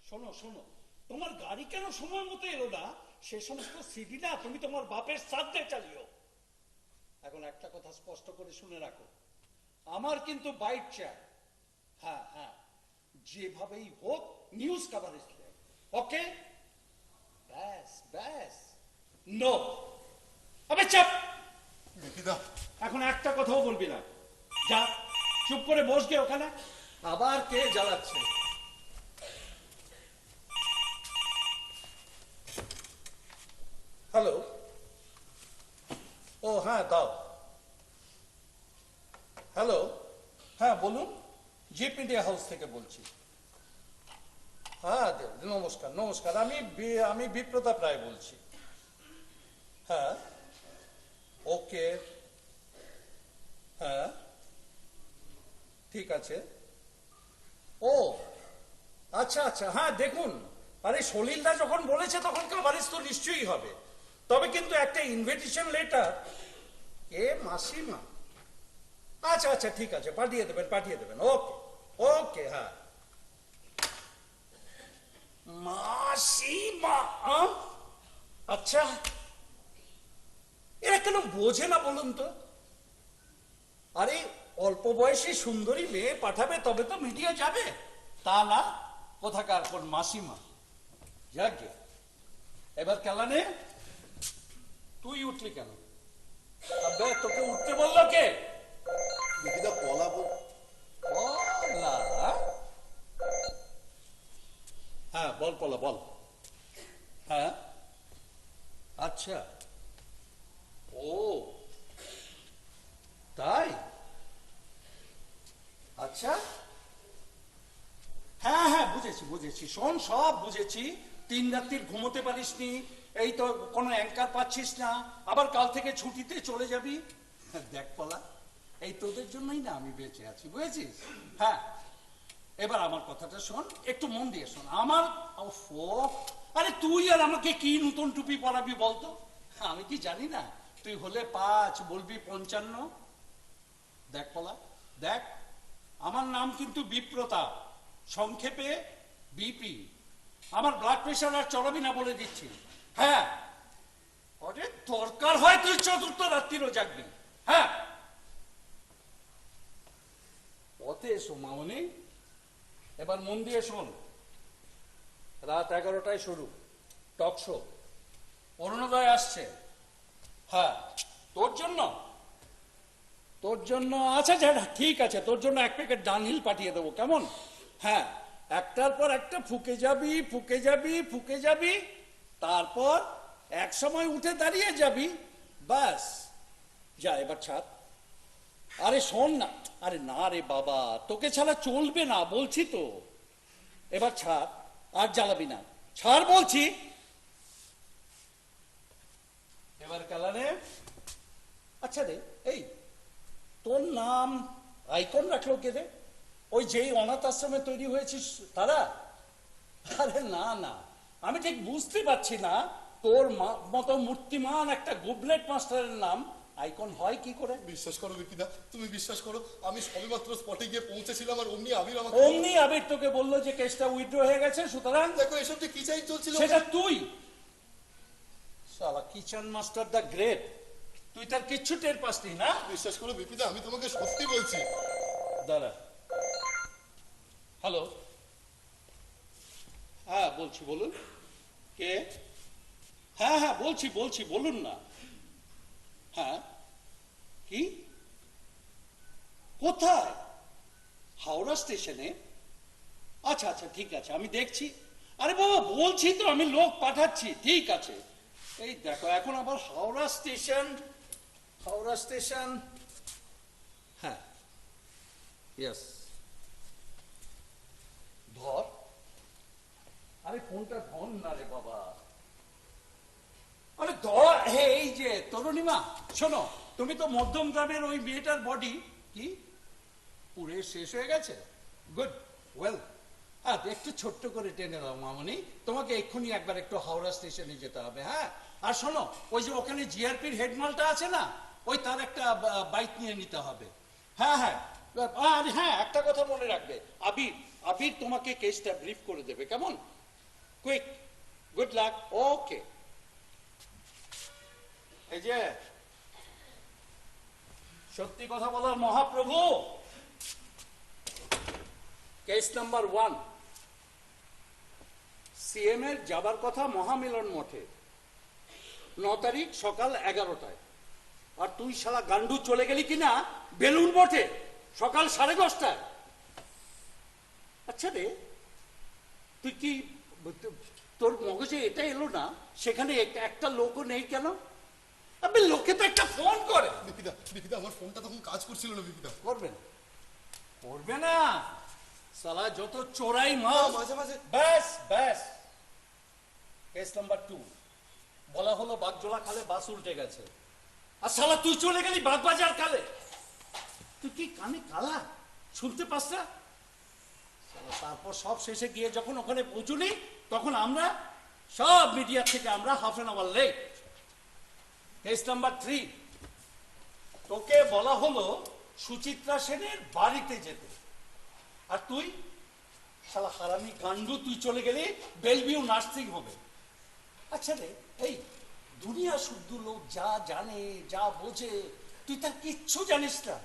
শোনো শোনো, তোমার গাড়ি কেন সময় মতো এলো না সে সমস্ত সিডি না তুমি তোমার বাপের সাথে চালিও। এখন একটা কথা স্পষ্ট করে শুনে রাখো, আমার কিন্তু বাইট চাই। হ্যাঁ হ্যাঁ, যেভাবেই হোক নিউজ কভারেজ চাই। ওকে, ব্যাস ব্যাস। নো, আবে চাপ। এখন একটা কথাও বলবি না, যা চুপ করে বসবে ওখানে। আবার কে জ্বালাচ্ছে? হ্যালো, ও হ্যাঁ দাও। হ্যালো, হ্যাঁ বলুন, জিপ মিডিয়া হাউস থেকে বলছি। হ্যাঁ নমস্কার নমস্কার, আমি বিপ্রতাপ রায় বলছি। হ্যাঁ ওকে, হ্যাঁ ঠিক আছে। ও আচ্ছা আচ্ছা, হ্যাঁ দেখুন, আরে সলিলদা যখন বলেছে তখন কভারেজ তো নিশ্চয়ই হবে, তবে কিন্তু একটা ইনভিটেশন লেটার। এ মাসিমা, আচ্ছা আচ্ছা ঠিক আছে, পাঠিয়ে দেবেন পাঠিয়ে দেবেন। ওকে ওকে, হ্যাঁ। মাসিমা, আচ্ছা এরা কেন বোঝে না বলুন তো? আরে অল্প বয়সী সুন্দরী মেয়ে পাঠাবে তবে তো মিডিয়া যাবে, তা না কোথাকার কোন মাসিমা। যাকে এবার কেলানে তুই উঠলি কেন? আবে তোকে উঠতে বললো কে? পলা পলা? হ্যাঁ বল পলা বল। হ্যাঁ আচ্ছা, ও তাই, আচ্ছা হ্যাঁ হ্যাঁ বুঝেছি বুঝেছি, শোন সব বুঝেছি। 3 রাত্রির ঘুমোতে পারিসনি, এই তো কোনো অ্যাঙ্কার পাচ্ছিস না, আবার কাল থেকে ছুটিতে চলে যাবি। দেখ পলা, এই তোদের জন্যই না আমি বেঁচে আছি, বুঝেছিস? হ্যাঁ এবার আমার কথাটা শোন, একটু মন দিয়ে শোন। আমার আরে তুই আর আমাকে কি নতুন টুপি পরাবি বলতো? আমি কি জানি না? তুই হলে 5 বলবি 55। দেখ পলা দেখ, আমার নাম কিন্তু বিপ্রতাপ, সংক্ষেপে বিপি। আমার ব্লাড প্রেশার আর চড়াবি না বলে দিচ্ছি। হ্যাঁ ওরে দরকার হয় তুই 4র্থ রাত্রিরও জাগবি। হ্যাঁ পথে এসো মামনি। এবার মন দিয়ে শোন, রাত 11টায় শুরু টক শো, অরুণোদয় আসছে। হ্যাঁ তোর জন্য আচ্ছা ঠিক আছে, তোর জন্য 1 প্যাকেট ডানহিল পাঠিয়ে দেবো, কেমন? হ্যাঁ একটার পর একটা ফুকে যাবি ফুকে যাবি ফুকে যাবি, তারপর এক সময় উঠে দাঁড়িয়ে যাবি, ব্যাস। যা এবার ছাড়। আরে শোন না, আরে না রে বাবা, তোকে ছাড়া চলবে না বলছি তো। এবার ছাড়, আর জ্বালাবি না, ছাড় বলছি। এবার কালারে। আচ্ছা রে, এই তোর নাম আইকন রাখলো কে রে? ওই যেই অনাথ আশ্রমে তৈরি হয়েছিস তারা? আরে না না, আমি ঠিক বুঝতে পারছি না তোর মতো মূর্তিমান একটা গুবলেট মাস্টারের নাম আইকন হয় কি করে। বিশ্বাস করো বিপিদা, তুমি বিশ্বাস করো, আমি সবেমাত্র স্পটে গিয়ে পৌঁছেছিলাম আর অমনি আবির আমাকে অমনি আবির তোকে বললো যে কেসটা উইথড্র হয়ে গেছে, সুতরাং দেখো এসব যে কি চাই চলছিল সেটা তুই। শালা কিচেন মাস্টার দ্য গ্রেট, তুই তার কিচ্ছু টের পাসনি না? বিশ্বাস করো বিপিদা, আমি তোমাকে সত্যি বলছি। দাঁড়া। হ্যালো, হ্যাঁ বলছি, বলুন। কে? হ্যাঁ হ্যাঁ বলছি বলছি, বলুন না। হ্যাঁ, কি? কোথায়? হাওড়া স্টেশনে? আচ্ছা আচ্ছা, ঠিক আছে, আমি দেখছি। আরে বাবা বলছি তো, আমি লোক পাঠাচ্ছি, ঠিক আছে। এই দেখো, এখন আবার হাওড়া স্টেশন, হাওড়া স্টেশন। হ্যাঁ, ইয়েস। ধর। আরে ফোনটা ধর না রে বাবা। আরে ধর। এই যে তরুণীমা, শোনো, তুমি তো মধ্যম গ্রামের ওই মেয়েটার বডি কি পুড়ে শেষ হয়ে গেছে? Good, well. হ্যাঁ, একটু ছোট্ট করে টেনে দাও মামনি, তোমাকে এক্ষুনি একবার একটু হাওড়া স্টেশনে যেতে হবে। হ্যাঁ, আর শোনো, ওই যে ওখানে জিআরপির হেডমালটা আছে না, ওই তার একটা বাইক নিয়ে নিতে হবে। হ্যাঁ হ্যাঁ, আর হ্যাঁ, একটা কথা মনে রাখবে, আবির আবির তোমাকে কেসটা ব্রিফ করে দেবে, কেমন? কুইক, গুড লাক, ওকে। এই যে সত্যি কথা বলার মহাপ্রভু, কেস নাম্বার 1, সিএম এর যাবার কথা মহামিলন মঠে, 9 তারিখ সকাল 11টায়। আর তুই শালা গান্ডু চলে গেলি কিনা বেলুন মঠে সকাল 10:30টায়। আচ্ছা রে, তুই কি, তোর মগজে এটা এলো না সেখানে একটা লোকও নেই কেন? আপনি লোকে তো একটা ফোন করে। বিপিদা বিপিদা, আমার ফোনটা তখন কাজ করছিল না বিপিদা। করবে না, করবে না, সালা যত চোরাই মাল মাঝে মাঝে। ব্যাস ব্যাস। কেস নাম্বার 2, বলা হলো বাগজোলা খালে বাস উল্টে গেছে, আর সালা তুই চলে গেলি বাগবাজার খালে। তুই কি কানে কালা, শুনতে পাস না? তারপর সব শেষে গিয়ে যখন ওখানে পৌঁছলি, তখন আমরা সব মিডিয়া থেকে আমরা half an hour late. Case number 3, তোকে বলা হলো সুচিত্রা সেনের বাড়িতে যেতে, আর তুই শালা হারামি গান্ডু, তুই চলে গেলি বেলভিউ নার্সিং হোমে। আচ্ছা রে, এই দুনিয়া শুদ্ধ লোক যা জানে যা বোঝে, তুই তার কিচ্ছু জানিস না,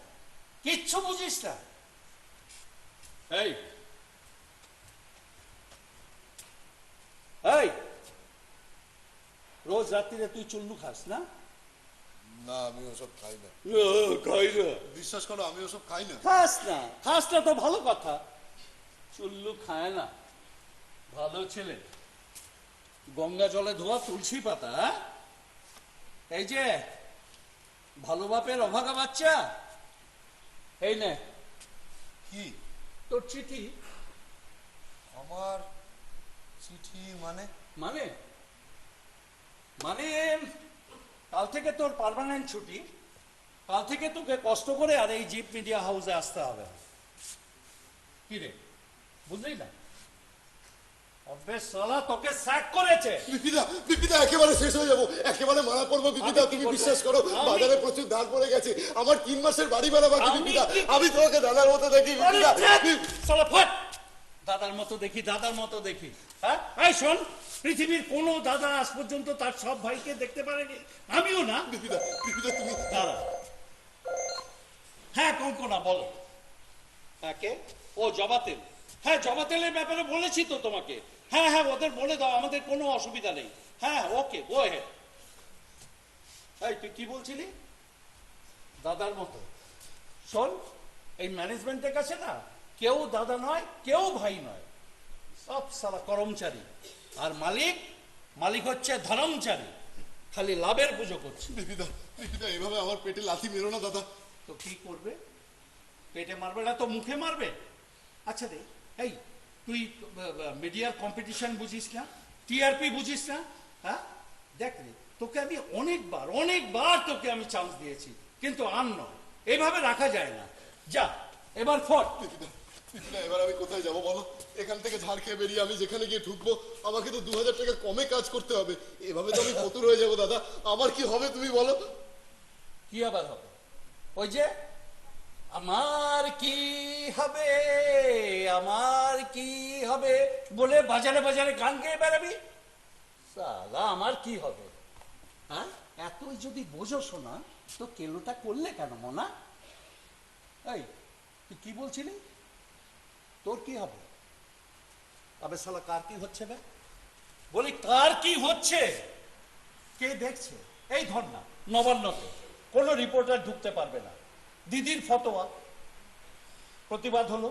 কিচ্ছু বুঝিস না। এই এই, রোজ রাত্রিরে তুই চুল্লু খাস না? না, আমি ওসব খাই না। খাই না? বিশ্বাস করো, আমি ওসব খাই না। খাস না? খাস না তো ভালো কথা, চুল্লু খায় না, ভালো ছেলে। গঙ্গা জলে ধোয়া তুলসী পাতা। এই যে ভালো বাপের অভাগা বাচ্চা, এই নে কি? তোর চিঠি। আমার চিঠি মানে? মানে মানে কাল থেকে তোর পার্মানেন্ট ছুটি, কাল থেকে তোকে কষ্ট করে আর এই জিপ মিডিয়া হাউসে আসতে হবে। কি রে, বুঝলি না? অভ্যেস সালা তোকে স্যাক করেছে। বিপিদা বিপিদা, একেবারে শেষ হয়ে যাবো, একেবারে মারা পড়বো বিপিদা। তুমি বিশ্বাস করো, বাজারে প্রচুর ধার পড়ে গেছে, আমার 3 মাসের বাড়ি ভাড়া বাকি বিপিদা। আমি তোমাকে দাদার মতো দেখি বিপিদা। সালা ফাট, দাদার মতো দেখি, দাদার মতো দেখি। হ্যাঁ, এই শোন, পৃথিবীর কোন দাদা আজ পর্যন্ত তার সব ভাইকে দেখতে পারেনি, আমিও না। বিপিদা বিপিদা, তুমি দাদা। হ্যাঁ কঙ্কনা, বলো। হ্যাঁ কে? ও জবাতেল। হ্যাঁ, জবাতেলের ব্যাপারে বলেছি তো তোমাকে। হ্যাঁ হ্যাঁ, ওদের বলে দাও, আমাদের কোনো অসুবিধা নেই। হ্যাঁ ওকে, গো হেড। এই তুই কি বলছিলি? দাদার মতো। শোন, এই ম্যানেজমেন্টের কাছে না কেউ দাদা নয়, কেউ ভাই নয়, সব সালা কর্মচারী। আর মালিক, মালিক হচ্ছে ধর্মচারী, খালি লাভের পুজো করছে। বিপিদা বিপিদা এভাবে আমার পেটে লাথি মেরো না দাদা। তো কি করবে? পেটে মারবে না তো মুখে মারবে। আচ্ছা রে, এই তুই মিডিয়ার কম্পিটিশন বুঝিস না, টিআরপি বুঝিস না? হ্যাঁ দেখ রে, তোকে আমি অনেকবার তোকে আমি চান্স দিয়েছি, কিন্তু আর নয়, এইভাবে রাখা যায় না। যা এবার ফট। বিপিদা বিপিদা এবার আমি কোথায় যাব বলো? এখান থেকে ঝাড় খেয়ে বেরিয়ে আমি যেখানে গিয়ে ঢুকবো আমাকে তো 2000 টাকা কমে কাজ করতে হবে। এভাবে তো আমি ফতুর হয়ে যাবো দাদা। আমার কি হবে তুমি বলো? কি আবার হবে? ওই যে আমার কি হবে, আমার কি হবে বলে বাজারে বাজারে গান গেয়ে বেড়াবি। সালা আমার কি হবে? হ্যাঁ, এতই যদি বোঝো শোনা তো কেলোটা করলে কেন মনা? এই তুই কি বলছিলি? তোর কি হবে? আবে শালা কার কি হচ্ছে বে? বলি কার কি হচ্ছে? কে দেখছে? এই ধর না, নবান্নতে কোনো রিপোর্টার ঢুকতে পারবে না, দিদির ফতোয়া, প্রতিবাদ হলো,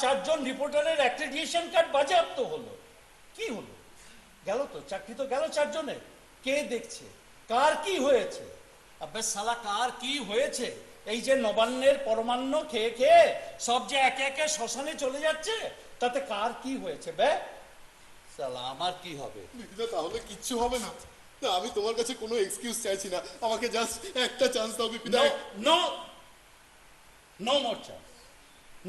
চারজন রিপোর্টারের অ্যাক্রেডিটেশন কার্ড বাজেয়াপ্ত হলো। কি হলো? গেল তো, চাকরি তো গেল 4 জনের। কে দেখছে? কার কি হয়েছে? আবে শালা কার কি হয়েছে? এই যে নবান্নের পরমান্ন খেয়ে খেয়ে সব যে একে একে শ্মশানে চলে যাচ্ছে, তাতে কার কি হয়েছে বে? শালা আমার কি হবে? বিপিদা তাহলে কিচ্ছু হবে না? না আমি তোমার কাছে কোনো এক্সকিউজ চাইছি না, আমাকে জাস্ট একটা চান্স দাও বিপিদা। No no more chance,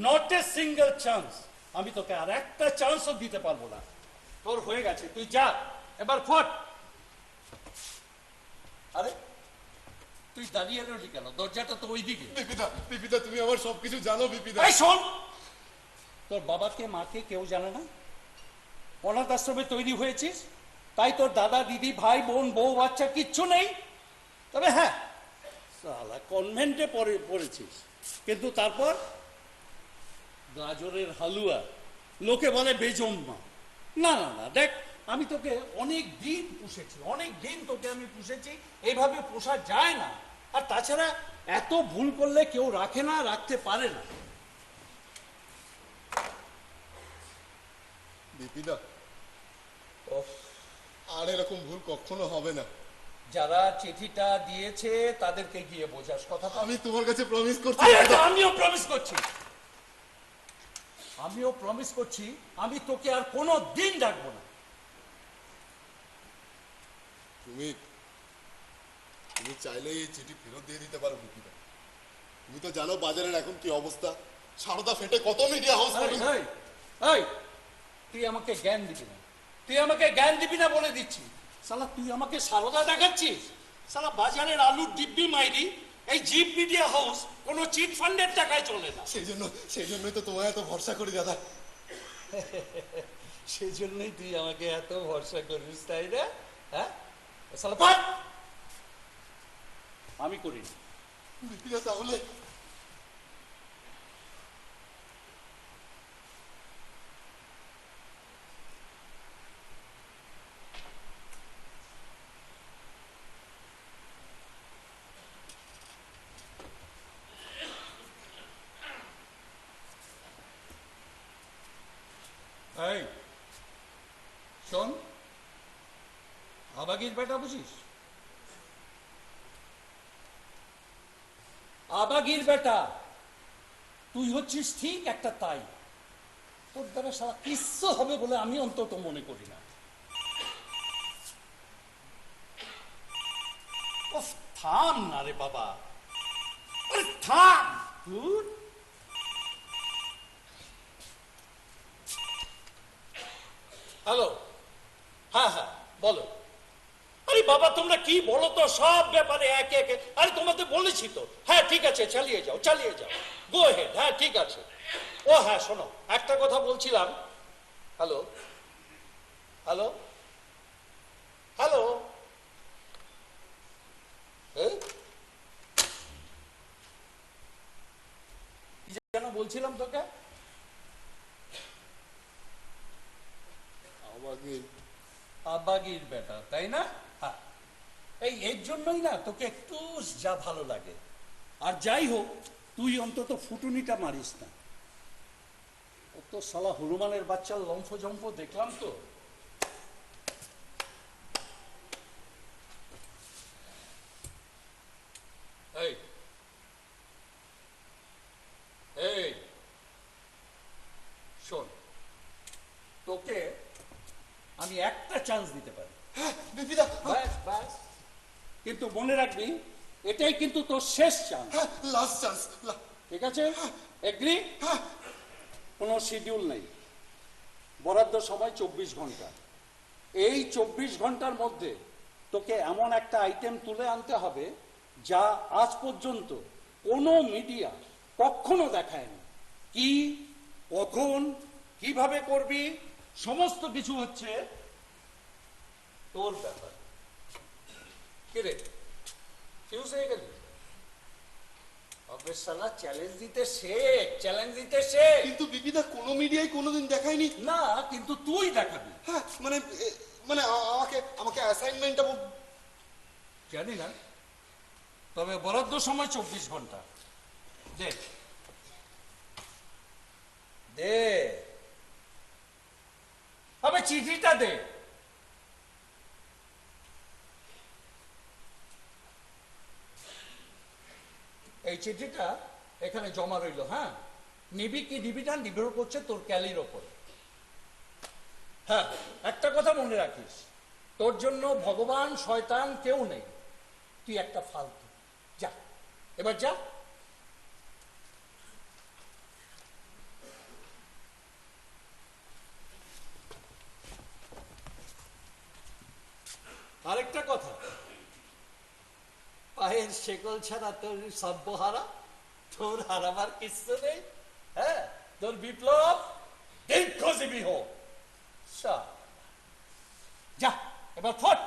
not a single chance. আমি তোকে আর একটা চান্সও দিতে পারবো না। তোর হয়ে গেছে, তুই যা এবার ফট। আরে তুই দাঁড়িয়ে রইলি কেন? দরজাটা তো ওইদিকে। বিপিদা বিপিদা তুমি আমার সবকিছু জানো বিপিদা। এই শোন, তোর বাবাকে মাকে কেউ জানে না, অনাথ আশ্রমে তৈরি হয়েছিস, তাই তোর দাদা দিদি ভাই বোন বউ বাচ্চা কিচ্ছু নেই। তবে হ্যাঁ, সালা কনভেন্টে পড়েছিস, কিন্তু তারপর গাজরের হালুয়া, লোকে বলে বেজম্মা। না না না, দেখ আমি তোকে অনেক দিন পুষেছি, অনেক দিন তোকে আমি পুষেছি, এইভাবে পোষা যায় না। আর তাছাড়া এত ভুল করলে কেউ রাখে না, রাখতে পারে না। বিপিদা আর এরকম ভুল কখনো হবে না। যারা চিঠিটা দিয়েছে তাদেরকে গিয়ে বোঝাস কথা। আমি তোমার কাছে প্রমিস করছি। আমিও প্রমিস করছি, আমি তোকে আর কোনো দিন ডাকবো না। তুমি চাইলে এই চিঠি ফেরত দিয়ে দিতে পারো বিপিদা। তুমি তো জানো বাজারের এখন কি অবস্থা, সারদা ফেটে কত মিডিয়া হাউস। তুই আমাকে জ্ঞান দিবি না, বলে দিচ্ছি। শালা তুই আমাকে সারদা দেখাচ্ছিস? শালা বাজারের আলুর দিব্যি মাইরি, এই জিপ মিডিয়া হাউস কোনো চিট ফান্ডের টাকায় চলে না। সেই জন্যই তো তোমায় এত ভরসা করি দাদা। সেই জন্যই তুই আমাকে এত ভরসা করিস, তাই না? হ্যাঁ শালা ভাগ। আমি করিনি। বিপিদা তাহলে এই শোন, আবাগির বেটা বুঝিস? আবাগির বেটা তুই হচ্ছিস ঠিক একটা তাই। তোর দ্বারা সারা কিচ্ছু হবে বলে আমি অন্তত মনে করি না। থাম না রে বাবা, থাম। হ্যালো, হ্যাঁ হ্যাঁ বলো। আরে বাবা তোমরা কি বলো তো, সব ব্যাপারে একে একে। আরে তোমাদের বলেছি তো, হ্যাঁ ঠিক আছে চালিয়ে যাও, গো হেড, হ্যাঁ ঠিক আছে। ও হ্যাঁ শোনো, একটা কথা বলছিলাম। হ্যালো হ্যালো হ্যালো, যেন বলছিলাম তোকে, আবাগির বেটা তাই না? হ্যাঁ, এর জন্যই না তোকে একটু যা ভালো লাগে। আর যাই হোক, তুই অন্তত ফুটুনিটা মারিস না। ও তো শালা হনুমানের বাচ্চার লম্ফ জম্ফ দেখলাম তো। একটা চান্স দিতে পারি। হ্যাঁ বিপিদা, ব্যাস ব্যাস, কিন্তু মনে রাখবি এটাই কিন্তু তোর শেষ চান্স। হ্যাঁ লাস্ট চান্স। ঠিক আছে, এগ্রি? হ্যাঁ কোনো শিডিউল নেই, বরাদ্দ সময় 24 ঘন্টা। এই 24 ঘন্টার মধ্যে তোকে এমন একটা আইটেম তুলে আনতে হবে যা আজ পর্যন্ত কোনো মিডিয়া কখনো দেখায়নি। কি, কখন, কিভাবে করবি, সমস্ত কিছু হচ্ছে তোর ব্যাপার। কিরে, ফিউজ হয়ে গেলি? অবশ্যই চ্যালেঞ্জ দিতে শেখ, চ্যালেঞ্জ দিতে শেখ। কিন্তু বিপিদা কোনো মিডিয়ায় কোনোদিন দেখায়নি। না, কিন্তু তুই দেখাবি। হ্যাঁ মানে মানে আমাকে আমাকে অ্যাসাইনমেন্টটা জানি না, তবে বরাদ্দ সময় 24 ঘন্টা। দে দে, আবে চিঠিটা দে। এই চিঠিটা এখানে জমা রইল। হ্যাঁ, নিবি কি নিবি না নির্ভর করছে তোর ক্যালির ওপর। হ্যাঁ, একটা কথা মনে রাখিস, তোর জন্য ভগবান শয়তান কেউ নেই, তুই একটা ফালতু। যা, এবার যা। আরেকটা কথা, পায়ের শেকল ছাড়া তোর সভ্যহারা, তোর হারাবার কিচ্ছু নেই। হ্যাঁ, তোর বিপ্লব দীর্ঘজীবী হোক। যা, এবার ফট।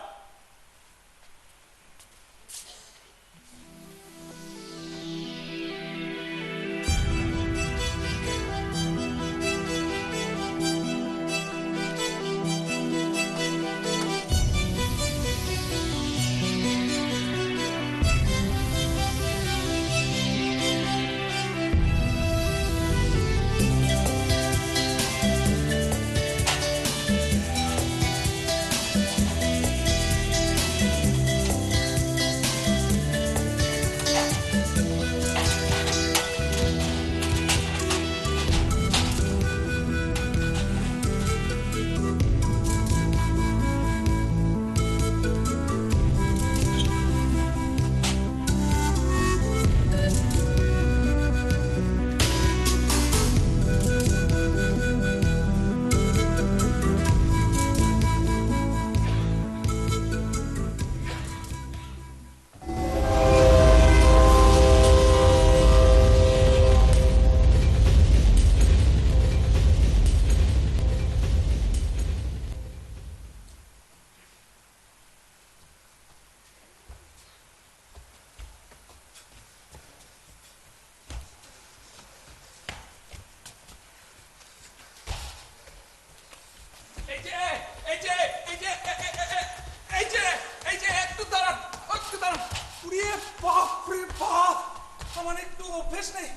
আমার একটু অভ্যেস নেই,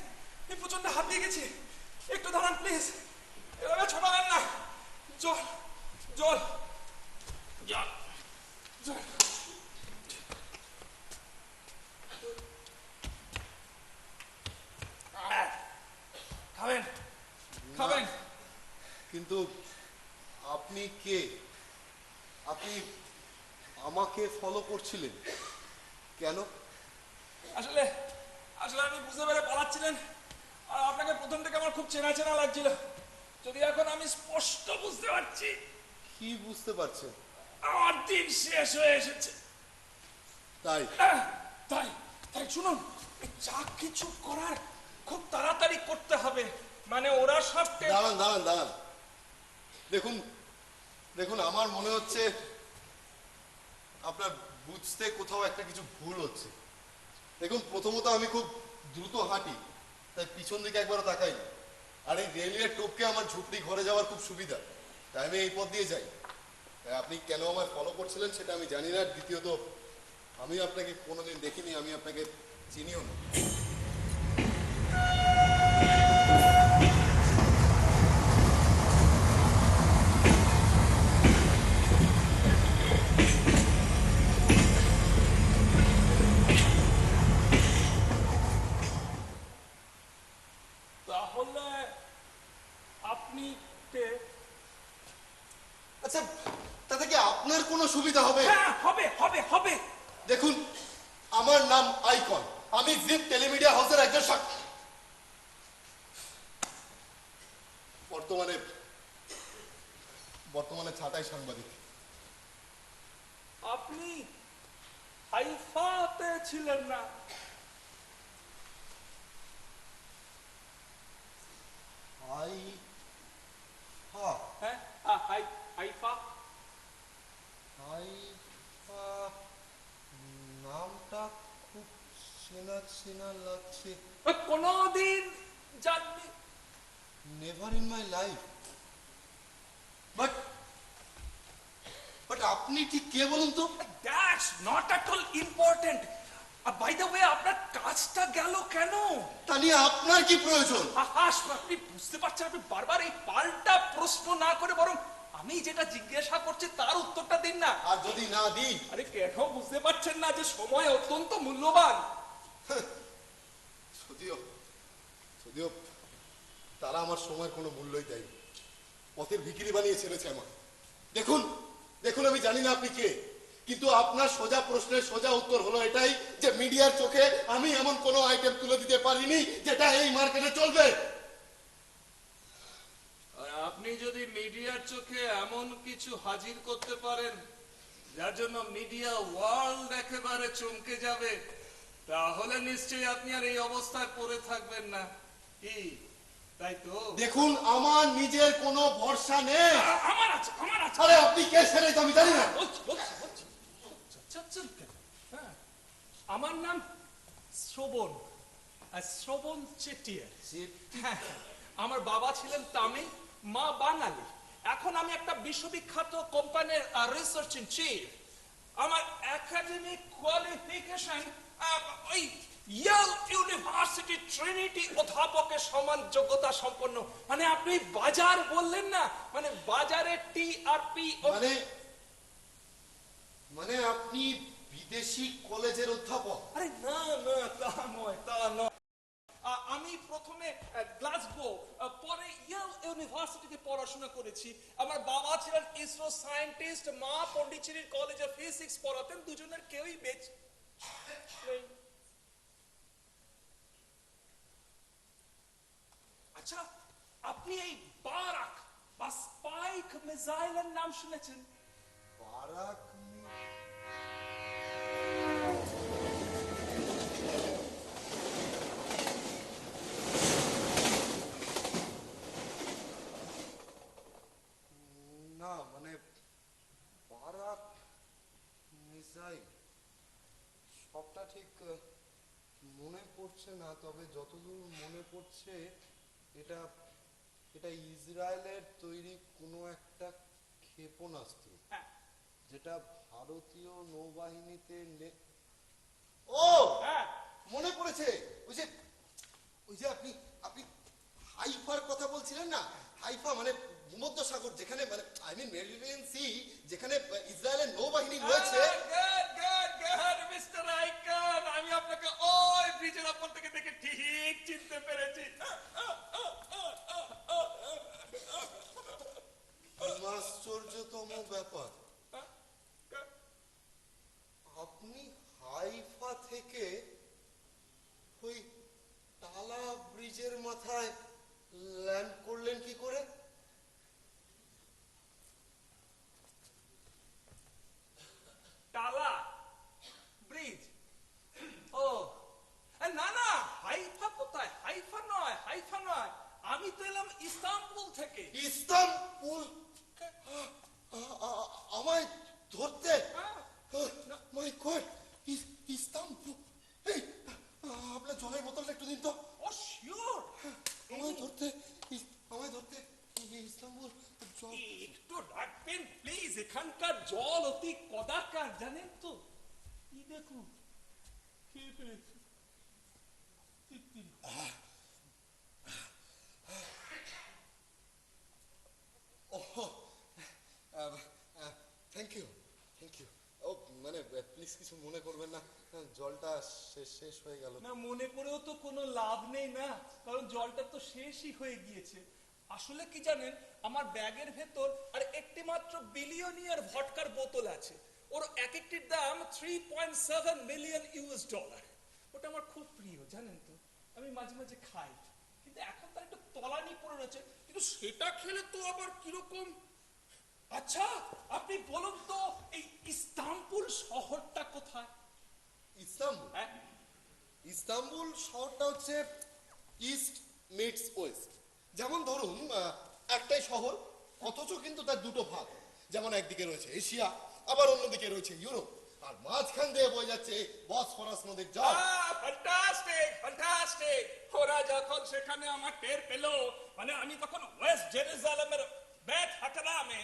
এই প্রচন্ড হাত দিয়ে গেছি। একটু দাঁড়ান প্লিজ, এভাবে ছোটাবেন না। জল জল জল জল। খাবেন খাবেন? কিন্তু আপনি কে? আপনি আমাকে ফলো করছিলেন কেন? আসলে আসলে আপনি বুঝতে পেরে পালাচ্ছিলেন, আর আপনাকে প্রথম থেকে আমার খুব চেনা চেনা লাগছিল। যদি এখন আমি স্পষ্ট বুঝতে পারছি। কি বুঝতে পারছেন? আমার দিন শেষ হয়ে এসেছে। তাই তাই তাই শুনুন, যা কিছু করার খুব তাড়াতাড়ি করতে হবে। মানে ওরা সব দাঁড়ান দাঁড়ান দাঁড়ান, দেখুন দেখুন, আমার মনে হচ্ছে আপনার বুঝতে কোথাও একটা কিছু ভুল হচ্ছে। দেখুন, প্রথমত আমি খুব দ্রুত হাঁটি, তাই পিছন দিকে একবারও তাকাই না। আর এই রেলওয়ে টোপকে আমার ঝুপড়ি ঘরে যাওয়ার খুব সুবিধা, তাই আমি এই পথ দিয়ে যাই। তাই আপনি কেন আমার ফলো করছিলেন সেটা আমি জানি না। দ্বিতীয়ত, আমি আপনাকে কোনোদিন দেখিনি, আমি আপনাকে চিনিও না। তাহলে আপনি কে? আচ্ছা, তা সুবিধা হবে। হ্যাঁ, হবে হবে হবে। দেখুন, আমার নাম আইকন, আমি জিপ টেলিমিডিয়া হাউসের একজন বর্তমানে বর্তমানে ছাঁটাই সাংবাদিক। আপনি হাইফাতে ছিলেন না? হ্যাঁ, হাইফা। নামটা খুব চেনা চেনা লাগছে। কোনদিন জাননি। Never in my life. But but আপনি ঠিক কে বলুন তো? That's not at all important. By the way, আপনার কাজটা গেল কেন? তা নিয়ে আপনার কি প্রয়োজন? হাস, আপনি বুঝতে পারছেন, আপনি বারবার এই পাল্টা প্রশ্ন না করে বরং আমি যেটা জিজ্ঞাসা করছি তার উত্তরটা দিন না। আর যদি না দিই? আরে কেন বুঝতে পারছেন না যে সময় অত্যন্ত মূল্যবান? যদিও যদিও তারা আমার সময়ের কোনো মূল্যই দেয়, পথের ভিখিরি বানিয়ে ছেড়েছে আমার। দেখুন দেখুন, আমি জানি না আপনি কে, কিন্তু আপনার সোজা প্রশ্নের সোজা উত্তর হলো এটাই যে মিডিয়ার চোখে আমি এমন কোনো আইটেম তুলে দিতে পারিনি যেটা এই মার্কেটে চলবে। আর আপনি যদি মিডিয়ার চোখে এমন কিছু হাজির করতে পারেন যার জন্য মিডিয়া ওয়ার্ল্ড একেবারে চমকে যাবে, তাহলে নিশ্চয়ই আপনি আর এই অবস্থায় পড়ে থাকবেন না, কি তাই তো? দেখুন, আমার নিজের কোনো ভরসা নেই। আমার আছে, আমার আছে। আরে আপনি কে সেটাই তো আমি জানি না। বলছি, বলছি, বলছি। চাচ্ছেন কেন? হ্যাঁ, আমার নাম শ্রবণ, শ্রবণ চেটিয়া। হ্যাঁ, আমার বাবা ছিলেন তামিল, মা বাঙালি। এখন আমি একটা বিশ্ববিখ্যাত কোম্পানির রিসার্চ ইন চিফ। আমার একাডেমিক কোয়ালিফিকেশন ওই ইয়েল ইউনিভার্সিটি ট্রিনিটি অধ্যাপকের সমান যোগ্যতা সম্পন্ন। মানে আপনি বাজার বললেন না, মানে বাজারে টিআরপি। মানে মানে আপনি বিদেশি কলেজের অধ্যাপক? আরে না না, তা নয়, তা নয়। আমি প্রথমে গ্লাসগো, পরে ইয়েল ইউনিভার্সিটিতে পড়াশোনা করেছি। আমার বাবা ছিলেন ইসরো সায়েন্টিস্ট, মা পন্ডিচেরির কলেজে ফিজিক্স পড়াতেন। দুজনের কেউই বেঁচে নেই। আচ্ছা, আপনি এই বারাক বা স্পাইক মিসাইলের নাম শুনেছেন? বারাক না, মানে বারাক মিসাইল সবটা ঠিক মনে পড়ছে না, তবে যতদূর মনে পড়ছে এটা এটা ইসরায়েলের তৈরি কোনো একটা ক্ষেপণাস্ত্র, হ্যাঁ যেটা ভারতীয় নৌবাহিনীতে হ্যাঁ। মনে পড়েছে। ওই যে আপনি আপনি হাইফার কথা বলছিলেন না? হাইফা মানে ভূমধ্যসাগর, যেখানে মানে আই মিন মেডিটেরিয়ান সি, যেখানে ইসরায়েলের নৌবাহিনী রয়েছে। মিস্টার আইকন, আমি আপনাকে ওই ব্রিজের উপর থেকে দেখে ঠিক চিনতে পেরেছি। আশ্চর্যতম ব্যাপার, আপনি হাইফা থেকে ওই টালা ব্রিজের মাথায় ল্যান্ড করলেন কি করে? টালা ব্রিজ? ও না না, হাইফা কোথায়? হাইফা নয়, হাইফা নয়। আমি তো এলাম ইস্তাম্বুল থেকে। ইস্তাম্বুল? আমায় ধরতে? মাই গড, ইস্তাম্বুল! এই, আপনার জলের বোতলটা একটু দিন তো। ও শিওর। আমায় ধরতে ইস্তাম্বুল জল। একটু রাখবেন প্লিজ, এখানকার জল অতি কদাকার জানেন তো। কি দেখুন, খেয়ে ফেলেছি। Thank you. ও মানে প্লিজ কিছু মনে করবেন না, জলটা শেষ হয়ে গেল। না, মনে করেও তো কোনো লাভ নেই না, কারণ জলটা তো শেষই হয়ে গিয়েছে। আসলে কি জানেন, আমার ব্যাগের ভেতর আর একটি মাত্র বিলিয়নিয়ার ভটকার বোতল আছে। এক একটির দাম 3.7 মিলিয়ন ইউএস ডলার। ওটা আমার খুব প্রিয়, জানেন তো, আমি মাঝে মাঝে খাই, কিন্তু এখন তার একটু তলানি পড়ে রয়েছে, কিন্তু সেটা খেলে তো আবার কিরকম। আচ্ছা, আপনি বলুন তো এই ইস্তাম্বুল শহরটা কোথায়? ইস্তাম্বুল? হ্যাঁ, ইস্তাম্বুল শহরটা হচ্ছে ইস্ট মিটস ওয়েস্ট। যেমন ধরুন একটাই শহর, অথচ কিন্তু তার দুটো ভাগ। যেমন একদিকে রয়েছে এশিয়া, আবার অন্যদিকে রয়েছে ইউরোপ, আর মাঝখান দিয়ে বয়ে যাচ্ছে বসফরাস নদীর জল। Fantastic fantastic. ওরা যখন সেখানে আমার টের পেল, মানে আমি তখন ওয়েস্ট জেরুজালেমের বেথ হাকারামে,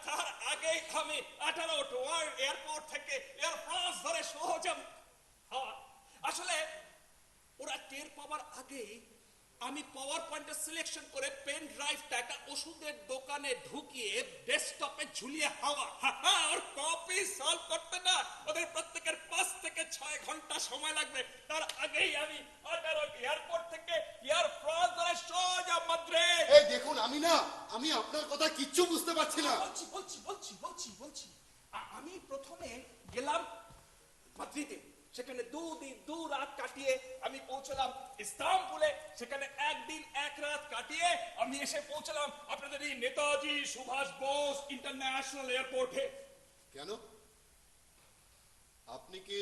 তার আগে আমি 18 ওয়ার্ল্ড এয়ারপোর্ট থেকে এয়ার ফ্রান্স ধরে সোজা। আসলে ওরা টের পাওয়ার আগে আমি পাওয়ার পয়েন্টে সিলেকশন করে পেন ড্রাইভটা একটা ওষুধের দোকানে ঢুকিয়ে ডেস্কটপে ঝুলিয়ে আর কপি সলভ করতে না ওদের প্রত্যেকের 5 থেকে 6 ঘন্টা সময় লাগবে। তার আগেই আমি 18 এয়ারপোর্ট থেকে এয়ার ফ্রান্স ধরে সোজা মাদ্রিদ। এই দেখুন, আমি আপনার কথা কিচ্ছু বুঝতে পারছি না। বলছি আমি প্রথমে গেলাম মাদ্রিদে, সেখানে 2 দিন 2 রাত কাটিয়ে আমি পৌঁছলাম ইস্তাম্বুলে, সেখানে 1 দিন 1 রাত কাটিয়ে আমি এসে পৌঁছলাম আপনাদের এই নেতাজি সুভাষ বোস ইন্টারন্যাশনাল এয়ারপোর্টে। কেন? আপনি কি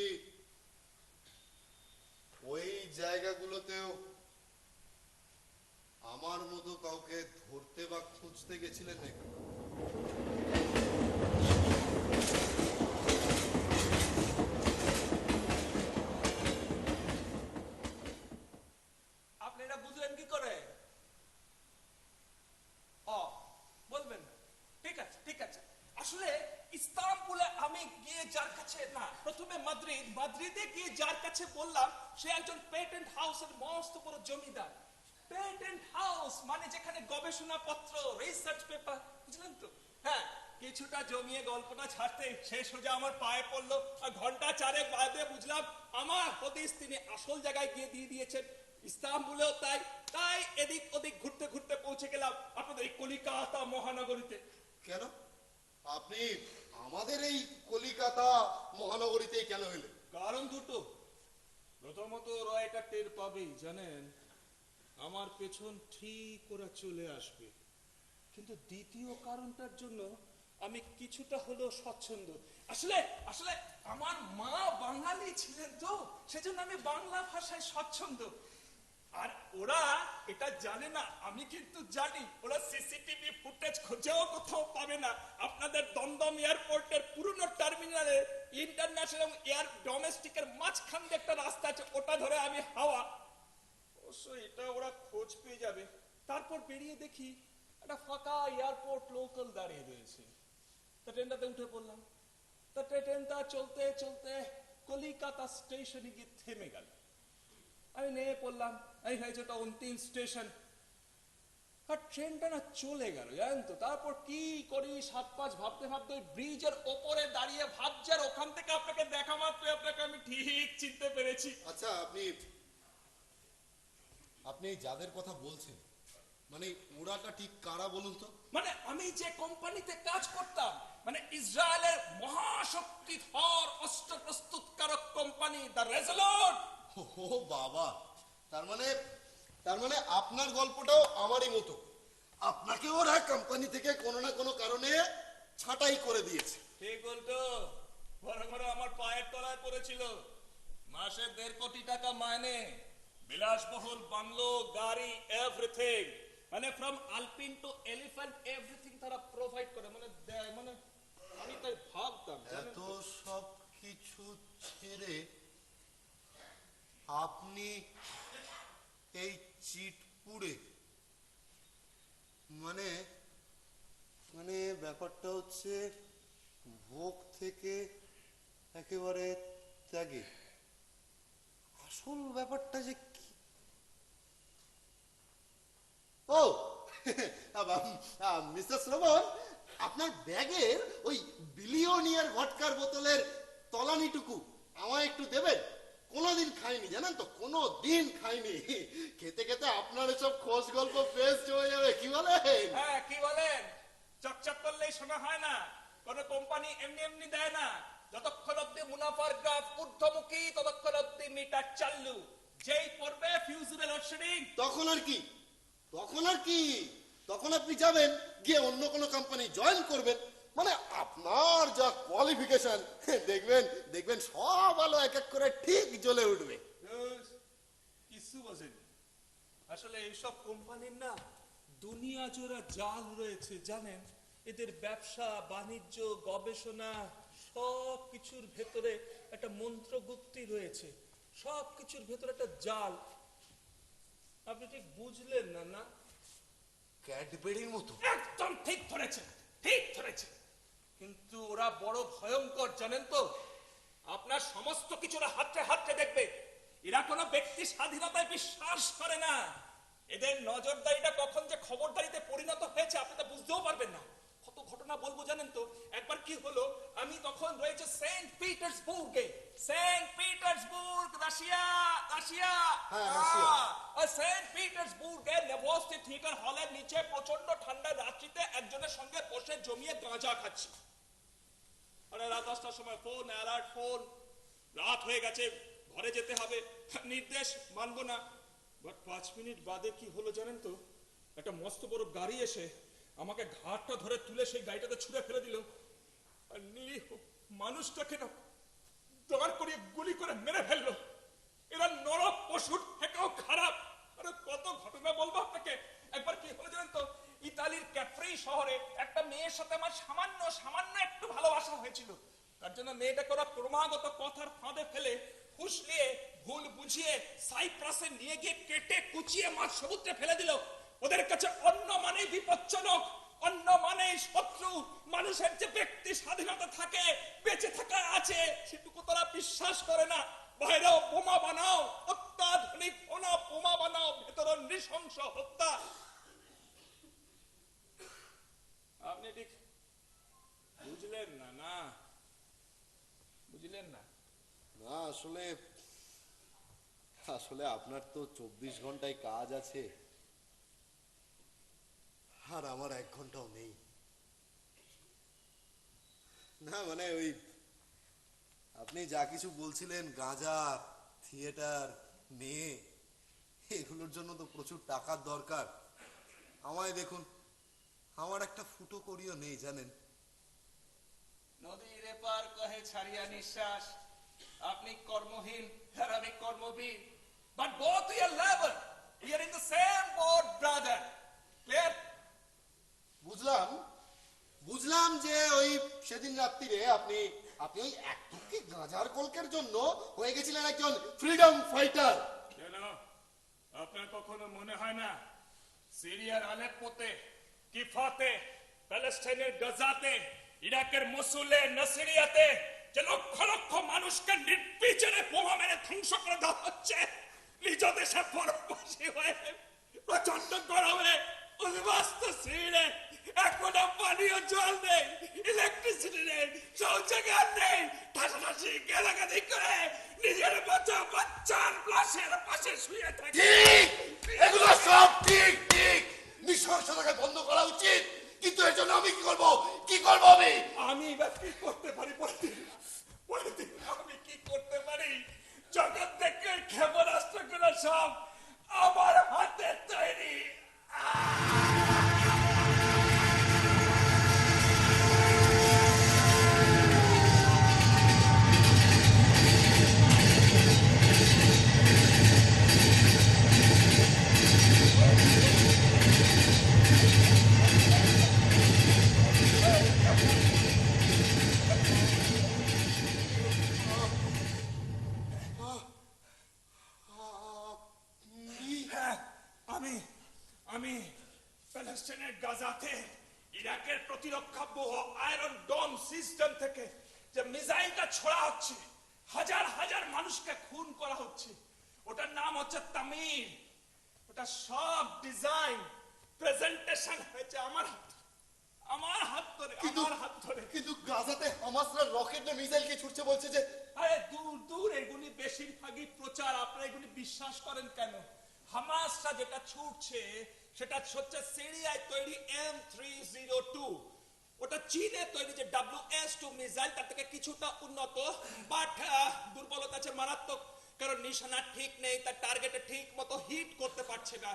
ওই জায়গাগুলোতেও আমার মতো কাউকে ধরতে বা খুঁজতে গেছিলেন নাকি? আপনি এটা বুঝলেন কি করে? বলবেন না। ঠিক আছে। আসলে ইস্তাম্বুলে আমি গিয়ে যার কাছে না, প্রথমে মাদ্রিদে গিয়ে যার কাছে বললাম, সে একজন পেটেন্ট হাউসের মস্ত বড় জমিদার। পেটেন্ট হাউস মানে যেখানে গবেষণা পত্র, রিসার্চ পেপার, বুঝলেন তো? হ্যাঁ, কিছুটা জমিয়ে গল্পটা ছাড়তে সে সোজা আমার পায়ে পড়লো, আর ঘন্টা 4 বাদে বুঝলাম আমার হদিস তিনি আসল জায়গায় গিয়ে দিয়ে দিয়েছেন। ইস্তাম্বুলেও তাই এদিক ওদিক ঘুরতে ঘুরতে পৌঁছে গেলাম আপনাদের এই কলিকাতা মহানগরীতে। কেন আপনি আমাদের এই কলিকাতা মহানগরীতে কেন এলেন? কারণ দুটো। প্রথমত ওরা এটা টের পাবেই, জানেন, আমার পেছন ঠিক ওরা চলে আসবে। কিন্তু দ্বিতীয় কারণটার জন্য আমি কিছুটা হলেও স্বচ্ছন্দ। আসলে আমার মা বাঙালি ছিলেন তো, সেজন্য আমি বাংলা ভাষায় স্বচ্ছন্দ। আর ওরা এটা জানে না, আমি কিন্তু জানি। ওরা সিসিটিভি ফুটেজ খুঁজেও কোথাও পাবে না। আপনাদের দমদম এয়ারপোর্টের পুরনো টার্মিনালে ইন্টারন্যাশনাল এয়ার ডোমেস্টিকের মাঝখান দিয়ে একটা রাস্তা আছে, ওটা ধরে আমি হাওয়া, অবশ্যই এটা ওরা খোঁজ পেয়ে যাবে। তারপর বেরিয়ে দেখি একটা ফাঁকা এয়ারপোর্ট লোকাল দাঁড়িয়ে রয়েছে। তা ট্রেনটাতে উঠে পড়লাম। তা ট্রেনটা চলতে চলতে কলিকাতা স্টেশনে গিয়ে থেমে গেল। আমি নেমে পড়লাম, এই হয়েছে ওটা অন্তিম স্টেশন। আর ট্রেনটা না চলে গেল, জানেন তো। তারপর কি করি 7-5 ভাবতে ভাবতে ওই ব্রিজের ওপরে দাঁড়িয়ে ভাবছি, আর ওখান থেকে আপনাকে দেখা মাত্রই আপনাকে আমি ঠিক চিনতে পেরেছি। আচ্ছা, আপনি যাদের কথা বলছেন, মানে ওরাটা ঠিক কারা বলুন তো? মানে আমি যে কোম্পানিতে কাজ করতাম, মানে ইসরায়েলের মহাশক্তিধর অস্ত্র প্রস্তুতকারক কোম্পানি দ্য রেজলট। ও বাবা, তার মানে আপনার গল্পটাও আমারই মতো। আপনাকে ওরা কোম্পানি থেকে কোনো না কোনো কারণে ছাঁটাই করে দিয়েছে। ঠিক বলতো, বরং ওরা আমার পায়ের তলায় পড়েছিল। মাসে 1.5 কোটি টাকা মাইনে, বিলাসবহুল বাংলো, গাড়ি, এভরিথিং, মানে ফ্রম আলপিন টু এলিফ্যান্ট এভরিথিং তারা প্রোভাইড করে, মানে দেয়। মানে আমি তাই ভাবতাম, জানেন এত তো। সব কিছু ছেড়ে আপনি এই চিটপুরে, মানে ব্যাপারটা হচ্ছে ভোগ থেকে একেবারে ত্যাগে। আসল ব্যাপারটা যে কি? ও মিস্টার শ্রবণ, আপনার ব্যাগের ওই বিলিয়নিয়ার ভটকার বোতলের তলানিটুকু আমায় একটু দেবেন? কোনোদিন খাইনি, জানেন তো, কোনোদিন খাইনি। খেতে খেতে আপনার এসব খোঁজ গল্প বেশ জমে যাবে, কি বলেন? হ্যাঁ, কি বলেন? চকচক করলেই শোনা হয় না। কোন কোম্পানি এমনি এমনি দেয় না। যতক্ষণ অব্দি মুনাফার গ্রাফ ঊর্ধ্বমুখী, ততক্ষণ অব্দি মিটার চালু। যেই পড়বে ফিউজের লোডশেডিং, তখন আর কি? তখন আপনি যাবেন, গিয়ে অন্য কোনো কোম্পানি জয়েন করবেন। মানে আপনার যা কোয়ালিফিকেশন, দেখবেন সব আলো এক এক করে ঠিক জ্বলে উঠবে। কিছু বোঝেনি। আসলে এইসব কোম্পানির না দুনিয়া জোড়া জাল রয়েছে জানেন। এদের ব্যবসা বাণিজ্য গবেষণা সব কিছুর ভেতরে একটা মন্ত্রগুপ্তি রয়েছে, সব কিছুর ভেতরে একটা জাল। আপনি ঠিক বুঝলেন না? না, ক্যাডবেরির মতো। একদম ঠিক ধরেছেন, ঠিক ধরেছেন। কিন্তু ওরা বড় ভয়ঙ্কর জানেন তো। আপনার সমস্ত কিছু ওরা হাতে হাতে দেখবে। এরা কোনো ব্যক্তি স্বাধীনতায় বিশ্বাস করে না। এদের নজরদারিটা কখন যে খবরদারিতে পরিণত হয়েছে আপনি তা বুঝতেও পারবেন না। কত ঘটনা বলবো জানেন তো। একবার কি হলো, আমি তখন রয়েছে সেন্ট পিটার্সবুর্গে। Saint Petersburg, Russia. রাশিয়া, হ্যাঁ, রাশিয়া। আর সেন্ট পিটার্সবুর্গের নেভস্কি থিয়েটার হলের নিচে প্রচন্ড ঠান্ডা রাত্রিতে একজনের সঙ্গে বসে জমিয়ে গাঁজা খাচ্ছি। আরে রাত 10টার সময় ফোন, অ্যালার্ট ফোন, রাত হয়ে গেছে, ঘরে যেতে হবে, নির্দেশ মানবো না। বাট 5 মিনিট বাদে কি হলো জানেন তো, একটা মস্ত বড় গাড়ি এসে আমাকে ঘাটটা ধরে তুলে সেই গাড়িটাতে ছুঁড়ে ফেলে দিল। আর নিরীহ মানুষটাকে না দাঁড় করিয়ে গুলি করে মেরে ফেললো। এরা নরক পশুর থেকেও খারাপ। আরে কত ঘটনা বলবো আপনাকে। একবার কি হলো জানেন তো, ইতালির ক্যাপ্রি শহরে একটা মেয়ের সাথে আমার সামান্য একটু ভালোবাসা হয়েছিল। তার জন্য মেয়েটাকে ওরা ক্রমাগত কথার ফাঁদে ফেলে ফুসলিয়ে ভুল বুঝিয়ে সাইপ্রাসে নিয়ে গিয়ে কেটে কুচিয়ে মাছ সমুদ্রে ফেলে দিল। ওদের কাছে অন্য মানে বিপজ্জনক, অন্য মানে শত্রু। মানুষের যে ব্যক্তি স্বাধীনতা থাকে, বেঁচে থাকা আছে, সেটুকু তারা বিশ্বাস করে না। বাইরেও বোমা বানাও, অত্যাধুনিক বোমা বানাও, ভেতরে নৃশংস হত্যা। আপনি ঠিক বুঝলেন না? না বুঝলেন না? না, আসলে আপনার তো 24 ঘন্টায় কাজ আছে, আর আমার 1 ঘন্টাও নেই। না মানে ওই আপনি যা কিছু বলছিলেন, গাঁজা, থিয়েটার, মেয়ে, এগুলোর জন্য তো প্রচুর টাকার দরকার। আমায় দেখুন, আমার একটা ফুটো করিও নেই জানেন। নদীর এপার কহে ছাড়িয়া নিঃশ্বাস। আপনি কর্মহীন আর আমি কর্মবীর। But both we are labor. We are in the same boat, brother. Clear? বুঝলাম যে ওই সেদিন রাত্রিরে আপনি ওই এক টুকরি গাঁজার কলকের জন্য হয়ে গেছিলেন একজন ফ্রিডম ফাইটার। কেন আপনার কখনো মনে হয় না সিরিয়ার আলেপ্পোতে, কিফাতে, প্যালেস্টাইনের গাজাতে, ইরাকের মসুলে, নাসিরিয়াতে যে লক্ষ লক্ষ মানুষকে নির্বিচারে বোমা মেরে ধ্বংস করে দেওয়া হচ্ছে, নিজ দেশে পরবাসী হয়ে প্রচন্ড গরমে উদ্বাস্ত শরীরে এখনো পানীয় জল নেই, ইলেকট্রিসিটি নেই, শৌচাগার নেই, ঠাসাঠাসি গালাগালি করে নিজের বাচ্চার লাশের পাশে শুয়ে থাকে। এগুলো সব ঠিক, নৃশংসতাকে বন্ধ করা উচিত। কিন্তু এর জন্য আমি কি করব আমি এবার কি করতে পারি বলে দিন, আমি কি করতে পারি? জগৎ থেকে ক্ষেপণাস্ত্রগুলো সব আমার হাতে তৈরি। আমি প্যালেস্টাইনের গাজাতে ইরাকের প্রতিরক্ষা ব্যুহ আয়রন ডোম সিস্টেম থেকে যে মিসাইলটা ছোড়া হচ্ছে, হাজার হাজার মানুষকে খুন করা হচ্ছে, ওটার নাম হচ্ছে তামির। ওটা সব ডিজাইন প্রেজেন্টেশন হয়েছে আমার হাত ধরে। কিন্তু গাজাতে হামাসরা রকেট না মিসাইলকে ছুটছে বলছে যে। আরে দূর এগুলি বেশিরভাগই প্রচার। আপনারা এগুলি বিশ্বাস করেন কেন? হামাসরা যেটা ছুটছে সেটা হচ্ছে সিরিয়ায় তৈরি M302 ওটা চীনের তৈরি যে WS-2 মিসাইল, তার থেকে কিছুটা উন্নত, বাট দুর্বলতা আছে মারাত্মক, কারণ নিশানা ঠিক নেই, তার টার্গেটে ঠিক মতো হিট করতে পারছে না।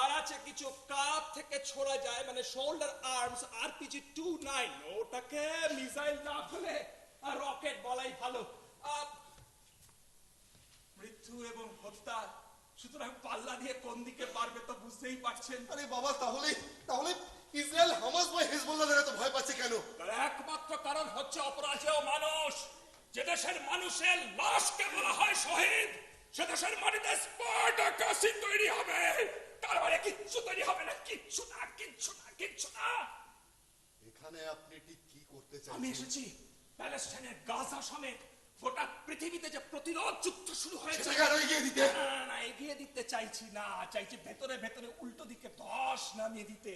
আর আছে কিছু কাপ থেকে ছোড়া যায়, মানে শোল্ডার আর্মস, RPG-29, ওটাকে মিসাইল না বলে রকেট বলাই ভালো। মৃত্যু এবং হত্যা, সুতরাং পাল্লা দিয়ে কোন দিকে পারবে তো বুঝতেই পারছেন। আরে বাবা, তাহলে তাহলে ইসরায়েল হামাস বা হেজবুল্লাহ এত ভয় পাচ্ছে কেন? তার একমাত্র কারণ হচ্ছে অপরাজেয় মানুষ। যে দেশের মানুষের লাশকে বলা হয় শহীদ, সে দেশের মাটিতে স্পার্টাকাসই তৈরি হবে। তার মানে কিচ্ছু তৈরি হবে না, কিচ্ছু না, কিচ্ছু না, কিচ্ছু না। এখানে আপনি ঠিক কি করতে আমি চাইছেন? এসেছি প্যালেস্টাইনের গাজা সমেত গোটা পৃথিবীতে যে প্রতিরোধ যুদ্ধ শুরু হয়েছে, সেটাকে আরো এগিয়ে দিতে? না, না, না, এগিয়ে দিতে চাইছি না, চাইছি ভেতরে ভেতরে উল্টো দিকে ধস নামিয়ে দিতে।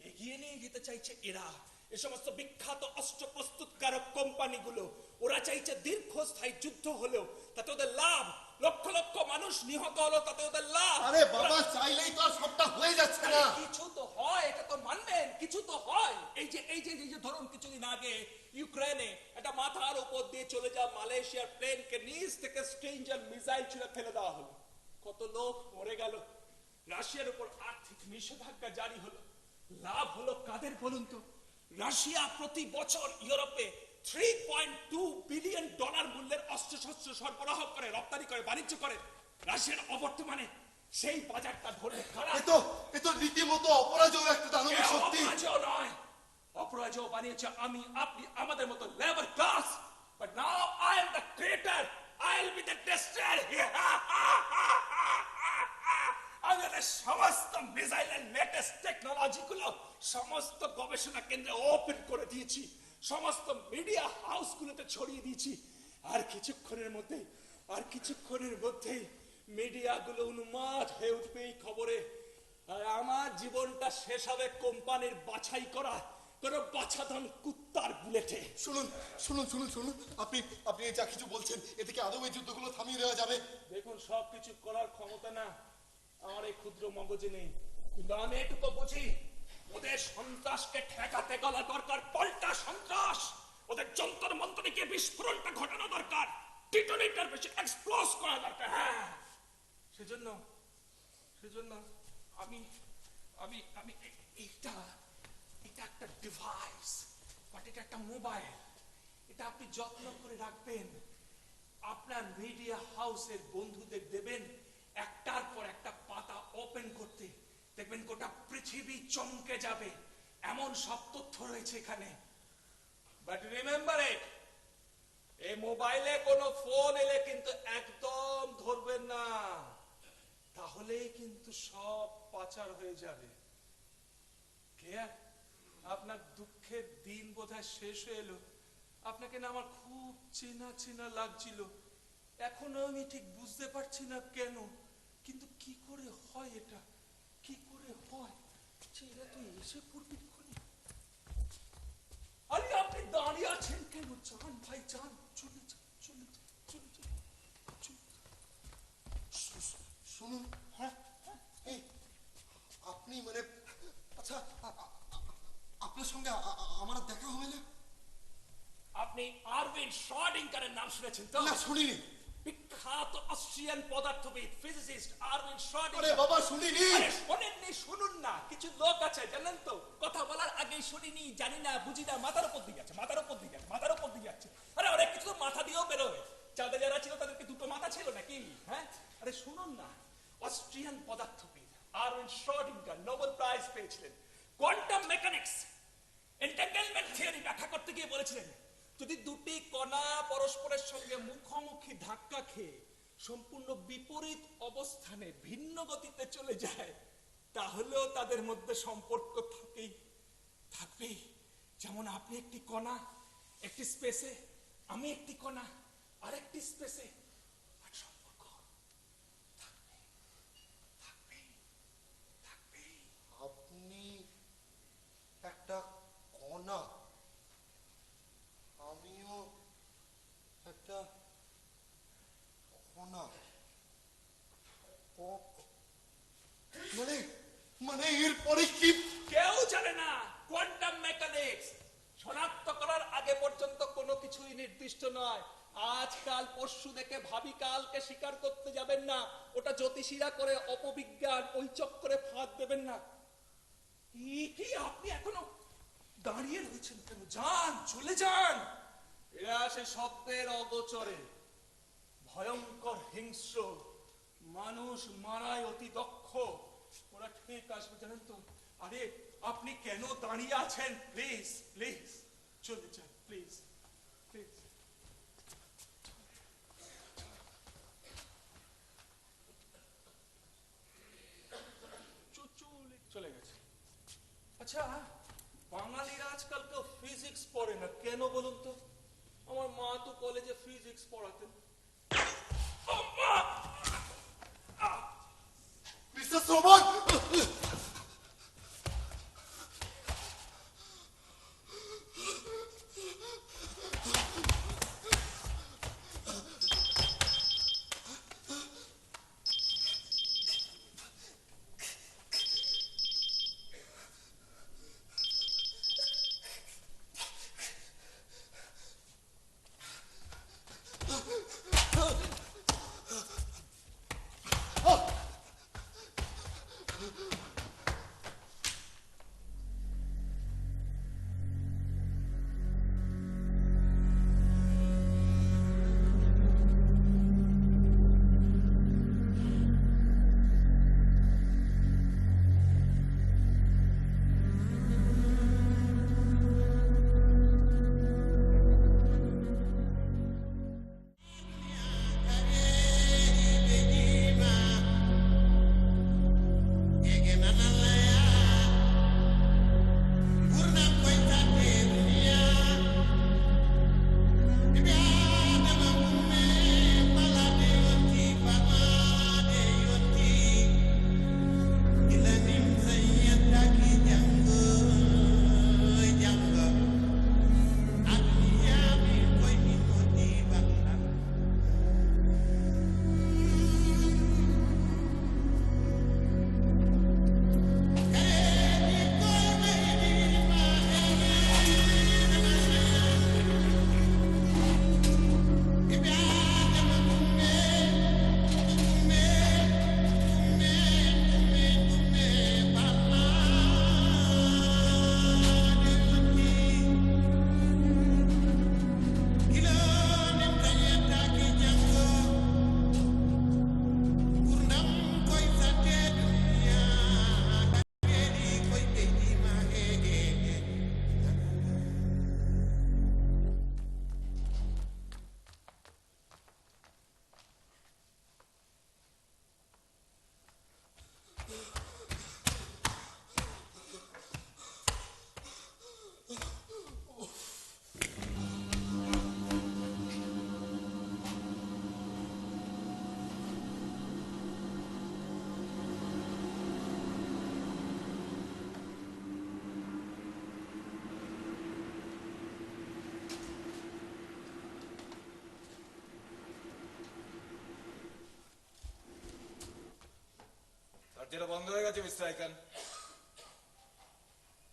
এগিয়ে নিয়ে যেতে চাইছে এরা, এ সমস্ত বিখ্যাত অস্ত্র প্রস্তুতকারক কোম্পানিগুলো। ওরা চাইছে দীর্ঘস্থায়ী যুদ্ধ হলেও তাতে ওদের লাভ, লক্ষ লক্ষ মানুষ নিহত হলো তাতে ওদের লাভ। আরে বাবা, চাইলেই তো আর সবটা হয়ে যাচ্ছে না। কিছু তো হয়, এটা তো মানবেন, কিছু তো হয়। এই যে ধরুন কিছুদিন আগে ইউক্রেনে একটা মাথার উপর দিয়ে চলে যাওয়া মালয়েশিয়ার প্লেনকে নিচ থেকে স্ট্রেঞ্জার মিসাইল ছুড়ে ফেলে দেওয়া হলো, কত লোক মরে গেল। রাশিয়ার উপর আর্থিক নিষেধাজ্ঞা জারি হলো, লাভ হলো কাদের বলুন তো? রাশিয়া প্রতি বছর ইউরোপে $3.2 বিলিয়ন মূল্যের অস্ত্রশস্ত্র সরবরাহ করে, রপ্তানি করে, বাণিজ্য করে। রাশিয়ার অবর্তমানে সেই বাজারটা ধরে খারাপ। এ তো রীতিমতো অপরাজয় একটা দানবের শক্তি। অপরাজেয় নয়, অপরাজেয় বানিয়েছে আমি, আপনি, আমাদের মতো labour class. But now I am the creator, I will be the tester. আমাদের সমস্ত মিসাইলের লেটেস্ট টেকনোলজি গুলো সমস্ত গবেষণা কেন্দ্রে ওপেন করে দিয়েছি, সমস্ত মিডিয়া হাউস গুলোতে ছড়িয়ে দিয়েছি। আর কিছুক্ষণের মধ্যেই মিডিয়া গুলো উন্মাদ হয়ে উঠবে এই খবরে। আর আমার জীবনটা শেষ হবে কোম্পানির বাছাই করা কোন বাছাধন কুত্তার বুলেটে। শুনুন শুনুন শুনুন শুনুন, আপনি আপনি যা কিছু বলছেন, এ থেকে আদৌ এই যুদ্ধগুলো থামিয়ে দেওয়া যাবে? দেখুন, সবকিছু করার ক্ষমতা না আমার এই ক্ষুদ্র মগজে নেই, কিন্তু আমি এটুকু বুঝি, ওদের সন্ত্রাসকে ঠেকাতে গলা দরকার পাল্টা সন্ত্রাস। ওদের যন্তর মন্ত্রে গিয়ে বিস্ফোরণটা ঘটানো দরকার, টিটনিটার বেশি এক্সপ্লোজ করা দরকার। হ্যাঁ, সেজন্য আমি আমি আমি এটা একটা ডিভাইস, বাট এটা একটা মোবাইল। এটা আপনি যত্ন করে রাখবেন, আপনার মিডিয়া হাউসের বন্ধুদের দেবেন, একটার পর একটা পাতা ওপেন করতে, দেখবেন গোটা পৃথিবী চমকে যাবে, এমন সব তথ্য রয়েছে এখানে। বাট রিমেম্বার ইট, এই মোবাইলে কোনো ফোন এলে কিন্তু একদম ধরবেন না, তাহলেই কিন্তু সব পাচার হয়ে যাবে। ক্লিয়ার? আপনার দুঃখের দিন বোধহয় শেষ হয়ে এলো। আপনাকে না আমার খুব চেনা চেনা লাগছিল, এখনো আমি ঠিক বুঝতে পারছি না কেন, কিন্তু কি করে হয় এটা, কি করে হয়? এরা তো এসে পড়বি এক্ষুনি। আরে আপনি দাঁড়িয়ে আছেন কেন? যান ভাই, যান, চলে যান, চলে যান, চলে যান, চলে যান। শুনুন, হ্যাঁ, এই আপনি মানে, আচ্ছা, আপনার সঙ্গে আমার আর দেখা হবে না? আপনি আরভিন শ্রোডিঙ্গারের নাম শুনেছেন তো? না, শুনিনি। বিখ্যাত অস্ট্রিয়ান পদার্থবিদ, ফিজিসিস্ট আরভিন আরে শ্রোডিঙ্গার। বাবা, শুনিনি। আরে শোনেননি, শুনুন না, কিছু লোক আছে জানেন তো, কথা বলার আগেই শুনিনি, জানি না, বুঝি না, মাথার উপর দিয়ে যাচ্ছে, মাথার উপর দিয়ে যাচ্ছে, মাথার উপর দিয়ে যাচ্ছে। আরে অনেক কিছু তো মাথা দিয়েও বেরোয়, যাদের যারা ছিল তাদেরকে দুটো মাথা ছিল নাকি? হ্যাঁ, আরে শুনুন না, অস্ট্রিয়ান পদার্থবিদ আরভিন শ্রোডিঙ্গার নোবেল প্রাইজ পেয়েছিলেন। কোয়ান্টাম মেকানিক্স, এন্টাঙ্গেলমেন্ট থিওরি ব্যাখ্যা করতে গিয়ে বলেছিলেন, যদি দুটি কণা পরস্পরের সঙ্গে মুখোমুখি ধাক্কা খেয়ে সম্পূর্ণ বিপরীত অবস্থানে ভিন্ন গতিতে চলে যায়, তাহলেও তাদের মধ্যে সম্পর্ক থাকবে। যেমন আপনি একটি কণা, একটি স্পেসে, আমি একটি কণা আরেকটি স্পেসে, সম্পর্ক থাকবে, থাকবে, থাকবে। আপনি একটা কণা, আমিও একটা কণা। মানে মানে এরপরে কি? কেউ জানে না। কোয়ান্টাম মেকানিক্স আগে পর্যন্ত কোনো কিছুই নির্দিষ্ট নয়। আজকাল পরশু দেখে ভাবি কালকে স্বীকার করতে যাবেন না। ওটা জ্যোতিষীরা করে অপবিজ্ঞান, ওই চক্করে ফাঁদ দেবেন না। কি আপনি এখনো দাঁড়িয়ে রয়েছেন কেন? যান, চলে যান। এরা সে শব্দের অগোচরে, ভয়ঙ্কর হিংস্র, মানুষ মারায় অতি দক্ষ। ওরা ঠিক আসবে, জানেন তো। আরে আপনি কেন দাঁড়িয়ে আছেন? প্লিজ প্লিজ চলে যান, প্লিজ প্লিজ। চলে গেছে। আচ্ছা, বাঙালিরা আজকাল কেউ ফিজিক্স পড়ে না কেন বলুন তো? আমার মা তো কলেজে ফিজিক্স পড়াতেন। মিস্টার শ্রবণ, যেটা বন্ধ হয়ে গেছে মিস্টার আইকান,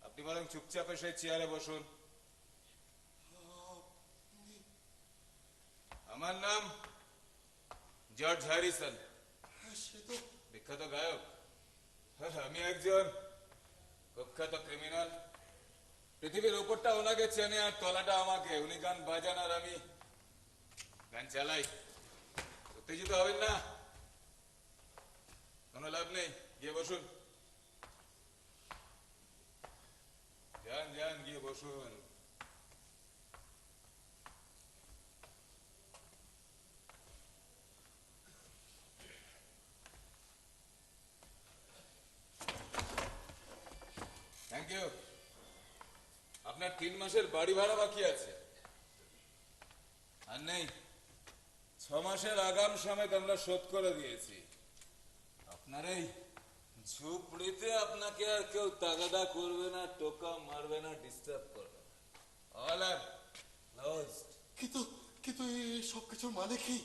আপনি বরং চুপচাপ এসে চেয়ারে বসুন। আমার নাম জর্জ হ্যারিসন, বিখ্যাত গায়ক। আমি একজন কুখ্যাত ক্রিমিনাল। পৃথিবীর উপরটা ওনাকে চেনে আর তলাটা আমাকে। উনি গান বাজান আর আমি গান চালাই। উত্তেজিত হবেন না, কোনো লাভ নেই। গিয়ে বসুন, যান যান, গিয়ে বসুন। Thank you. আপনার 3 মাসের বাড়ি ভাড়া বাকি আছে। আর নেই, 6 মাসের আগাম সমেত আমরা শোধ করে দিয়েছি। আপনার এই ঝুপড়িতে আপনাকে আর কেউ তাগাদা করবে না, টোকা মারবে না, ডিস্টার্ব করবে না। অল আর লস্ট। কিন্তু কিন্তু এই সব কিছুর মানে কি?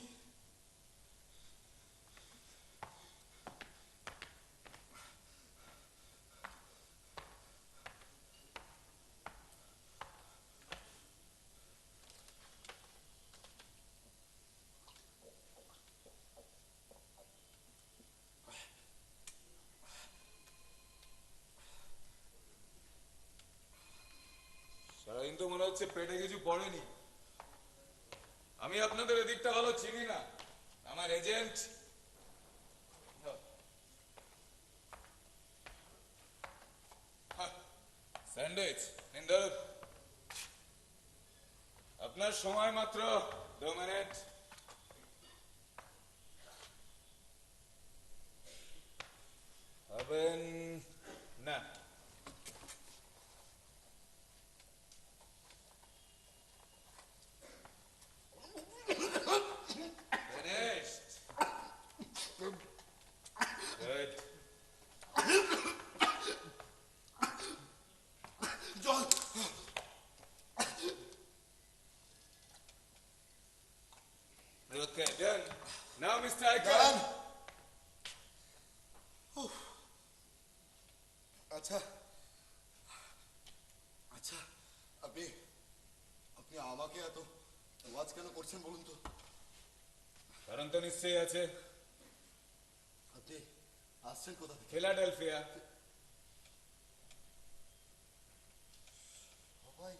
তো মনে হচ্ছে পেটে কিছু পড়েনি। আমি আপনাদের এদিকটা ভালো চিনি না, আমার এজেন্ট স্যান্ডউইচ ইন্দর, আপনার সময় মাত্র 2 মিনিট। হবেন না। Finished. Good. জল। Okay, done. Now, Mr. দাঁড়ান। Icon. আচ্ছা আচ্ছা, আপনি আপনি আমাকে এত ওয়াজ কেন করছেন বলুন তো? কারণ তো নিশ্চয়ই আছে। আপনি আসছেন কোথা থেকে? ফিলাডেলফিয়া। সবাই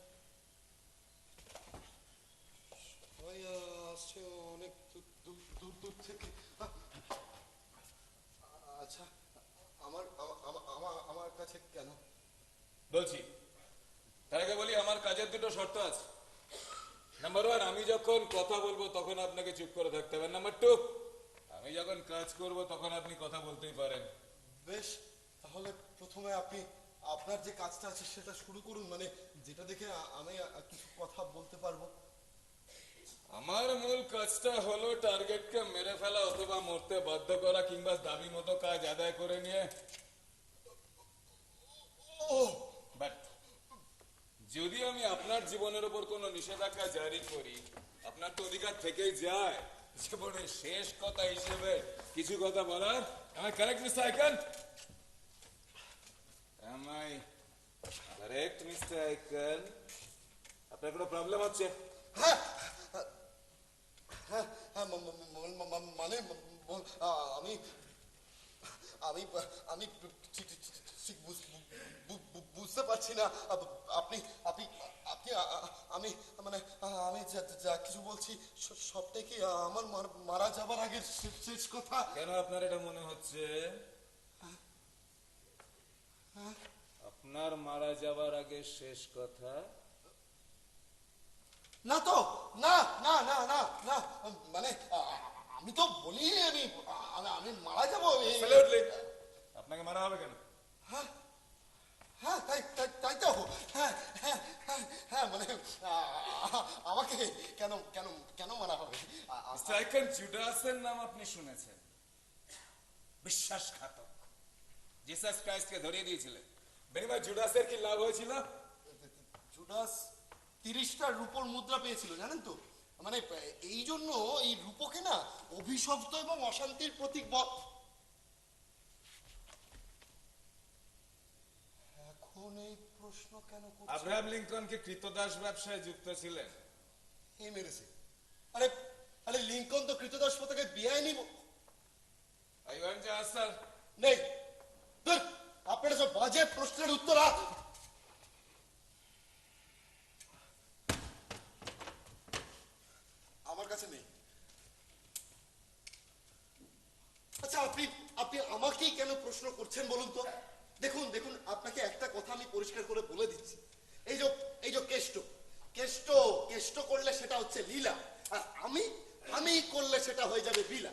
সবাই আসছে অনেক দূর দূর দূর থেকে। আচ্ছা, আমার আমার কাছে কেন? বলছি, তার আগে বলি আমার কাজের দুটো শর্ত আছে। নাম্বার 1, আমি যখন কথা বলবো তখন আপনাকে চুপ করে থাকতে হবে। নাম্বার 2, আমি যখন কাজ করব তখন আপনি কথা বলতেই পারেন। বেশ, তাহলে প্রথমে আপনি আপনার যে কাজটা আছে সেটা শুরু করুন, মানে যেটা দেখে আমি কিছু কথা বলতে পারবো। আমার মূল কাজটা হলো টার্গেটকে মেরে ফেলা অথবা মরতে বাধ্য করা, কিংবা দাবি মতো কাজ আদায় করে নিয়ে। ও বাট যদি আমি আপনার জীবনের উপর কোনো নিষেধাজ্ঞা জারি করি, আপনার তো অধিকার থেকেই যায় জীবনের শেষ কথা হিসেবে কিছু কথা বলার। Am I correct, Mr. Icon? Am I correct, Mr. Icon? আপনার কোনো প্রবলেম হচ্ছে? হ্যাঁ হ্যাঁ হ্যাঁ, মানে আমি আমি আমি ঠিক ঠিক বুঝতে পারছি না। আপনি আপনি আপনি আমি মানে আমি যা কিছু বলছি সবটাই কি আমার মারা যাবার আগের শেষ কথা? কেন আপনার এটা মনে হচ্ছে? আপনার মারা যাবার আগে শেষ কথা? না তো, না না না না না, মানে আমি তো বলি আমি আমি মারা যাবো। Absolutely. আপনাকে মারা হবে কেন? হ্যাঁ হ্যাঁ, তাই তাই তাই তো। হ্যাঁ হ্যাঁ হ্যাঁ হ্যাঁ, মানে আমাকে কেন কেন কেন মারা হবে? মিস্টার আইকন, জুডাসের নাম আপনি শুনেছেন? বিশ্বাসঘাতক। জিসাস ক্রাইস্টকে ধরিয়ে দিয়েছিলেন। বেনিমা জুডাসের কি লাভ হয়েছিল? জুডাস 30টা রূপোর মুদ্রা পেয়েছিল, জানেন তো? মানে এই জন্য এই রূপকে না অভিশপ্ত এবং অশান্তির প্রতীক এখন এই প্রশ্ন কেন করছেন? আব্রাহাম লিঙ্কন কি কৃতদাস ব্যবসায় যুক্ত ছিলেন? এই মেরেছে। আরে আরে, লিঙ্কন তো কৃতদাস পতাকে বেআইনি আই ওয়ান্ট টু আনসার। নেই। ধুর, আপনারা সব বাজে প্রশ্নের উত্তর আমার কাছে নেই। আচ্ছা, আপনি আপনি আমাকেই কেন প্রশ্ন করছেন বলুন তো? দেখুন দেখুন, আপনাকে একটা কথা আমি পরিষ্কার করে বলে দিচ্ছি। এই যে কেষ্ট কেষ্ট কেষ্ট করলে সেটা হচ্ছে লীলা, আর আমি আমি করলে সেটা হয়ে যাবে লীলা।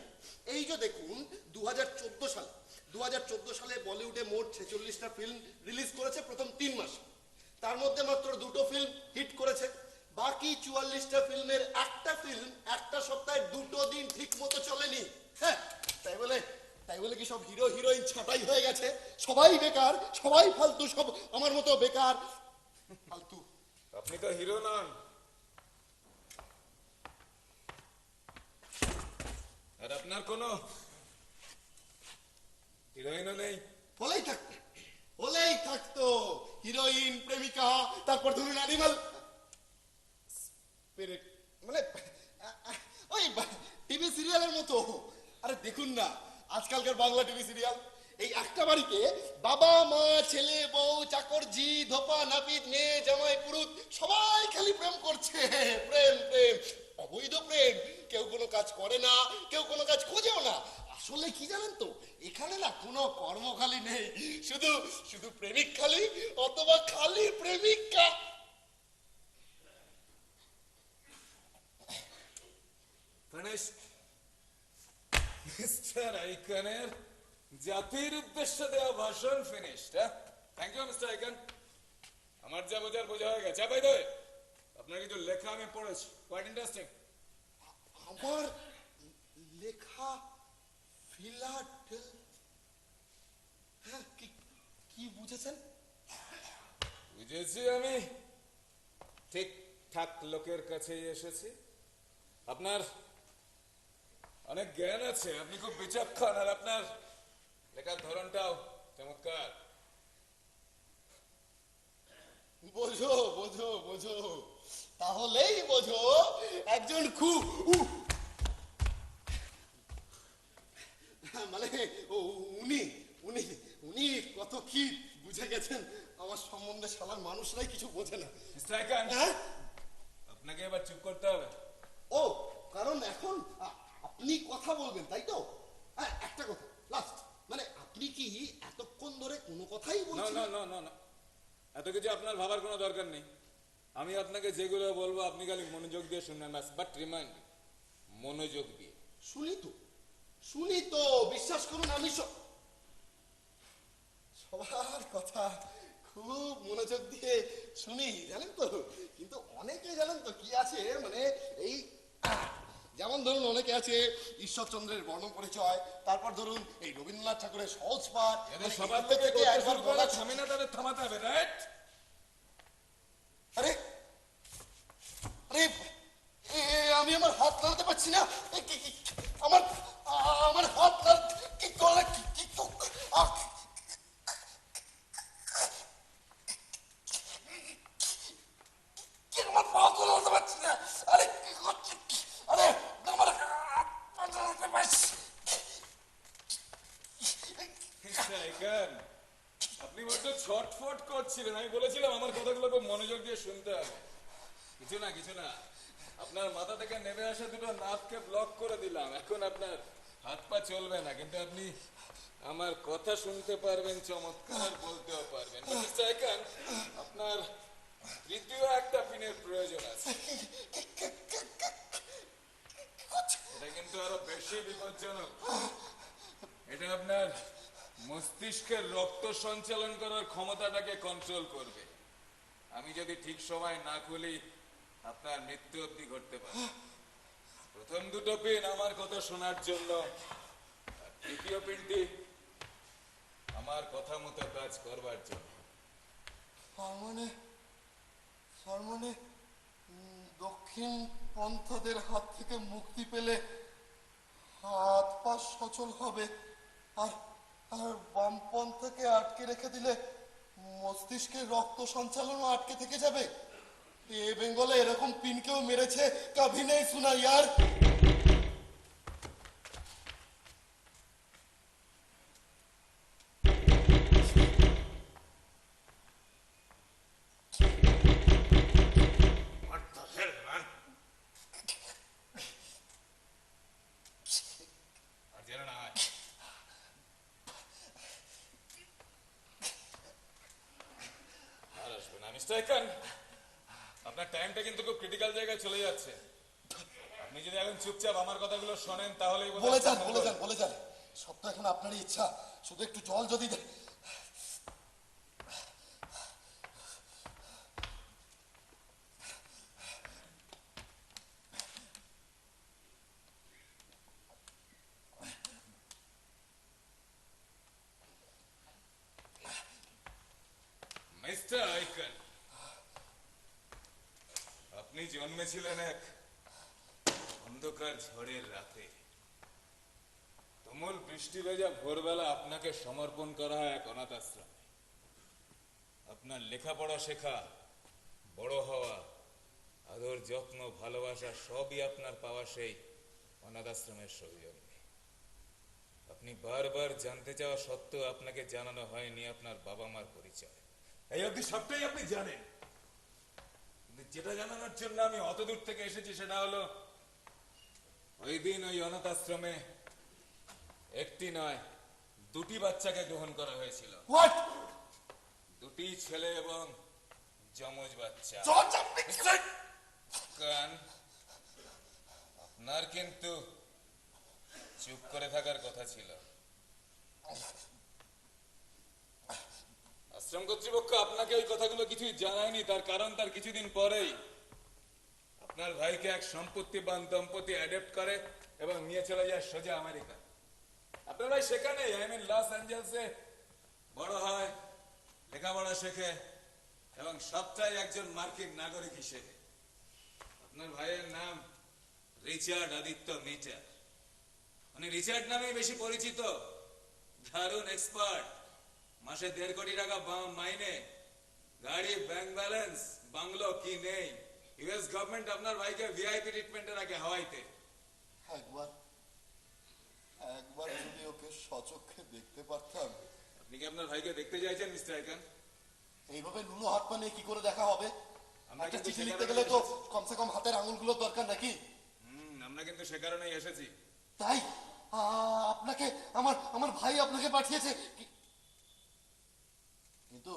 এই যে দেখুন, 2014 সালে বলিউডে মোট 46টা ফিল্ম রিলিজ করেছে প্রথম 3 মাসে। তার মধ্যে মাত্র 2টো ফিল্ম হিট করেছে। বাকি 44টা ফিল্মের একটা ফিল্ম একটা সপ্তাহে 2টো দিন ঠিক মতো চলেনি। হ্যাঁ, তাই বলে কি সব হিরো হিরোইন ছাঁটাই হয়ে গেছে? সবাই বেকার, সবাই ফালতু, সব আমার মতো বেকার ফালতু। আপনি তো হিরো নন, আর আপনার কোনো হিরোইনও নেই। হলেই থাকতো হিরোইন, প্রেমিকা, তারপর ধরুন অ্যানিমাল স্পিরিট, মানে ওই টিভি সিরিয়ালের মতো। আরে দেখুন না, আজকালকার বাংলা টিভি সিরিয়াল, এই একটা বাড়িতে বাবা মা ছেলে বউ চাকর জি ধোপা নাপিত মেয়ে জামাই পুরুত সবাই খালি প্রেম করছে, প্রেম প্রেম, অবৈধ প্রেম। কেউ কোনো কাজ করে না, কেউ কোনো কাজ খোঁজেও না। আসলে কি জানেন তো, এখানে না কোনো কর্ম খালি নেই, শুধু শুধু প্রেমিক খালি, অথবা খালি প্রেমিকা। Finished. মিস্টার আইকনের জাতির উদ্দেশ্যে দেওয়া ভাষণ finished. Thank you mister Icon. আমার যা বোঝার বোঝা হয়ে গেছে। বাই দ্য ওয়ে, আপনার কিছু লেখা আমি পড়েছি, কোয়াইট ইন্টারেস্টিং। আমার লেখা ফিলাডেল, হ্যাঁ, কি কি বুঝেছেন? বুঝেছি আমি ঠিকঠাক লোকের কাছেই এসেছি। আপনার অনেক জ্ঞান আছে, আপনি খুব বিচক্ষণ, আর আপনার লেখার ধরনটাও চমৎকার। বোঝো বোঝো বোঝো, তাহলেই বোঝো একজন খুব মানে উনি উনি উনি কত কি বুঝে গেছেন আমার সম্বন্ধে। শালার মানুষরাই কিছু বোঝে না। মিস্টার আইকন, হ্যাঁ? আপনাকে এবার চুপ করতে হবে। ও, কারণ এখন আপনি কথা বলবেন, তাই তো? হ্যাঁ, একটা কথা লাস্ট, মানে আপনি কি এতক্ষণ ধরে কোনো কথাই না বলছেন? না না না না, এত কিছু আপনার ভাবার কোনো দরকার নেই। আমি আপনাকে যেগুলো বলবো আপনি খালি মনোযোগ দিয়ে শুনবেন ব্যাস। বাট রিমাইন্ড, মনোযোগ দিয়ে। শুনি তো, বিশ্বাস করুন আমি সবার কথা খুব মনোযোগ দিয়ে শুনি, জানেন তো। কিন্তু অনেকে জানেন তো কি আছে, মানে এই যেমন ধরুন অনেকে আছে ঈশ্বরচন্দ্রের বর্ণ পরিচয়, তারপর ধরুন এই রবীন্দ্রনাথ ঠাকুরের সহজ পাঠ, এদের মানে সবার এগুলো থেকে থেকে একবার বলা থামে না, তাদের থামাতে হবে, রাইট? আরে আরে আমি আমার হাত নাড়াতে পারছি না। আমার আমার হাত কি করে আমার পা তো নাড়াতে পারছি না। আরে কি করছি? আরে আমার হাত নাড়াতে পারছি। মিস্টার আইকন, আপনি বড্ড ছটফট করছিলেন। আমি বলেছিলাম আমার কথাগুলো খুব মনোযোগ দিয়ে শুনতে হবে। কিছু না কিছু না, আপনার মাথা থেকে নেমে আসা দুটো নাককে ব্লক করে দিলাম। এখন আপনার হাত পা চলবে না, কিন্তু আপনি আমার কথা শুনতে পারবেন, চমৎকার বলতেও পারবেন। মিস্টার আইকন, আপনার তৃতীয় একটা পিনের প্রয়োজন আছে। এটা কিন্তু আরো বেশি বিপজ্জনক। এটা আপনার মস্তিষ্কের রক্ত সঞ্চালন করার ক্ষমতাটাকে কন্ট্রোল করবে। আমি যদি ঠিক সময় না খুলি, আপনার মৃত্যু অবধি ঘটতে পারে। প্রথম দুটো পিন আমার কথা শোনার জন্য, আর তৃতীয় পিনটি আমার কথা মতো কাজ করবার জন্য। তার মানে দক্ষিণ পন্থাদের হাত থেকে মুক্তি পেলে হাত পা সচল হবে, আর আর বাম পন্থাকে আটকে রেখে দিলে মস্তিষ্কের রক্ত সঞ্চালনও আটকে থেকে যাবে। এ বেঙ্গলে এরকম পিন কেউ মেরেছে, কাভি নেই শোনা ইয়ার। আর যেন না হয়। আর আসবে না। মিস্টার আইকন, আপনার টাইমটা কিন্তু খুব ক্রিটিক্যাল জায়গায় চলে যাচ্ছে। আপনি যদি এখন চুপচাপ আমার কথাগুলো শোনেন তাহলেই বলে যান। সব তো এখন আপনারই ইচ্ছা, শুধু একটু জল যদি মিস্টার আইকন, আপনি জন্মেছিলেন এক অন্ধকার ঝড়ের রাতে। তুমুল বৃষ্টি ভেজা ভোরবেলা আপনাকে সমর্পণ করা হয় এক অনাথ আশ্রমে। আপনার লেখাপড়া শেখা, বড় হওয়া, আদর যত্ন ভালোবাসা সবই আপনার পাওয়া সেই অনাথ আশ্রমের সৌজন্যে। আপনি বারবার জানতে চাওয়া সত্ত্বেও আপনাকে জানানো হয়নি আপনার বাবা মার পরিচয়। এই অবধি সবটাই আপনি জানেন। কিন্তু যেটা জানানোর জন্য আমি অত দূর থেকে এসেছি সেটা হলো ওই দিন ওই অনাথ আশ্রমে একটি নয় দুটি বাচ্চাকে গ্রহণ করা হয়েছিল। হোয়াট? দুটি ছেলে এবং যমজ বাচ্চা। জর্জ, আপনি কারণ আপনার কিন্তু চুপ করে থাকার কথা ছিল। আশ্রম কর্তৃপক্ষ আপনাকে ওই কথাগুলো কিছুই জানায়নি, তার কারণ তার কিছুদিন পরেই আপনার ভাইকে এক সম্পত্তিবান দম্পতি অ্যাডপ্ট করে এবং নিয়ে চলে যায় সোজা আমেরিকা। আপনার ভাই সেখানে লস অ্যাঞ্জেলসে বড় হয়, লেখাপড়া শেখে এবং সবটাই একজন মার্কিন নাগরিক হিসেবে। আপনার ভাইয়ের নাম রিচার্ড আদিত্য মিটার। উনি রিচার্ড নামেই বেশি পরিচিত। দারুণ এক্সপার্ট, মাসে 1.5 কোটি টাকা মাইনে, গাড়ি, ব্যাংক ব্যালেন্স, বাংলো কি নেই। ইউএস গভর্নমেন্ট আপনার ভাইকে ভিআইপি ট্রিটমেন্টে রাখে হাওয়াইতে। একবার একবার যদি ওকে সচক্ষে দেখতে পারতাম। আপনি কি আপনার ভাইকে দেখতে চাইছেন মিস্টার আইকান? এইভাবে নুনো হাত পা নিয়ে কি করে দেখা হবে? আমরা একটা কিন্তু চিঠি সে লিখতে কারণেই গেলে তো এসেছি। কমসে কম হাতের আঙুলগুলোর দরকার নাকি? আমরা কিন্তু সে কারণেই এসেছি। তাই আপনাকে আমার আমার ভাই আপনাকে পাঠিয়েছে কিন্তু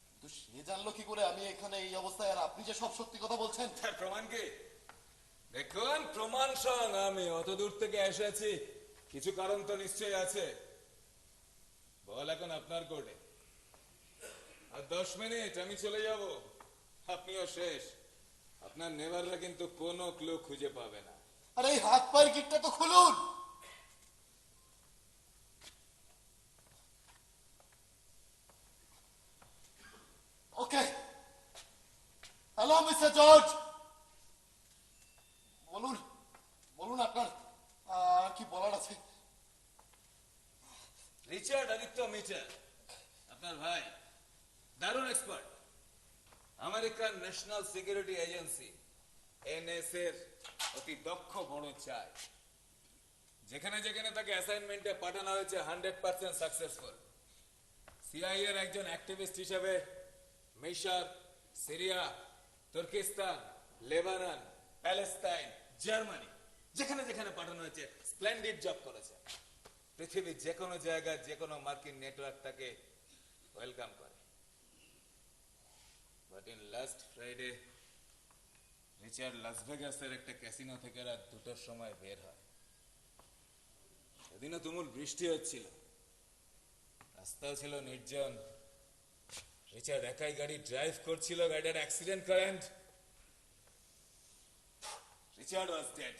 কিন্তু সে জানলো কি করে আমি এখানে এই অবস্থায়, আর আপনি যে সব সত্যি কথা বলছেন? তার প্রমাণ কি? দেখুন, প্রমাণ সং আমি অত দূর থেকে এসেছি, কিছু কারণ তো নিশ্চয়ই আছে। বল এখন আপনার কোর্টে। আর 10 মিনিট আমি চলে যাব, আপনিও শেষ। আপনার নেবাররা কিন্তু কোনো ক্লু খুঁজে পাবে না। আরে এই হাত পায়ের গিটটা তো খুলুন। ওকে, হ্যালো মিস্টার জর্জ, বলুন বলুন আপনার আর কি বলার আছে? রিচার্ড আদিত্য মিটার আপনার ভাই, দারুণ expert, American national security agency NSA এর অতি দক্ষ বড় চাই। যেখানে যেখানে তাকে অ্যাসাইনমেন্টে পাঠানো হয়েছে 100% সাকসেসফুল। সিআইএ এর একজন অ্যাক্টিভিস্ট হিসেবে মিশর, Syria, Turkestan, Lebanon, Palestine, Germany, যেখানে যেখানে পাঠানো হয়েছে স্প্লেন্ডিড জব করেছে। পৃথিবীর যে কোনো জায়গায় যে কোনো মার্কিন নেটওয়ার্ক তাকে ওয়েলকাম করে। But in last Friday Richard Las ভেগাসের একটা ক্যাসিনো থেকে রাত 2টার সময় বের হয়। সেদিনও তুমুল বৃষ্টি হচ্ছিল, রাস্তাও ছিল নির্জন। রিচার্ড একাই গাড়ি ড্রাইভ করছিল, গাড়িটার অ্যাক্সিডেন্ট করেন। রিচার্ড ওয়াজ ডেড।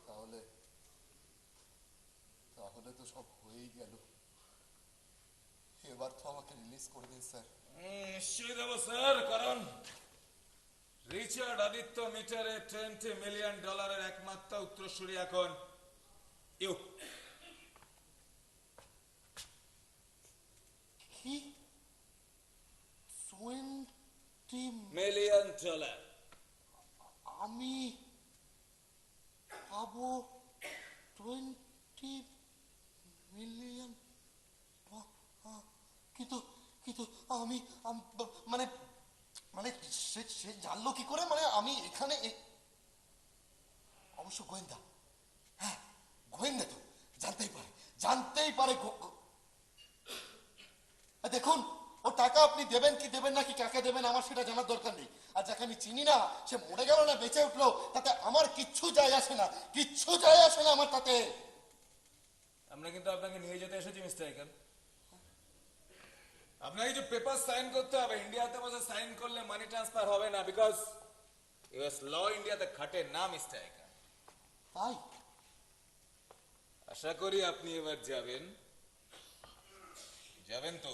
তাহলে তাহলে তো সব হয়েই গেল। এবার তো আমাকে রিলিজ করে দিন স্যার। নিশ্চয়ই দেবো স্যার, কারণ রিচার্ড আদিত্য মিটারের $20 মিলিয়ন একমাত্র উত্তরসূরি এখন ইউ। কি? $20 মিলিয়ন। আমি পাবো $20 মিলিয়ন? কিন্তু কিন্তু আমি মানে মানে সে সে জানলো কি করে? মানে আমি এখানে অবশ্য গোয়েন্দা, হ্যাঁ গোয়েন্দা তো জানতেই পারে। দেখুন, ও টাকা আপনি দেবেন কি দেবেন না, কি কাকে দেবেন আমার সেটা জানার দরকার নেই। আর যাকে আমি চিনি না সে মরে গেল না বেঁচে উঠলো তাতে আমার কিচ্ছু যায় আসে না, কিচ্ছু যায় আসে না আমার তাতে। আমরা কিন্তু আপনাকে নিয়ে যেতে এসেছি মিস্টার আইকান। আপনাকে কিছু পেপার সাইন করতে হবে। ইন্ডিয়াতে বসে সাইন করলে মানি ট্রান্সফার হবে না, বিকজ ইউএস ল ইন্ডিয়াতে খাটে না মিস্টার আইকান। তাই আশা করি আপনি এবার যাবেন। যাবেন তো?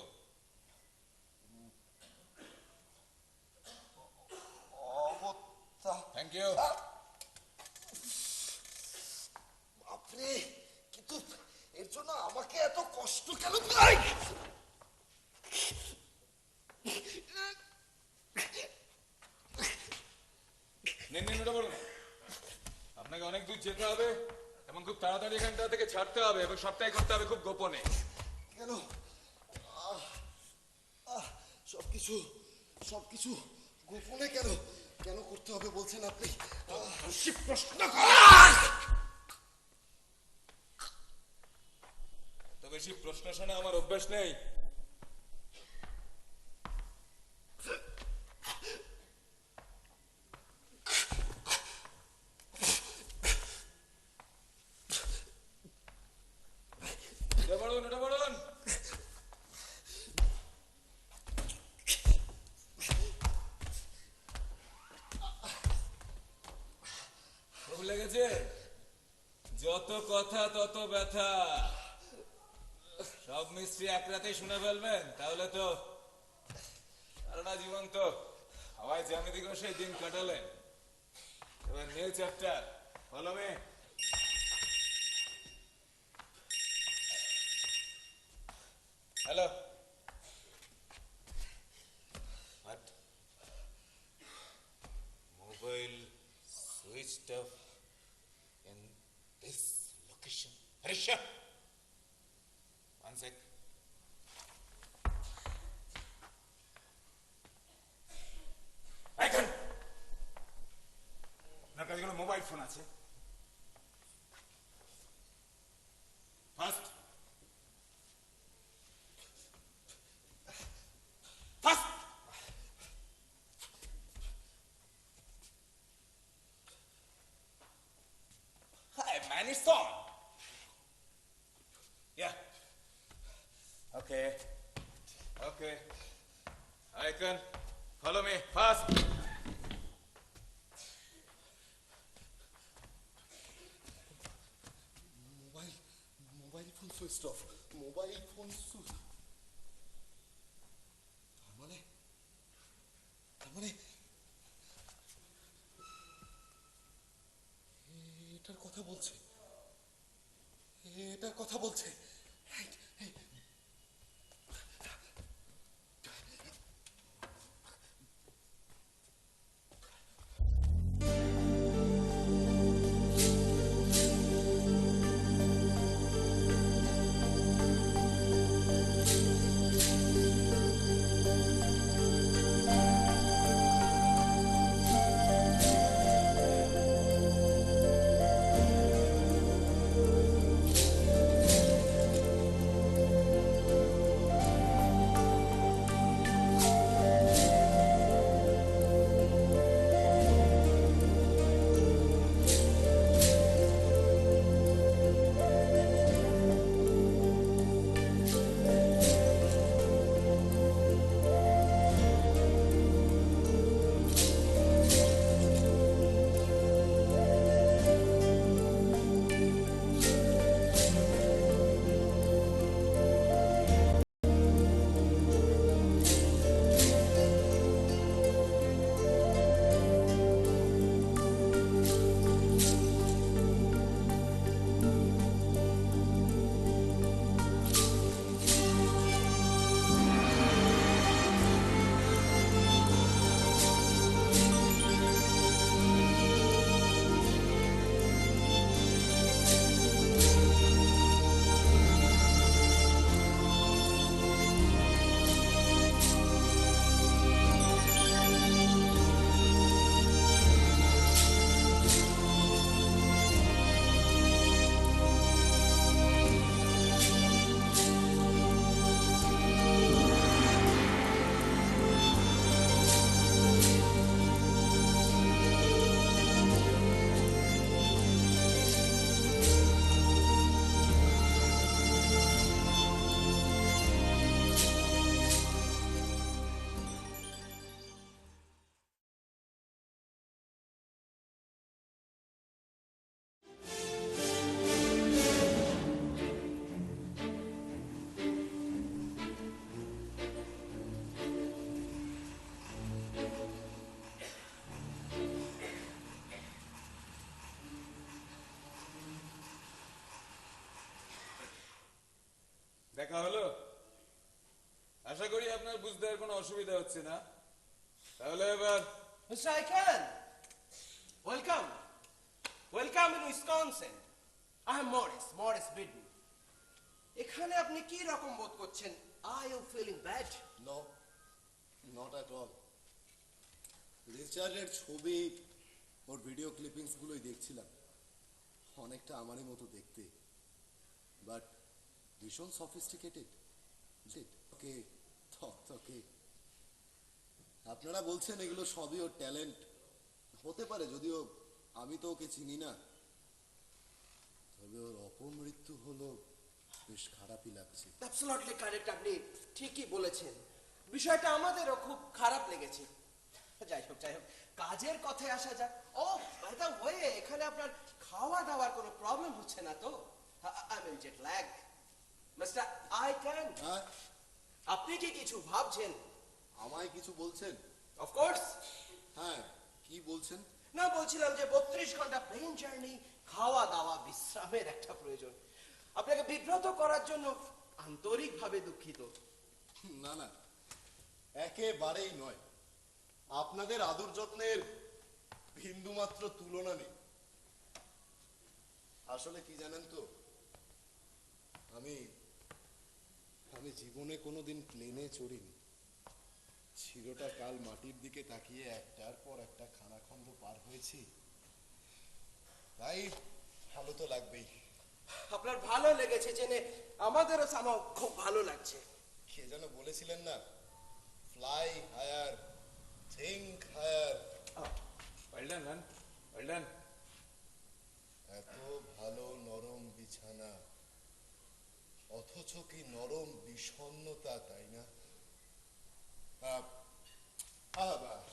Thank you. বাপরে, কিন্তু এর জন্য আমাকে এত কষ্ট কেন? নিউজ যেতে হবে এবং খুব তাড়াতাড়ি এখানটা থেকে ছাড়তে হবে এবং সবটাই করতে হবে খুব গোপনে। কেন সবকিছু সবকিছু গোপনে কেন কেন করতে হবে বলছেন আপনি? প্রশ্ন তো বেশি প্রশ্ন শোনা আমার অভ্যাস নেই। এটা পড়ুন। খুব লেগেছে? যত কথা তত ব্যথা। সব মিস্ত্রি এক রাতেই শুনে ফেলবেন তাহলে তো সারাটা জীবন তো হাওয়ায় জ্যামিতি ঘষে দিন কাটালেন। এবার new chapter, follow me. Hello. What? Mobile switched off in this location. Harisha. One sec. আপনার কাছে কোনো মোবাইল ফোন আছে? First first Hi man, it's on. Yeah. Okay. I can follow me fast. Mobile phone switch off, mobile phone switch. তার মানে এটার কথা বলছে, এটার কথা বলছে। দেখা হলো? আশা করি আপনার বুঝতে আর কোনো অসুবিধা হচ্ছে না। তাহলে এবার Mr. Aiken, welcome. Welcome in Wisconsin. I am Morris Biddon. এখানে আপনি কি রকম বোধ করছেন? Are you feeling bad? No, not at all. রিচার্ডের ছবি, ওর ভিডিও ক্লিপিংস গুলোই দেখছিলাম। অনেকটা আমারই মতো দেখতে, বাট ভীষণ সফিস্টিকেটেড। ওকে, থকথকে। আপনারা বলছেন এগুলো সবই ওর ট্যালেন্ট। হতে পারে, যদিও আমি তো ওকে চিনি না। তবে ওর অপমৃত্যু হলো বেশ খারাপই লাগছে। অ্যাবসলিউটলি কারেক্ট, আপনি ঠিকই বলেছেন। বিষয়টা আমাদেরও খুব খারাপ লেগেছে। যাই হোক, কাজের কথায় আসা যাক। ও বাই দ্য ওয়ে, এখানে আপনার খাওয়া দাওয়ার কোনো প্রবলেম হচ্ছে না তো? I mean jet lag. Mister Icon, হ্যাঁ, আপনি কি কিছু ভাবছেন? আমায় কিছু বলছেন? অফকোর্স। হ্যাঁ, কি বলছেন? না, বলছিলাম যে 32 ঘন্টা প্লেন জার্নি, খাওয়া দাওয়া, বিশ্রামের একটা প্রয়োজন। আপনাকে বিব্রত করার জন্য আন্তরিকভাবে দুঃখিত। না না, একেবারেই নয়। আপনাদের আদর যত্নের বিন্দুমাত্র তুলনা নেই। আসলে কি জানেন তো, আমি জীবনে কোনোদিন প্লেনে চড়িনি। চিরটা কাল মাটির দিকে তাকিয়ে একটার পর একটা খানাখন্দ পার হয়েছি। তাই ভালো তো লাগবেই। আপনার ভালো লেগেছে জেনে আমাদেরও সামাও খুব ভালো লাগছে। কে যেন বলেছিলেন না, fly higher, think higher. Well done, man. Well done. এত ভালো নরম বিছানা, অথচ কি নরম বিষণ্ণতা, তাই না?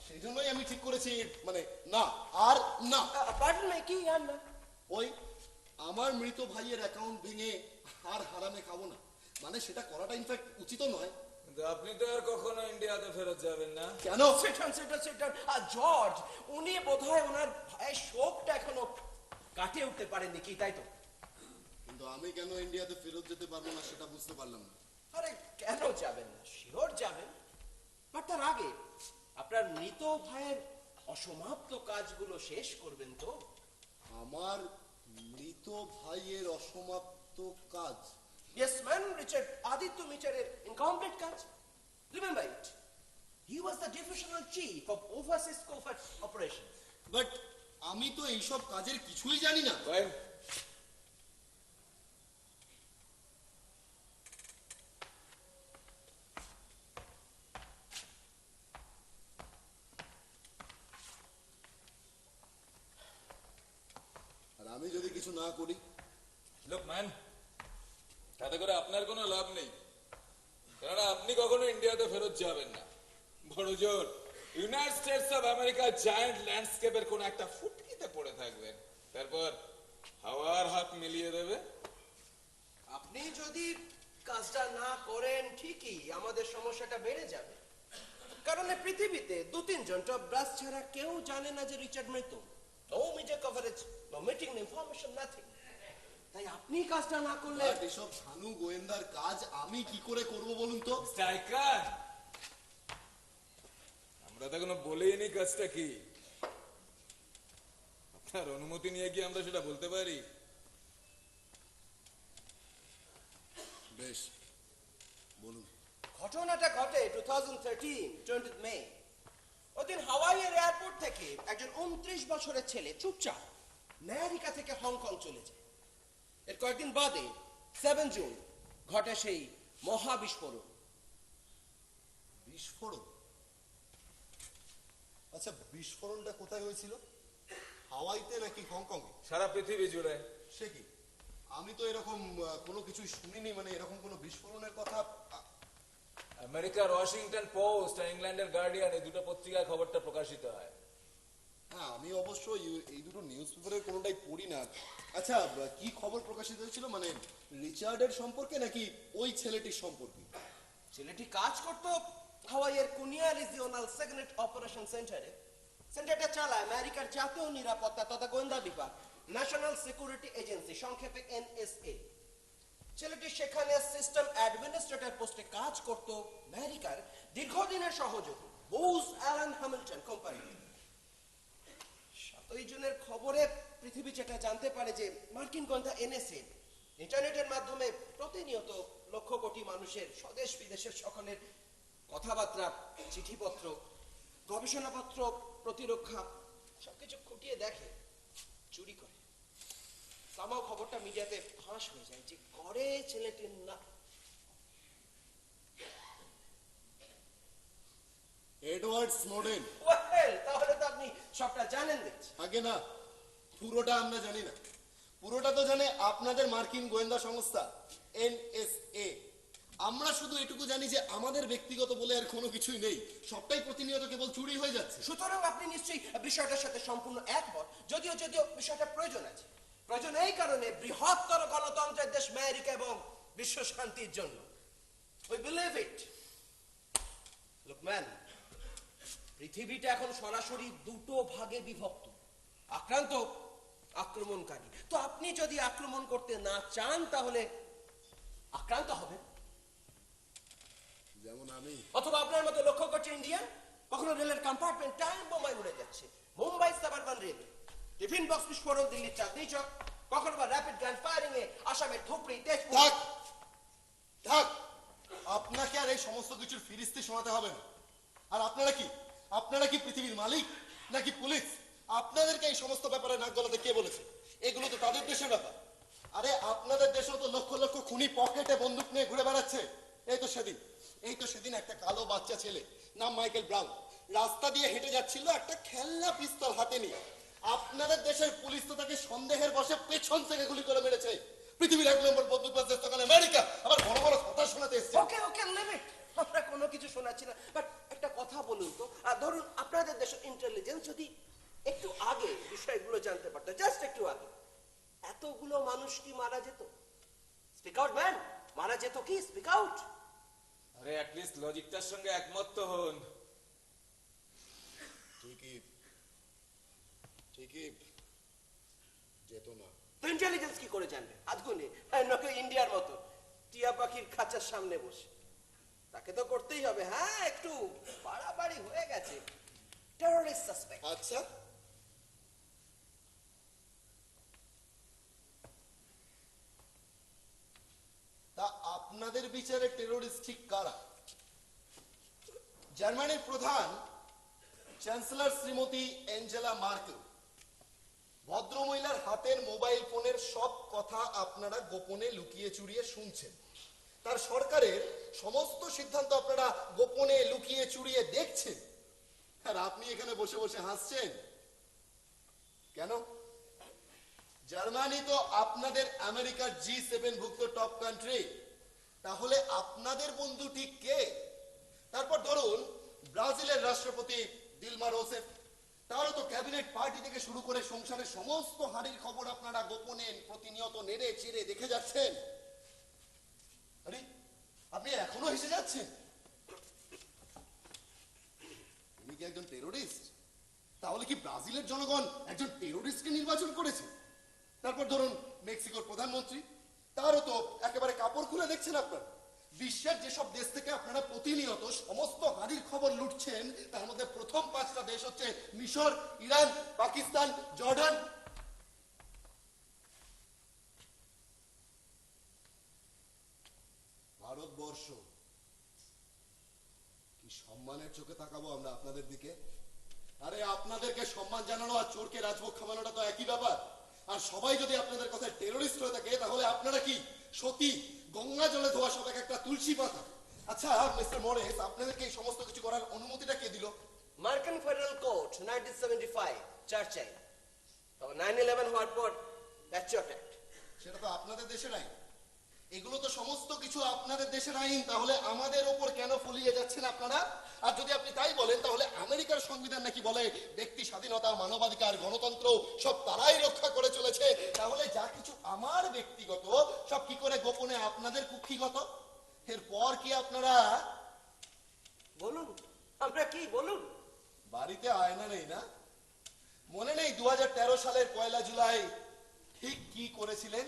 সেই জন্যই আমি ঠিক করেছি, মানে না আর না। পার্টন মে কি আর না? ওই আমার মৃত ভাইয়ের অ্যাকাউন্ট ভেঙে আর হারামে খাবো না। মানে সেটা করাটা ইনফ্যাক্ট উচিত নয়। কিন্তু আপনি তো আর কখনো ইন্ডিয়াতে ফেরত যাবেন না। কেন? সেটান। আর জর্জ, উনি বোধহয় ওনার ভাইয়ের শোকটা এখনো কাটিয়ে উঠতে পারেননি, কি তাই তো? কিন্তু আমি কেন ইন্ডিয়াতে ফেরত যেতে পারবো না সেটা বুঝতে পারলাম না। আরে কেন যাবেন না? শিওর যাবেন, বাট তার আগে আপনার মৃত ভাইয়ের অসমাপ্ত কাজগুলো শেষ করবেন তো? আমার মৃত ভাইয়ের অসমাপ্ত কাজ? Yes, man, Richard Aditya Michareর incomplete কাজ। Remember it. He was the divisional chief of overseas covert operations. But আমি তো এইসব কাজের কিছুই জানি না। Well, আর আমি যদি কিছু না করি? look, man, তাতে করে আপনার কোনো লাভ নেই। কেননা আপনি কখনো ইন্ডিয়াতে ফেরত যাবেন না। বড় জোর United States of America giant ল্যান্ডস্কেপের কোন একটা ফুটকিতে পড়ে থাকবেন। তারপর হাওয়ার হাত মিলিয়ে দেবে। আপনি যদি কাজটা না করেন, ঠিকই আমাদের সমস্যাটা বেড়ে যাবে। কারণ এই পৃথিবীতে 2-3 জন টপ ব্রাস ছাড়া কেউ জানে না যে রিচার্ড মৃত। No media coverage, no meeting, information, nothing. তাই আপনি কাজটা না করলে আর এসব ছানু গোয়েন্দার কাজ আমি কি করে করব বলুন তো? স্ট্রাইকার, আমরা তো কোনো বলেই নি কাজটা কি। আপনার অনুমতি নিয়ে কি আমরা সেটা বলতে পারি? বেশ, বলুন। ঘটনাটা ঘটে 2013 20 মে। ওদিন হাওয়াইয়ের এয়ারপোর্ট থেকে একজন 29 বছরের ছেলে চুপচাপ আমেরিকা থেকে হংকং চলে যায়। এর কয়েকদিন বাদে 7 জুন ঘটে সেই মহাবিস্ফোরণ। বিস্ফোরণ? আচ্ছা, বিস্ফোরণটা কোথায় হয়েছিল? হাওয়াইতে নাকি হংকং এ? সারা পৃথিবী জুড়ে। সে কি, আমি তো এরকম কোনো কিছুই শুনিনি। মানে এরকম কোনো বিস্ফোরণের কথা। আমেরিকার ওয়াশিংটন পোস্ট আর ইংল্যান্ডের গার্ডিয়ান, এই দুটো পত্রিকায় খবরটা প্রকাশিত হয়। হ্যাঁ, আমি অবশ্য এই দুটো নিউজ পেপারের কোনোটাই পড়ি না। আচ্ছা, কি খবর প্রকাশিত হয়েছিল? মানে রিচার্ডের সম্পর্কে নাকি ওই ছেলেটির সম্পর্কে? ছেলেটি কাজ করতো হাওয়াইয়ের কুনিয়া রিজিওনাল সিগনেট অপারেশন সেন্টারে। সেন্টারটা চালায় আমেরিকার জাতীয় নিরাপত্তা তথা গোয়েন্দা বিভাগ, ন্যাশনাল সিকিউরিটি এজেন্সি, সংক্ষেপে NSA। ছেলেটি সেখানে সিস্টেম অ্যাডমিনিস্ট্রেটর পোস্টে কাজ করত আমেরিকার দীর্ঘদিনের সহযোগী বোজ অ্যালান হ্যামিল্টন কোম্পানি। 7 জুনের খবরে পৃথিবী যেটা জানতে পারে যে মার্কিন গোয়েন্দা এনএসএ ইন্টারনেটের মাধ্যমে প্রতিনিয়ত লক্ষ কোটি মানুষের স্বদেশ বিদেশের সকলের কথাবার্তা, চিঠিপত্র, গবেষণাপত্র, প্রতিরক্ষা সবকিছু খুঁটিয়ে দেখে, চুরি করে। সামাও খবরটা মিডিয়াতে ফাঁস হয়ে যায় যে করে ছেলেটির না। Edward Snowden. Well, তাহলে তো আপনি সবটা জানেন দেখছি। আগে না, পুরোটা আমরা জানি না। পুরোটা তো জানে আপনাদের মার্কিন গোয়েন্দা সংস্থা এনএসএ। আমরা শুধু এটুকু জানি যে আমাদের ব্যক্তিগত বলে আর কোনো কিছুই নেই, সবটাই প্রতিনিয়ত কেবল চুরি হয়ে যাচ্ছে। সুতরাং আপনি নিশ্চয়ই বিষয়টার সাথে সম্পূর্ণ একমত, যদিও বিষয়টা প্রয়োজন আছে। প্রয়োজন এই কারণে, বৃহত্তর গণতন্ত্রের দেশ আমেরিকা এবং বিশ্ব শান্তির জন্য। We believe it. Look man, পৃথিবীটা এখন সরাসরি দুটো ভাগে বিভক্ত, আক্রান্ত, আক্রমণকারী। তো আপনি যদি আক্রমণ করতে না চান তাহলে আক্রান্ত হবেন, যেমন আমি। অথবা আপনার মতো লক্ষ কোটি ইন্ডিয়ান কখনো রেলের কম্পার্টমেন্ট টাইম বোমায় উড়ে যাচ্ছে, Mumbai suburban rail, tiffin box বিস্ফোরণ দিল্লির চাঁদনি চক, কখনো বা র্যাপিড গান ফায়ারিং এ আসামের ধুপড়ি, তেজপুর। থাক থাক, আপনাকে আর এই সমস্ত কিছুর ফিরিস্তি শোনাতে হবে না। আর আপনারা কি পৃথিবীর মালিক নাকি পুলিশ? আপনাদেরকে এই সমস্ত ব্যাপারে নাক গলাতে কে বলেছে? এগুলো তো তাদের দেশের ব্যাপার। আরে আপনাদের দেশেও তো লক্ষ লক্ষ খুনি পকেটে বন্দুক নিয়ে ঘুরে বেড়াচ্ছে। এই তো সেদিন একটা কালো বাচ্চা ছেলে, নাম মাইকেল ব্রাউন, রাস্তা দিয়ে হেঁটে যাচ্ছিল একটা খেলনা পিস্তল হাতে নিয়ে। আপনাদের দেশের পুলিশ তো তাকে সন্দেহের বশে পেছন থেকে গুলি করে মেরেছে। পৃথিবীর 1 নম্বর বন্দুকবাজ দেশ তখন আমেরিকা, আবার বড় বড় কথা শোনাতে এসছে। ওকে লিমিট, আমরা কোনো কিছু শোনাচ্ছি না। বাট একটা কথা বলুন তো, ধরুন আপনাদের দেশের ইন্টেলিজেন্স যদি একটু আগে বিষয়গুলো জানতে পারতো, জাস্ট একটু আগে, এতগুলো মানুষ কি মারা যেত? স্পিক আউট ম্যান, মারা যেত কি? Speak out. আরে অ্যাটলিস্ট লজিকটার সঙ্গে একমত তো হন। ঠিকই যেত না। তো ইন্টেলিজেন্স কি করে জানবে? আধগুনে নকে ইন্ডিয়ার মতো টিয়া পাখির খাঁচার সামনে বসে। তাকে তো করতেই হবে। হ্যাঁ, একটু বাড়াবাড়ি হয়ে গেছে। Terrorist suspect. আচ্ছা, তা আপনাদের বিচারে টেররিস্ট ঠিক কারা? জার্মানির প্রধান চ্যান্সেলর শ্রীমতী অ্যাঞ্জেলা মার্কেল। ভদ্রমহিলার হাতের মোবাইল ফোনের সব কথা আপনারা গোপনে লুকিয়ে চুরিয়ে শুনছেন। তার সরকারের সমস্ত সিদ্ধান্ত আপনারা গোপনে লুকিয়ে চুরিয়ে দেখছেন। আর আপনি এখানে বসে বসে হাসছেন কেন? জার্মানি তো আপনাদের আমেরিকার G7 ভুক্ত টপ কান্ট্রি। তাহলে আপনাদের বন্ধু ঠিক কে? তারপর ধরুন ব্রাজিলের রাষ্ট্রপতি দিলমা রোসেফ, তারও তো ক্যাবিনেট পার্টি থেকে শুরু করে সংসারের সমস্ত হাঁড়ির খবর আপনারা গোপনে প্রতিনিয়ত নেড়ে চেড়ে দেখে যাচ্ছেন। আরে আপনি এখনো হেসে যাচ্ছেন? উনি কি একজন টেরোরিস্ট? তাহলে কি ব্রাজিলের জনগণ একজন টেরোরিস্টকে নির্বাচন করেছে? তারপর ধরুন মেক্সিকোর প্রধানমন্ত্রী, তারও তো একেবারে কাপড় খুলে দেখছেন আপনারা। বিশ্বের যেসব দেশ থেকে আপনারা প্রতিনিয়ত সমস্ত হাঁড়ির খবর লুটছেন, তার মধ্যে প্রথম 5টা দেশ হচ্ছে মিশর, ইরান, পাকিস্তান, জর্ডান। ভারতবর্ষ। কি সম্মানের চোখে তাকাবো আমরা আপনাদের দিকে? আরে আপনাদেরকে সম্মান জানানো আর চোরকে রাজভোগ খাওয়ানোটা তো একই ব্যাপার। আর সবাই যদি আপনাদের কথায় টেরোরিস্ট হয়ে থাকে, তাহলে আপনারা কি সতী গঙ্গা জলে ধোয়া সব একটা তুলসী পাতা? আচ্ছা মিস্টার মরিস, আপনাদেরকে এই সমস্ত কিছু করার অনুমতিটা কে দিল? মার্কিন ফেডারেল কোর্ট 1975 চার্চাই। তবে 9/11 হওয়ার পর প্যাট্রিয়ট অ্যাক্ট। সেটা তো আপনাদের দেশের আইন। এগুলো তো সমস্ত কিছু আপনাদের দেশের আইন। তাহলে আমাদের ওপর কেন ফলিয়ে যাচ্ছেন আপনারা? আর যদি আপনি তাই বলেন, তাহলে আমেরিকার সংবিধান নাকি বলে ব্যক্তি স্বাধীনতা, মানবাধিকার, গণতন্ত্র সব তারাই রক্ষা করে চলেছে। তাহলে যা কিছু আমার ব্যক্তিগত সব কি করে গোপনে আপনাদের কুক্ষিগত? এরপর কি আপনারা বলুন, আমরা কি বলুন? বাড়িতে আয়না নেই না? মনে নেই 2013 সালের 1 জুলাই ঠিক কি করেছিলেন?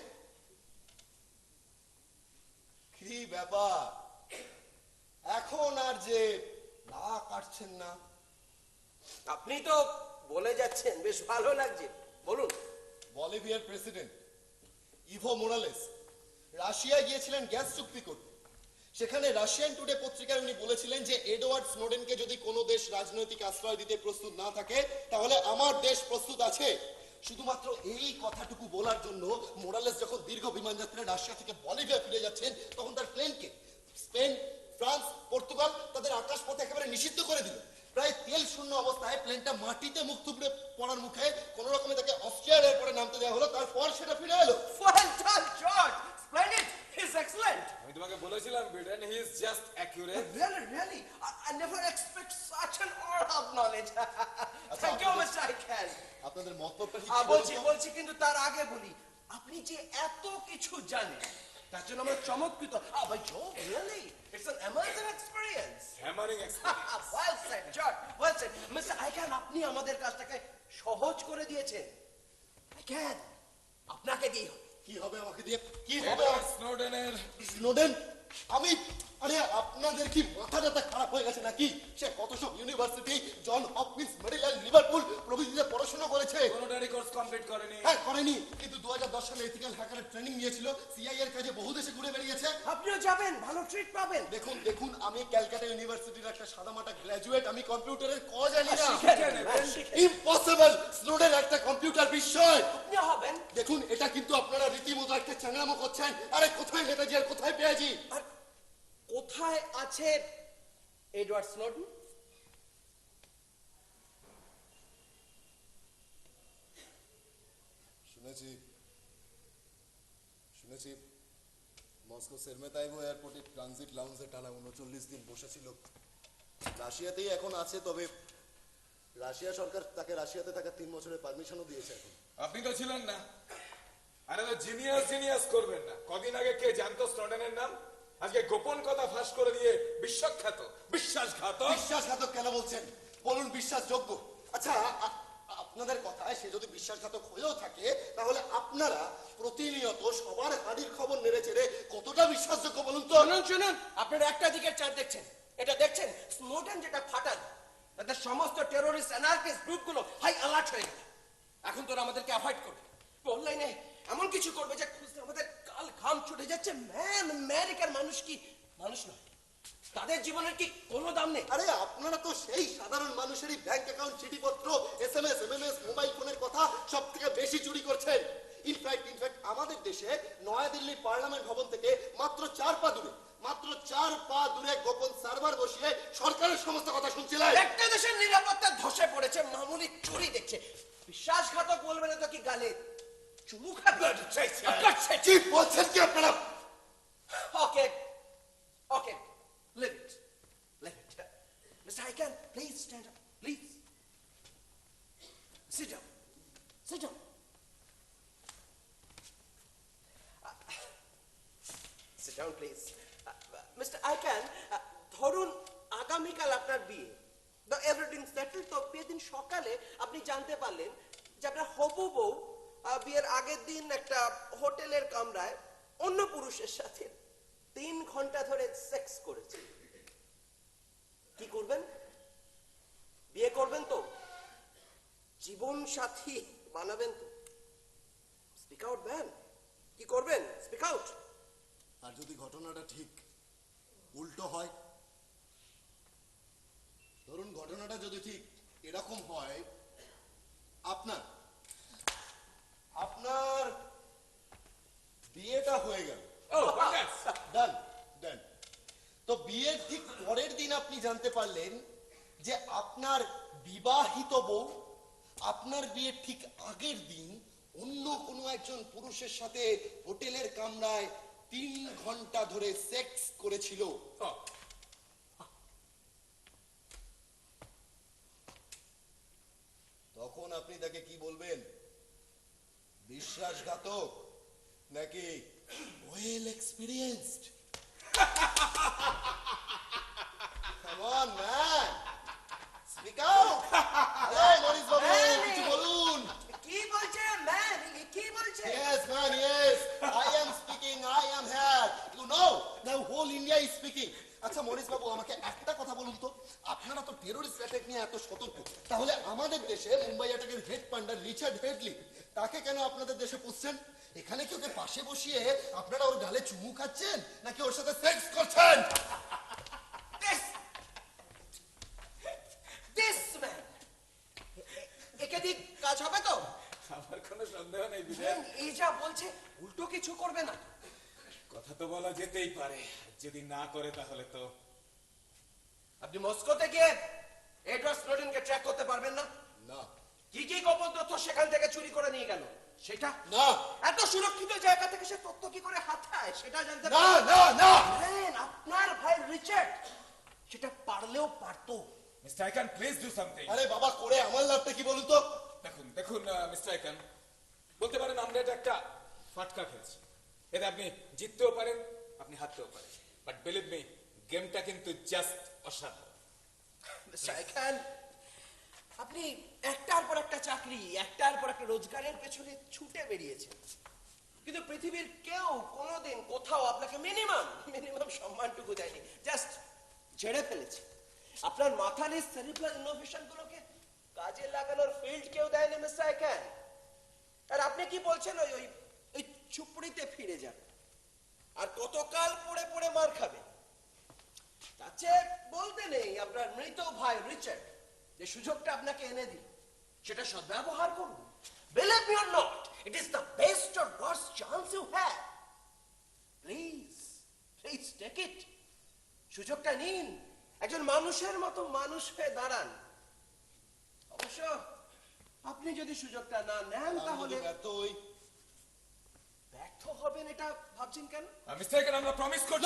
কি ব্যাপার এখন আর যে না কাটছেন না? আপনি তো বলে যাচ্ছেন, বেশ ভালো লাগছে। বলুন। বলিভিয়ার প্রেসিডেন্ট ইভো মোরালেস রাশিয়ায় গিয়েছিলেন গ্যাস চুক্তি করতে। সেখানে রাশিয়ান টুডে পত্রিকায় উনি বলেছিলেন যে এডওয়ার্ড স্নোডেনকে যদি কোনো দেশ রাজনৈতিক আশ্রয় দিতে প্রস্তুত না থাকে তাহলে আমার দেশ প্রস্তুত আছে। শুধুমাত্র এই কথাটুকু বলার জন্য মোরালেস যখন দীর্ঘ বিমান যাত্রায় রাশিয়া থেকে বলিভিয়া ফিরে যাচ্ছেন তখন তার প্লেনকে স্পেন, ফ্রান্স, পর্তুগাল তাদের আকাশপথে একেবারে নিষিদ্ধ করে দিল। প্রায় তেল শূন্য অবস্থায় প্লেনটা মাটিতে মুখ থুবড়ে পড়ার মুখে কোন রকমে তাকে অস্ট্রিয়ার এয়ারপোর্টে নামতে দেওয়া হলো, তারপর সেটা ফিরে এলো। Well done, George. Splendid. He's excellent. আমি তোমাকে বলেছিলাম Biden, he is just accurate. Really, I never expect such an aura of knowledge. Thank you, Mr. Ican. আপনাদের মতলবটা কি বলছি কিন্তু তার আগে বলি, আপনি যে এত কিছু জানেন তার জন্য আমরা চমৎকৃত। But Joe, really, it's an amazing experience. Hammering experience. Well said, George. Well said. Mr. Ican, আপনি আমাদের কাজটাকে সহজ করে দিয়েছেন। Ican, আপনাকে দিয়ে হবে। কি হবে আমাকে দিয়ে? কি হবে? এডওয়ার্ড স্নোডেনের স্নোডেন? আমি আরে আপনাদের কি মাথাটা খারাপ হয়ে গেছে নাকি? সে কত সব university, John Hopkins, Maryland, Liverpool প্রভৃতিতে পড়াশোনা করেছে। কোনোটারই কোর্স কমপ্লিট করেনি। হ্যাঁ করেনি, কিন্তু 2010 সালে এথিক্যাল হ্যাকারের ট্রেনিং নিয়েছিল, সিআইএ এর কাজে বহু দেশে ঘুরে বেরিয়েছে। আপনিও যাবেন, ভালো ট্রিট পাবেন। দেখুন আমি ক্যালকাটা ইউনিভার্সিটির একটা সাদামাটা গ্র্যাজুয়েট, আমি কম্পিউটারের ক জানি না। ইম্পসিবল, স্নোডেন একটা কম্পিউটার বিষয়। আপনিও হবেন। দেখুন এটা কিন্তু আপনারা রীতিমতো একটা চাংড়ামো করছেন। আরে কোথায় নেতাজি আর কোথায় পেয়াজি? আর কোথায় আছে এডওয়ার্ড স্নোডেন? শুনেছি মস্কো সেরমেতাইভো এয়ারপোর্টে ট্রানজিট লাউঞ্জে টানা 39 দিন বসেছিল। রাশিয়াতেই এখন আছে, তবে রাশিয়া সরকার তাকে রাশিয়াতে থাকা 3 বছরের পারমিশনও দিয়েছে এখন। আপনি তো ছিলেন না। আরে তো জিনিয়াস করবেন না। কদিন আগে কে জানতো স্নোডেনের নাম? আজকে গোপন কথা ফাঁস করে দিয়ে বিশ্বাসঘাতক কেন বলছেন? বলুন বিশ্বাসযোগ্য। আচ্ছা আপনাদের কথায় সে যদি বিশ্বাসঘাতক হয়েও থাকে তাহলে আপনারা প্রতিনিয়ত সবার হাড়ির খবর নেড়ে চেড়ে কতটা বিশ্বাসযোগ্য বলুন তো? শুনুন, আপনারা একটা দিকের চাঁদ দেখছেন। এটা দেখছেন স্নোডেন যেটা ফাটান, তাদের সমস্ত টেরোরিস্ট অ্যানার্কিস্ট গ্রুপগুলো হাই অ্যালার্ট হয়ে গেল। এখন তোরা আমাদেরকে অ্যাভয়েড করবে, অনলাইনে এমন কিছু করবে যে খুঁজতে আমাদের কাল ঘাম ছুটে যাচ্ছে। আমেরিকার মানুষ কি মানুষ নয়? তাদের জীবনের কি কোনো দাম নেই? আরে আপনারা তো সেই সাধারণ মানুষেরই ব্যাংক অ্যাকাউন্ট, চিঠিপত্র, এসএমএস, এমএমএস, মোবাইল ফোনের কথা সব থেকে বেশি চুরি করছেন। ইনফ্যাক্ট আমাদের দেশে নয়াদিল্লি পার্লামেন্ট ভবন থেকে মাত্র 4 পা দূরে গোপন সার্ভার বসিয়ে সরকারের সমস্ত কথা শুনছিলেন। একটা দেশের নিরাপত্তা ধসে পড়েছে মামুলি চুরি দেখছে। বিশ্বাসঘাতক বলবে না তো কি গালে চুমু খাবে? কি বলছেন কি আপনারা? Okay, leave it. Mr. Ican, please stand up, please. Sit down. Sit down, please. Mr. Ican, ধরুন আগামীকাল আপনার বিয়ে। এভরিথিং সেটেল, তো বিয়ের দিন সকালে আপনি জানতে পারলেন যে আপনার হবু বউ বিয়ের আগের দিন একটা হোটেলের কামরায় অন্য পুরুষের সাথে 3 ঘন্টা ধরে সেক্স করেছে। কি করবেন? বিয়ে করবেন তো? জীবন সাথী বানাবেন তো? স্পিক আউট ম্যান, কি করবেন? Speak out. আর যদি ঘটনাটা ঠিক উল্টো হয়? ধরুন ঘটনাটা যদি ঠিক এরকম হয়, আপনার বিয়েটা হয়ে গেল, ডান। তো বিয়ের ঠিক পরের দিন আপনি জানতে পারলেন যে আপনার বিবাহিত বউ আপনার বিয়ের ঠিক আগের দিন অন্য কোনো একজন পুরুষের সাথে হোটেলের কামরায় 3 ঘন্টা ধরে সেক্স করেছিল। তখন আপনি তাকে কি বলবেন? বিশ্বাসঘাতক নাকি well experienced? Come on, man. Speak out. Hello, Maurice Babu. কিছু বলুন। কি বলছেন ম্যান? কি বলছেন? Yes, man, yes. I am speaking. I am here. You know, the whole India is speaking. আচ্ছা মরিস বাবু, আমাকে একটা কথা বলুন তো, আপনারা তো টেরোরিস্ট অ্যাটাক নিয়ে এত সতর্ক, তাহলে আমাদের দেশে মুম্বাই অ্যাটাকের হেড পান্ডার রিচার্ড হেডলি, তাকে কেন আপনাদের দেশে পুষছেন? এখানে কি ওকে পাশে বসিয়ে আপনারা ওর গালে চুমু খাচ্ছেন, নাকি ওর সাথে সেক্স করছেন? দিস ম্যান, একে দিয়ে কাজ হবে তো? আমার কোনো সন্দেহ নেই বিধায়ক। এই যা বলছে, উল্টো কিছু করবে না? কথা তো বলা যেতেই পারে, যদি না করে তাহলে তো। আপনি মস্কোতে গিয়ে এডওয়ার্ড স্নোডেনকে ট্র্যাক করতে পারবেন না? না কি কি গোপন তথ্য সেখান থেকে চুরি করে নিয়ে গেল সেটা? না এত সুরক্ষিত জায়গা থেকে সে তথ্য কি করে হাতায় সেটা জানতে না না না পারেন? আপনার ভাই রিচার্ড সেটা পারলেও পারতো। Mister icon, please do something. আরে বাবা, করে আমার লাভটা কি বলুন তো? দেখুন দেখুন মিস্টার আইকান, বলতে পারেন আমরা এটা একটা ফাটকা খেলছি। এতে আপনি জিততেও পারেন, আপনি হারতেও পারেন, বাট বিলিভ মি, গেমটা কিন্তু জাস্ট অসাধারণ। মিস্টার আইকান, আপনি একটার পর একটা চাকরি, একটার পর একটা রোজগারের পেছনে ছুটে বেরিয়েছেন, কিন্তু পৃথিবীর কেউ কোনোদিন কোথাও আপনাকে মিনিমাম সম্মানটুকু দেয়নি, জাস্ট ঝেড়ে ফেলেছে। আপনার মাথার এই সেরিব্রাল ইনোভেশন গুলোকে কাজে লাগানোর ফিল্ড কেউ দেয়নি মিস্টার আইকান। আর আপনি কি বলছেন, ওই ওই ওই চুপড়িতে ফিরে যান আর কতকাল পড়ে পড়ে মার খাবে? তার চেয়ে বলতে নেই আপনার মৃত ভাই রিচার্ড যে সুযোগটা আপনাকে এনে দিল সেটা সদ্ব্যবহার করুন। Believe me or not, it is the best or worst chance you have. Please take it. সুযোগটা নিন, একজন মানুষের মতো মানুষ হয়ে দাঁড়ান। অবশ্য আপনি যদি সুযোগটা না নেন তাহলে ব্যর্থ হবেন, এটা ভাবছেন কেন? মিস্টার আইকান, আমরা প্রমিস করছি।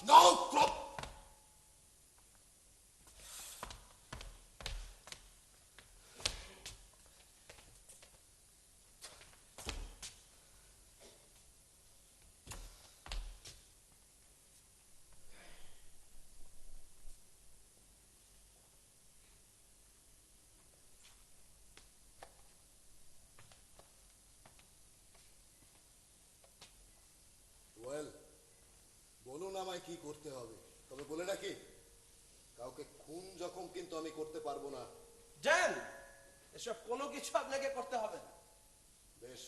নো নো ওয়েল, বলুন আমায় কি করতে হবে, তবে বলে রাখি, কাউকে খুন জখম কিন্তু আমি করতে পারবো না। জান, এসব কোনো কিছু আপনাকে করতে হবে না। বেশ,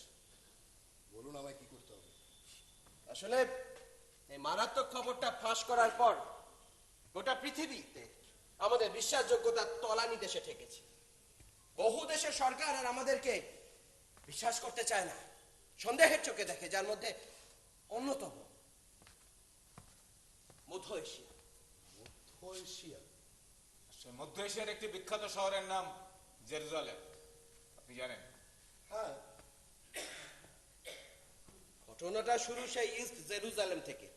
বলুন আমায় কি করতে হবে। আসলে এই মারাত্মক খবরটা ফাঁস করার পর গোটা পৃথিবীতে আমাদের বিশ্বাসযোগ্যতা তলানি দেশে ঠেকেছে। বহু দেশের সরকার আর আমাদেরকে বিশ্বাস করতে চায় না, সন্দেহের চোখে দেখে, যার মধ্যে অন্যতম মধ্য এশিয়া। মধ্য এশিয়া? মধ্য এশিয়ার একটি বিখ্যাত শহরের নাম জেরুজালেম, আপনি জানেন? হ্যাঁ। ঘটনাটা শুরু সেই ইস্ট জেরুজালেম থেকে।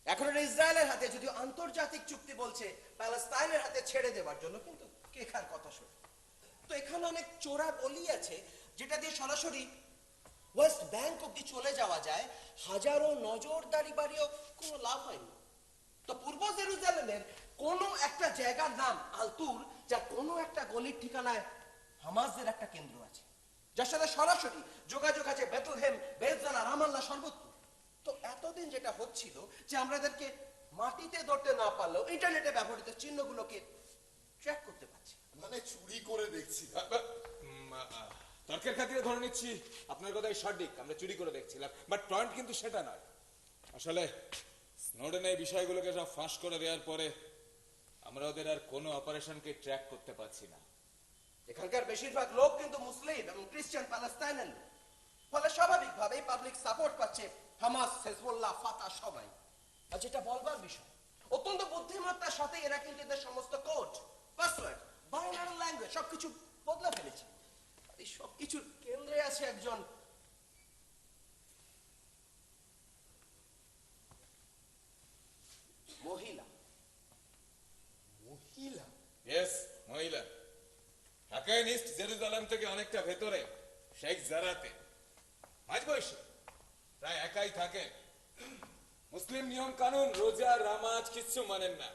এখন এটা ইসরায়েলের হাতে, যদিও আন্তর্জাতিক চুক্তি বলছে প্যালেস্তাইনের হাতে ছেড়ে দেওয়ার জন্য, কিন্তু কে কার কথা শোনে? তো এখানে অনেক চোরা গলি আছে যেটা দিয়ে সরাসরি ওয়েস্ট ব্যাংক অব্দি চলে যাওয়া যায়। হাজারো নজরদারি বাড়িও কোনো লাভ হয়নি। তো পূর্ব জেরুজালেমের কোনো একটা জায়গার নাম আলতুর, যার কোনো একটা গলির ঠিকানায় হামাসদের একটা কেন্দ্র আছে, যার সাথে সরাসরি যোগাযোগ আছে বেথলেহেম, বেতজালা, রামাল্লাহ সর্বত্র। তো এতদিন যেটা হচ্ছিল যে আমরা এদেরকে মাটিতে ধরতে না পারলেও ইন্টারনেটে ব্যবহৃত চিহ্নগুলোকে ট্র্যাক করতে পারছি। মানে চুরি করে দেখছি। তর্কের খাতিরে ধরে নিচ্ছি আপনার কথাই সঠিক, আমরা চুরি করে দেখছিলাম, বাট পয়েন্ট কিন্তু সেটা নয়। আসলে স্নোডেন এই বিষয়গুলোকে সব ফাঁস করে দেওয়ার পরে আমরা ওদের আর কোনো অপারেশনকে ট্র্যাক করতে পারছি না। এখানকার বেশিরভাগ লোক কিন্তু মুসলিম এবং খ্রিস্টান প্যালেস্তাইনের লোক, ফলে স্বাভাবিকভাবেই পাবলিক সাপোর্ট পাচ্ছে হামাস, হেজবুল্লাহ, ফাতা সবাই। আর যেটা বলবার বিষয়, অত্যন্ত বুদ্ধিমত্তার সাথে এরা কিন্তু এদের সমস্ত কোড, পাসওয়ার্ড, বাইনারি ল্যাঙ্গুয়েজ সবকিছু বদলে ফেলেছে। এই সবকিছুর কেন্দ্রে আছে একজন মহিলা। মহিলা? ইয়েস, মহিলা। থাকেন ইস্ট জেরুজালেম থেকে অনেকটা ভেতরে, শেখ জারাতে, মাঝবয়সী, প্রায় একাই থাকেন। মুসলিম নিয়ম কানুন, রোজা, নামাজ কিচ্ছু মানেন না।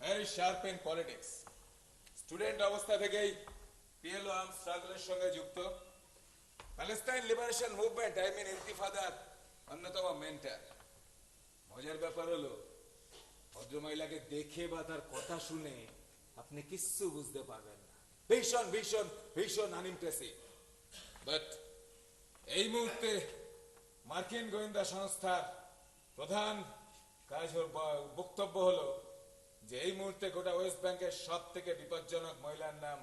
Very sharp in politics. Student অবস্থা থেকেই পিএলও আর্ম স্ট্রাগলের সঙ্গে যুক্ত। প্যালেস্টাইন লিবারেশন মুভমেন্ট, ইন্তিফাদার অন্যতম মেন্টর। মজার ব্যাপার হলো ভদ্রমহিলাকে দেখে বা তার কথা শুনে আপনি কিচ্ছু বুঝতে পারবেন না। ভীষণ ভীষণ ভীষণ আনইমপ্রেসিভ। বাট এই মুহূর্তে মার্কিন গোয়েন্দা সংস্থার প্রধান বক্তব্য হলো যে এই মুহূর্তে গোটা ওয়েস্ট ব্যাংকের সব থেকে বিপজ্জনক মহিলার নাম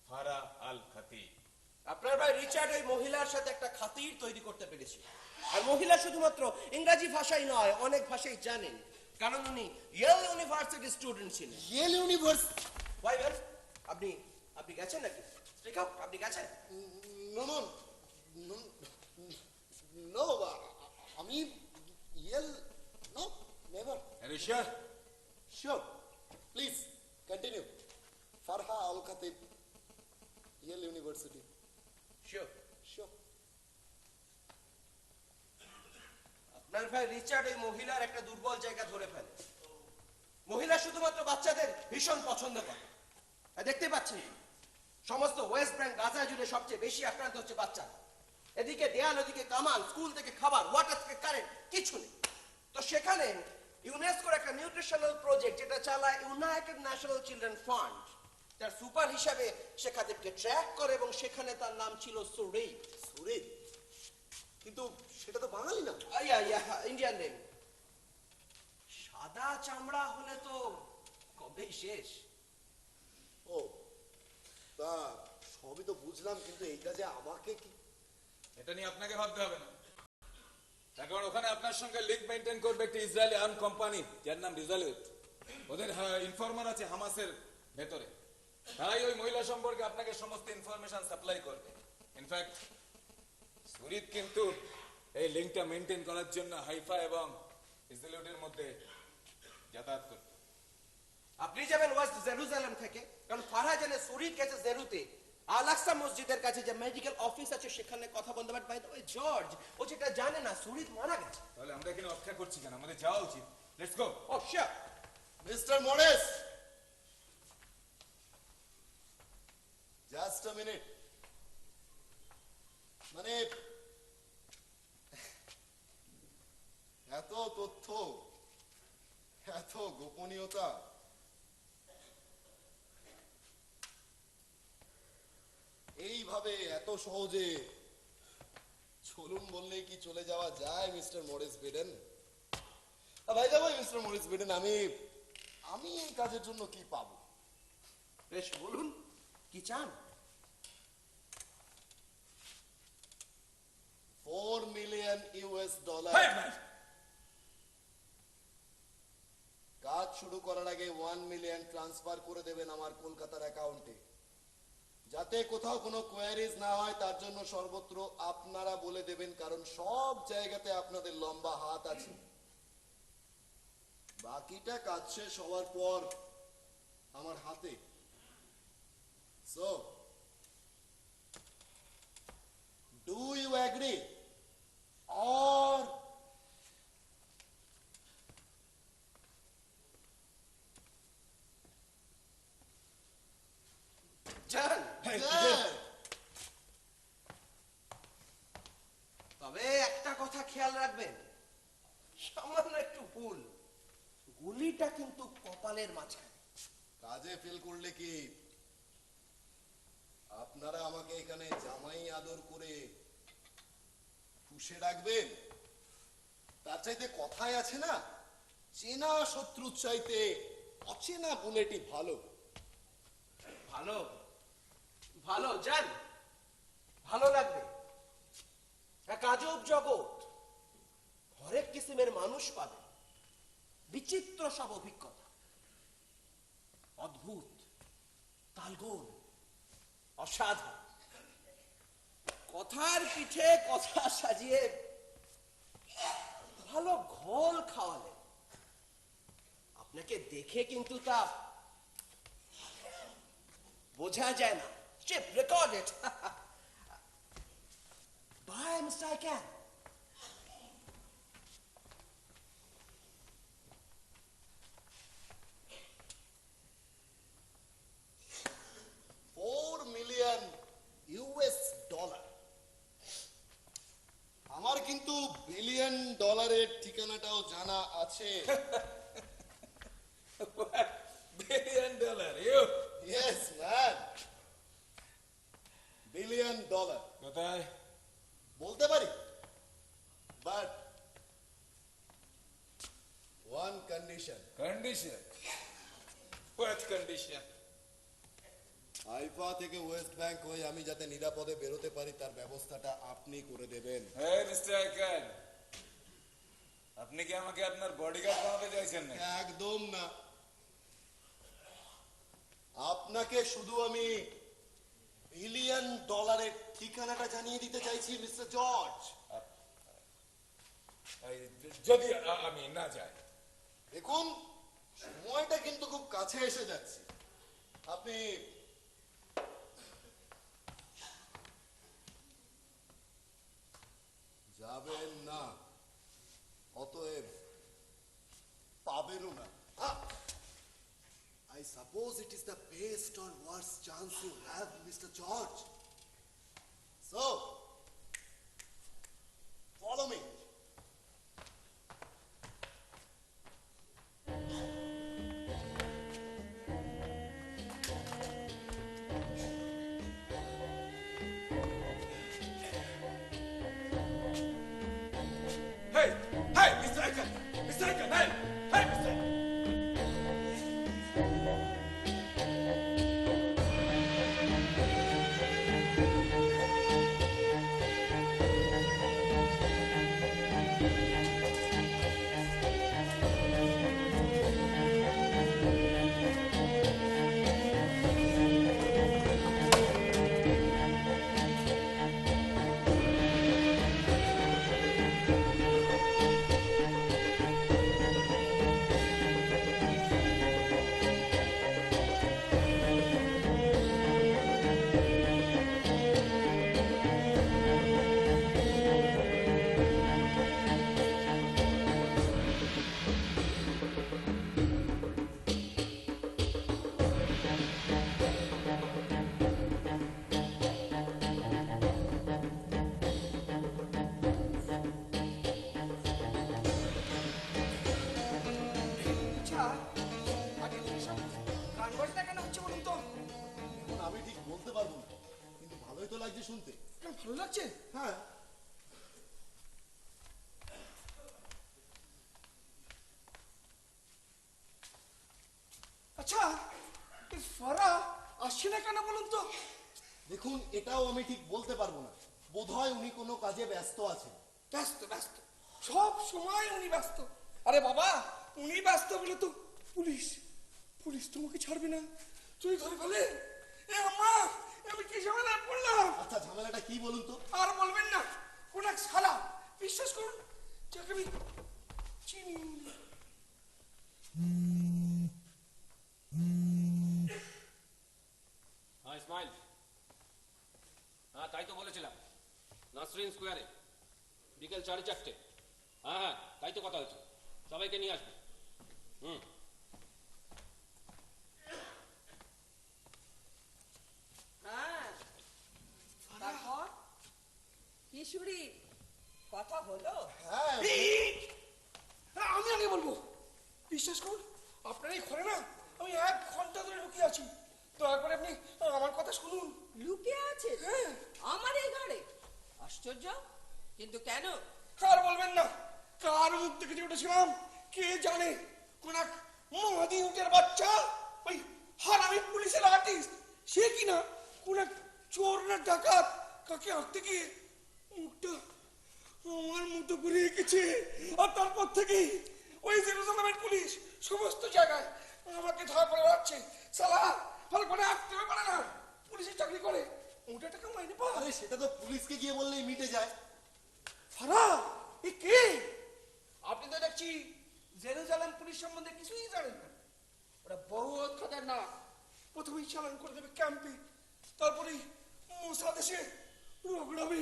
ফারা আল খাতি। আপনার ভাই রিচার্ড ওই মহিলার সাথে একটা খাতির তৈরি করতে পেরেছে। আর মহিলা শুধুমাত্র ইংরেজি ভাষাই নয়, অনেক ভাষাই জানেন, কারণ উনি ইয়েল ইউনিভার্সিটির স্টুডেন্ট ছিলেন। Yale University? ভাই আপনি আপনি গেছেন নাকি? ঠিক আছে, আপনি গেছেন? নো নো নো, আমি Yale no, never. Are you sure? Sure. Please continue. Farha Al Khatib, Yale University. Sure. Sure. আপনার ভাই রিচার্ড ওই মহিলার একটা দুর্বল জায়গা ধরে ফেলে। মহিলা শুধুমাত্র বাচ্চাদের ভীষণ পছন্দ করে। আর দেখতে পাচ্ছেন সমস্ত ওয়েস্ট ব্যাংক গাজা জুড়ে সবচেয়ে বেশি আক্রান্ত হচ্ছে বাচ্চা। এদিকে দেয়াল, ওদিকে কামান, স্কুল থেকে খাবার, ওয়াটার থেকে কারেন্ট, কিছু নেই। তো সেখানে ইউনেস্কোর একটা নিউট্রিশনাল প্রজেক্ট যেটা চালায় ইউনাইটেড ন্যাশনাল চিলড্রেন ফান্ড, তার সুপার হিসাবে সে খাতিরকে ট্র্যাক করে এবং সেখানে তার নাম ছিল সুরেদ। সুরেদ? কিন্তু সেটা তো বাঙালি না। Indian name. সাদা চামড়া হলে তো কবেই শেষ। ও, তা সবই তো বুঝলাম, কিন্তু এই কাজে আমাকে কি? এটা নিয়ে আপনাকে ভাবতে হবে না, তার কারণ ওখানে আপনার সঙ্গে লিঙ্ক মেনটেন করবে একটি ইসরায়েলি আর্ম কোম্পানি যার নাম রিজালুইট। ওদের ইনফরমার আছে হামাসের ভেতরে, তাই ওই মহিলা সম্পর্কে আপনাকে সমস্ত ইনফরমেশন সাপ্লাই করবে। ইনফ্যাক্ট সুরিত কিন্তু এই লিঙ্কটা মেনটেন করার জন্য হাইফা এবং ইসরায়েলের মধ্যে যাতায়াত করত। আপনি যাবেন ওয়েস্ট জেরুজালেম থেকে, কারণ ফারহা জানে সুরিত গেছে জেরুতে আল-আকসা মসজিদের কাছে যে মেডিকেল অফিস আছে সেখানে কথা বলতে পারে। বাই দ্য ওয়ে জর্জ, ও যেটা জানে না সুরিত মারা গেছে। তাহলে আমরা এখানে অপেক্ষা করছি কেন? আমাদের যাওয়া উচিত। Let's go. Oh sure. Mister Morris, just a minute. মানে এত তথ্য, এত গোপনীয়তা, এইভাবে এত সহজে চলুন বললেই কি চলে যাওয়া যায় মিস্টার মরিস বেডেন? ভাই যাবো মিস্টার মরিস বেডেন, আমি এই কাজের জন্য কি পাবো? বেশ বলুন কি চান? 4 মিলিয়ন ইউএস ডলার। কাজ শুরু করার আগে 1 মিলিয়ন ট্রান্সফার করে দেবেন আমার কলকাতার অ্যাকাউন্টে, যাতে কোথাও কোনো কোয়ারিজ না হয়। তার জন্য সর্বত্র আপনারা বলে দেবেন, কারণ সব জায়গাতে আপনাদের লম্বা হাত আছে। বাকিটা কাজ শেষ হওয়ার পর আমার হাতে। So do you agree or জান, yeah. তবে একটা কথা খেয়াল রাখবেন, সামান্য একটু ভুল, গুলিটা কিন্তু কপালের মাঝখানে। কাজে ফেল করলে কি আপনারা আমাকে এখানে জামাই আদর করে পুষে রাখবেন? তার চাইতে কথায় আছে না, চেনা শত্রুর চাইতে অচেনা বুলেটই ভালো। ভালো ভালো জান, ভালো লাগবে। এক আজব জগৎ, হরেক কিসিমের মানুষ পাবে, বিচিত্র সব অভিজ্ঞতা, অদ্ভুত, তালগোল, অসাধারণ। কথার পিঠে কথা সাজিয়ে ভালো ঘোল খাওয়ালে আপনাকে দেখে কিন্তু তা বোঝা যায় না। Chip recorded by mister Kane. 4 million US dollar. আমার কিন্তু বিলিয়ন ডলারের ঠিকানাটাও জানা আছে। $1 billion, you? Yes man, $1 billion কোথায়? বলতে পারি, but one condition. Condition? What condition? IIFA থেকে ওয়েস্ট ব্যাংক হয়ে আমি যাতে নিরাপদে বেরোতে পারি তার ব্যবস্থাটা আপনি করে দেবেন। Hey, Mr. Akan, আপনি কি আমাকে আপনার বডিগার্ড বানাতে চাইছেন না? একদম না, আপনাকে শুধু আমি $1 billion ঠিকানাটা জানিয়ে দিতে চাইছি মিস্টার জর্জ। যদি আমি না যাই। দেখুন, সময়টা কিন্তু খুব কাছে এসে যাচ্ছে, আপনি যাবেন না, অতএব পাবেনও না। I suppose it is the best or worst chance you have, Mr. George. So, follow me. Hey, hey, Mr. Akan, Mr. Akan, hey, hey, Mr. আচ্ছা, আগে এসব গান বাজনা কেন হচ্ছে বলুন তো? এখন আমি ঠিক বলতে পারবো না, কিন্তু ভালোই তো লাগছে শুনতে। কেন ভালো লাগছে? হ্যাঁ, আচ্ছা, এই ফারা আসছে না কেন বলুন তো? দেখুন, এটাও আমি ঠিক বলতে পারবো না, বোধহয় উনি কোনো কাজে ব্যস্ত আছেন। ব্যস্ত ব্যস্ত, সব সময় উনি ব্যস্ত। আরে বাবা, উনি ব্যস্ত বলে তো পুলিশ পুলিশ তোমাকে ছাড়বে না, তুই ধরে ফেলে। এ আম্মা, আমি কি ঝামেলায় পড়লাম? আচ্ছা, ঝামেলাটা কি বলুন তো? আর বলবেন না, কোন এক শালা, বিশ্বাস করুন, যাকে আমি চিনি। হ্যাঁ ইসমাইল, হ্যাঁ তাই তো বলেছিলাম, নাসরিন স্কোয়ারে বিকেল 4:30। হ্যাঁ হ্যাঁ, তাই তো কথা হয়েছে, সবাইকে নিয়ে আসবে। হ্যাঁ, তারপর কিশোরী কথা হলো? হ্যাঁ, আমি আগে বলবো, বিশ্বাস করুন, আপনার এই ঘরে না আমি 1 ঘন্টা ধরে লুকিয়ে আছি। দয়া করে আপনি আমার কথা শুনুন। লুকিয়ে আছে হ্যাঁ। আমার এই ঘরে? আশ্চর্য, কিন্তু কেন? কার বলবেন না, কার মুখ থেকে যে উঠেছিলাম কে জানে। কোন এক মহাদি উটের বাচ্চা, ওই হারামি পুলিশের আর্টিস্ট, সে কিনা কোন এক চোর না ডাকাত কাকে আঁকতে গিয়ে মুখটা আমার মতো করে এঁকেছে। আর তারপর থেকে ওই জেরুজালেমের পুলিশ সমস্ত জায়গায় আমাকে ধরা করে রাখছে। সালা ভালো করে আঁকতে পারে না, পুলিশের চাকরি করে, ওটা টাকা মাইনে পায়। আরে সেটা তো পুলিশকে গিয়ে বললেই মিটে যায়। ফারা, এ কে? আপনি তো দেখছি জেরুজালেম পুলিশ সম্বন্ধে কিছুই জানেন না। ওরা বহুত খতরনাক। প্রথমেই চালান করে দেবে ক্যাম্পে, তারপরে মোসাদেশে রগড়াবে,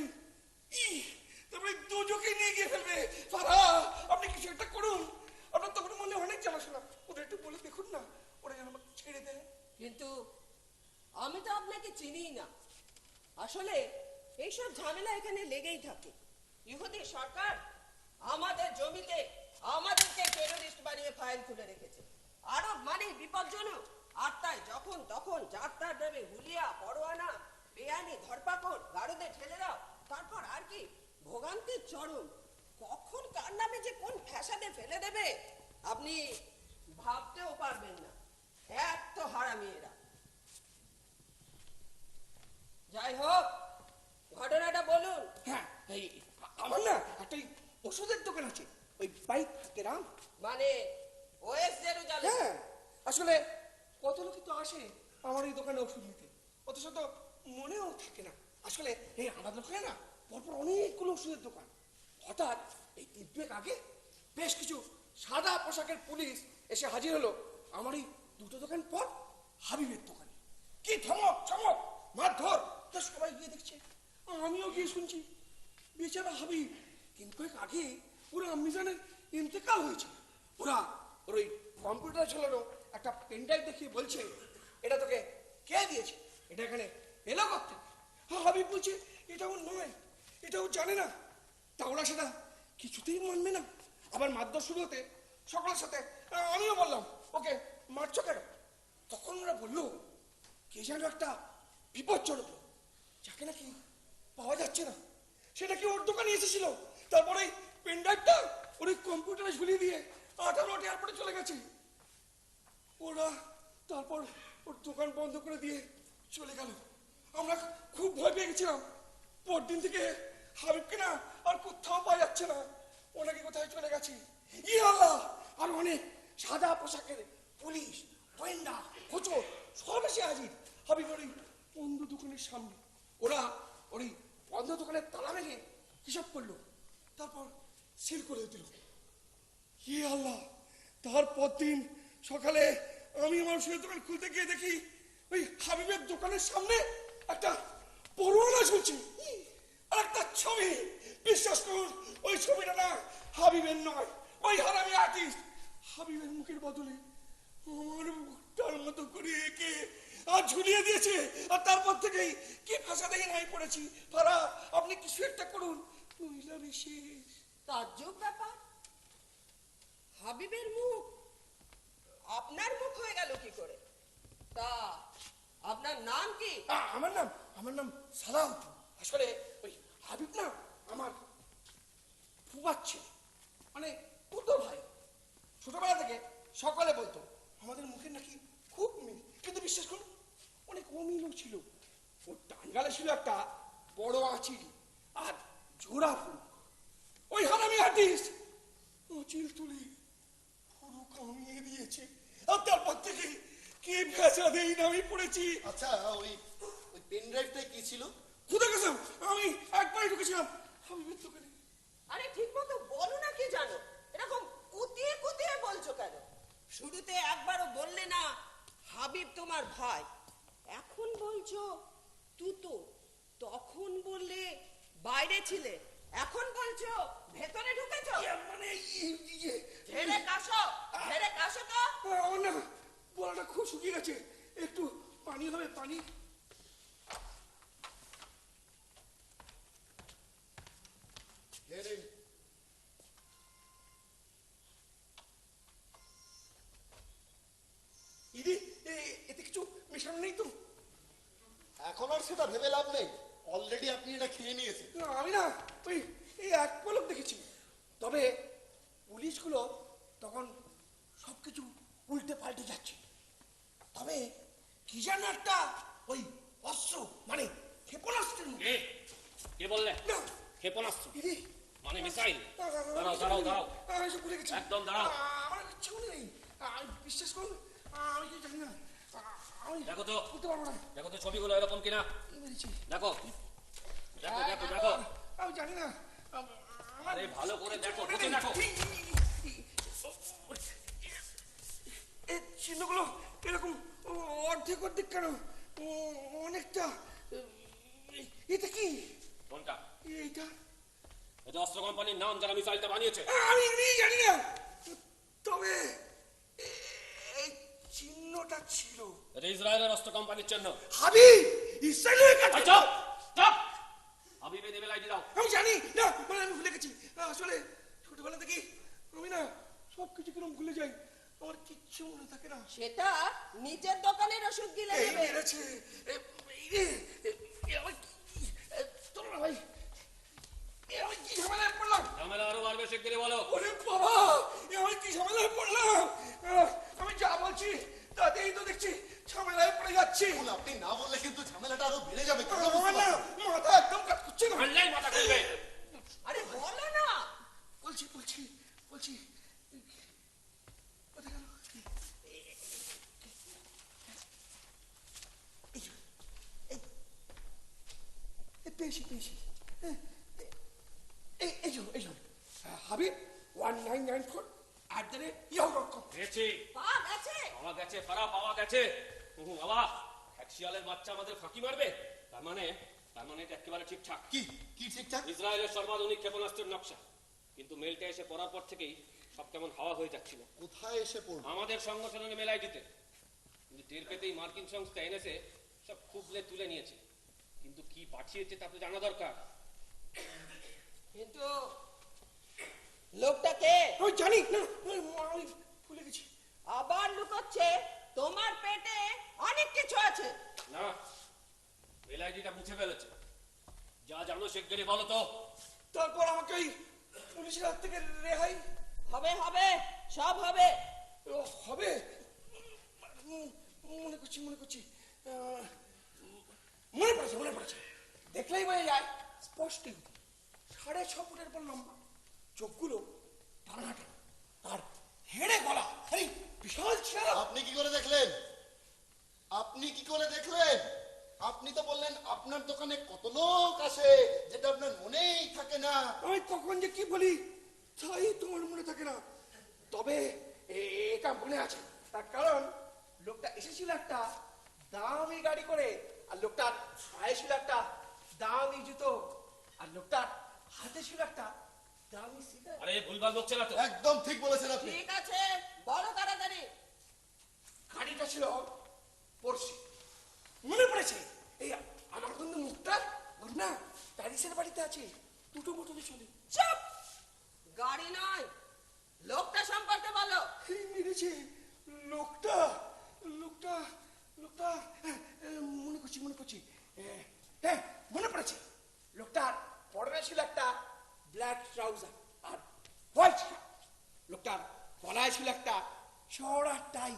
তারপরে দুজকে নিয়ে গিয়ে ফেলবে। ফারা, আপনি কিছু একটা করুন। আপনার তখন মনে অনেক জানাশোনা, ওদের একটু বলে দেখুন না, ওরা যেন আমাকে ছেড়ে দেয়। কিন্তু আমি তো আপনাকে চিনিই না। আসলে এইসব ঝামেলা এখানে লেগেই থাকে। ইহুদি সরকার আমাদের জমিতে আমাদেরকে টেররিস্ট বানিয়ে ফাইল খুলে রেখেছে। আরব মানে বিপজ্জনক। আর তাই যখন তখন যাত্রা দেবে হুলিয়া পরোয়ানা বেআইনি ধরপাকড় গাড়ুদে ঠেলে দাও, তারপর আর কি ভোগান্তির চরম। কখন কার নামে যে কোন ফ্যাসাদে ফেলে দেবে আপনি ভাবতেও পারবেন না। এত হারামি এরা। যাই হোক, ঘটনাটা বলুন। হ্যাঁ, এই আমার না একটা এই ওষুধের দোকান আছে ওই বাইক গ্রাম। মানে ওএস জেরুজালেম। হ্যাঁ, আসলে কত লোকই তো আসে আমার এই দোকানে ওষুধ নিতে, অথচ তো মনেও থাকে না। আসলে এই আমার দোকানে না পরপর অনেকগুলো ওষুধের দোকান। হঠাৎ এই 3 week আগে বেশ কিছু সাদা পোশাকের পুলিশ এসে হাজির হলো আমার এই 2টো দোকান পর হাবিবের দোকানে। কি ধমক চমক মারধর, তা সবাই গিয়ে দেখছে, আমিও গিয়ে শুনছি। বেচারা হাবিব 3 week আগে পুরো আম্মিজানের ইন্তেকাল হয়েছে। ওরা ওর ওই কম্পিউটার চালানো একটা পেনড্রাইভ দেখিয়ে বলছে, এটা তোকে কে দিয়েছে, এটা এখানে এলো করতে। হাবিব বলছে এটা ওর নয়, এটা ও জানে না। তা ওরা সেটা কিছুতেই মানবে না। আবার মারধর শুরু হতে সকলের সাথে আমিও বললাম, ওকে মারছো কেন? তখন ওরা বললো কে যেন একটা বিপজ্জনক লোক, যাকে নাকি পাওয়া যাচ্ছে না, সেটা কি ওর দোকানে এসেছিল। তারপরে পেনড্রাইভটা ওর কম্পিউটারে ঝুলিয়ে দিয়ে 18 এয়ারপোর্টে চলে গেছে। ওরা তারপর ওর দোকান বন্ধ করে দিয়ে চলে গেল। আমরা খুব ভয় পেয়ে গেছিলাম। পরদিন থেকে হাবিবকে না আর কোথাও পাওয়া যাচ্ছে না, ওনাকে কোথায় চলে গেছে। ইয়ে আল্লাহ, আর অনেক সাদা পোশাকের পুলিশ গোয়েন্দা খোঁচর সব এসে হাজির হাবিবের ওই বন্ধ দোকানের সামনে। ওরা ওই বন্ধ দোকানের তালা ভেঙে হিসাব করলো, তারপর সিল করে দিল। ইয়ে আল্লাহ, তারপর দিন সকালে আমি আমার ওষুধের দোকান খুলতে গিয়ে দেখি ওই হাবিবের দোকানের সামনে একটা পরোয়ানা ঝুলছে আর একটা ছবি। বিশ্বাস করুন, ওই ছবিটা না হাবিবের নয়, ওই হারামি আর্টিস্ট হাবিবের মুখের বদলে আমার মুখটার মতো করে এঁকে আর ঝুলিয়ে দিয়েছে। আর তারপর থেকেই কি ভাষা দেখে নাই পড়েছি, ফারা আপনি কিছু একটা করুন, নইলে আমি শেষ। তাজ্জব ব্যাপার, হাবিবের মুখ আপনার মুখ হয়ে গেল কি করে? তা আপনার নাম কি? আমার নাম সালাউদ্দিন। আসলে ওই হাবিব না আমার ফুফার ছেলে, মানে পুতো ভাই। ছোটবেলা থেকে সকলে বলতো আমাদের মুখের নাকি খুব মিল, কিন্তু বিশ্বাস করুন অনেক অমিলও ছিল। ওর ডান গালে ছিল একটা বড় আঁচিল আর জোড়া ফুল। ওই হারামি আর্টিস্ট আঁচিল তুলে পুরো কামিয়ে দিয়েছে। আর তারপর থেকে কে ভেজা দেই নামে পড়েছি। আচ্ছা, ওই ওই পেন ড্রাইভটাই কি ছিল? খুদে গেছিলাম আমি, একবারই ঢুকেছিলাম হাবিবের দোকানে। আরে ঠিক মতো বলো না, কি জানো এরকম কুতিয়ে কুতিয়ে বলছো কেন? শুরুতে একবারও বললে না হাবিব তোমার ভাই, এখন বলছো তুতো। তখন বললে বাইরে ছিলে, এখন বলছো ভেতরে ঢুকেছো। মানে ঝেড়ে কাশো, ঝেড়ে কাশো তো। আমার না গলাটা খুব শুকিয়ে গেছে, একটু পানি হবে, পানি। ইদি এতে কিছু মেশানো নেই তো? এখন আর সেটা ভেবে লাভ নেই, অলরেডি আপনি এটা খেয়ে নিয়েছেন। আমি না ওই এই এক পলক দেখেছি। তবে পুলিশগুলো তখন সবকিছু উল্টে পাল্টে যাচ্ছে। তবে কি যেন একটা ওই অস্ত্র, মানে ক্ষেপণাস্ত্রের মতো। কে বললে না ক্ষেপণাস্ত্র দিদি, মানে মিসাইল? দাঁড়াও দাঁড়াও দাঁড়াও, আমি সব ভুলে গেছি। একদম দাঁড়াও। আমার ইচ্ছে মনে নেই, বিশ্বাস করুন আমি কি জানি না। আমি দেখো তো, বলতে পারবো না। দেখো তো ছবিগুলো এরকম কিনা, মেরেছি। দেখো দেখো দেখো দেখো। আমি জানি না। আরে ভালো করে দেখো, বুঝে দেখো। এই চিহ্নগুলো এরকম অর্ধেক অর্ধেক কেন? অনেকটা। এটা কি? কোনটা? এইটা এটা অস্ত্র কোম্পানির নাম যারা মিসাইলটা বানিয়েছে। আমি জানি না, তবে এই চিহ্নটা ছিল। এটা ইসরায়েলের অস্ত্র কোম্পানির চিহ্ন। হাবিব ইসরায়েলের কাছে। চুপ চুপ, হাবিবে দেবে লাইট দাও। আমি জানি না, মানে আমি ভুলে গেছি। আসলে ছোটবেলা থেকে আমি না সবকিছু কিরম ভুলে যাই। আমার কিচ্ছু মনে থাকে না। সেটা নিজের দোকানের ওষুধ গিলে এই নেবে। মেরেছে, এই রে, আমার চলো না ভাই, আমি কি ঝামেলায় পড়লাম? ঝামেলা আরো বাড়বে, শিগগিরই বলো। ওরে বাবা, আমি কি ঝামেলায় পড়লাম? আমি যা বলছি তাতেই তো দেখছি ঝামেলায় পড়ে যাচ্ছি। এখন আপনি না বললে কিন্তু ঝামেলাটা আরো বেড়ে যাবে। আমার না মাথা একদম কাজ করছে না। পারলেই মাথা খুলবে। আরে বলো না। বলছি বলছি বলছি, কোথায় গেল? পেয়েছি পেয়েছি, এই হাবিব 1994@yahoo.com। গেছি, পা গেছে। পাওয়া গেছে, ফারা পাওয়া গেছে। বাবা, এক শিয়ালের বাচ্চা আমাদের ফাঁকি মারবে? তার মানে এটা একেবারে ঠিকঠাক। কি কি ঠিকঠাক? ইসরায়েলের সর্বাধুনিক ক্ষেপণাস্ত্রের নকশা। কিন্তু মেলটা এসে পড়ার পর থেকেই সব কেমন হাওয়া হয়ে যাচ্ছিল। কোথায় এসে পড়বে? আমাদের সংগঠনের মেলায় দিতে। কিন্তু টের পেতেই মার্কিন সংস্থা এনেছে সব খুবলে তুলে নিয়েছে। কিন্তু কি পাঠিয়েছে তা তো জানা দরকার। কিন্তু লোকটা কে? আমি জানি না, আমি ভুলে গেছি। আবার লুকোচ্ছে। তোমার পেটে অনেক কিছু আছে। না, মেলাইডিটা মুছে ফেলেছে। যা জানো শিগগিরই বলো তো। তারপর আমাকে ওই পুলিশের হাত থেকে রেহাই হবে হবে, সব হবে। হবে। মনে করছি মনে পড়েছে। দেখলেই বোঝা যায় স্পষ্ট 6.5 ফুটের পর লম্বা, চোখগুলো টানাটা, আর হেড়ে গলা, আরে বিশাল চেহারা। আপনি কি করে দেখলেন? আপনি কি করে দেখলেন? আপনি তো বললেন আপনার দোকানে কত লোক আসে, যেটা আপনার মনেই থাকে না। আমি কখন যে কি বলি তাই তোমার মনে থাকে না, তবে এটা মনে আছে। তার কারণ লোকটা এসেছিল একটা দামি গাড়ি করে, আর লোকটার পায়ে ছিল একটা দামি জুতো, আর লোকটার হাতে ছিল একটা দামি সিগারেট। আরে ভুলভাল বকছে না তো। একদম ঠিক বলেছেন আপনি। ঠিক আছে, বলো তাড়াতাড়ি। গাড়িটা ছিল পড়শি। মনে পড়েছে, এই আমার বন্ধু মুক্তার, ওর না প্যারিসের বাড়িতে আছে, দুটো মোটরে চলে। চুপ! গাড়ি নয়, লোকটা সম্পর্কে বলো। এই মেরেছে লোকটা লোকটা লোকটা মনে করছি হ্যাঁ মনে পড়েছে। লোকটার পরনে ছিল একটা ব্ল্যাক ট্রাউজার আর হোয়াইট শার্ট। লোকটার গলায় ছিল একটা চওড়া টাই,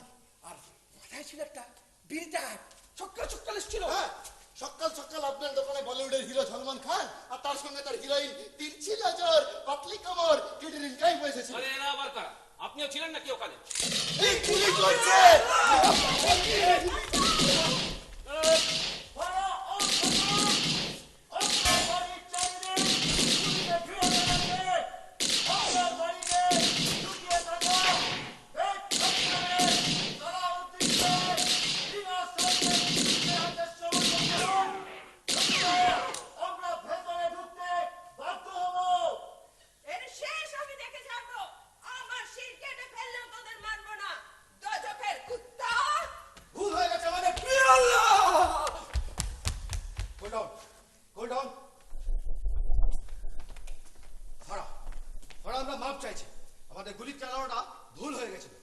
আর মাথায় ছিল একটা বিড়িটা সকাল ছিল। হ্যাঁ, সকাল সকাল আপনার দোকানে বলিউডের হিরো সলমান খান আর তার সঙ্গে তার হিরোইন তিরছি নজর, পাতলি কোমর, ক্যাটরিন কাইফ এসেছিল। আরে এরা আবার কারা? আপনিও ছিলেন নাকি ওখানে? এই পুলিশ করছে। এর শেষ আমি দেখে ছাড়বো। আমার শির কেটে ফেললেও তোদের মারবো না। দোজখের কুত্তা। ভুল হয়ে গেছে আমাদের। Hold on. আমরা মাপ চাইছি, আমাদের গুলি চালানোটা ভুল হয়ে গেছিল।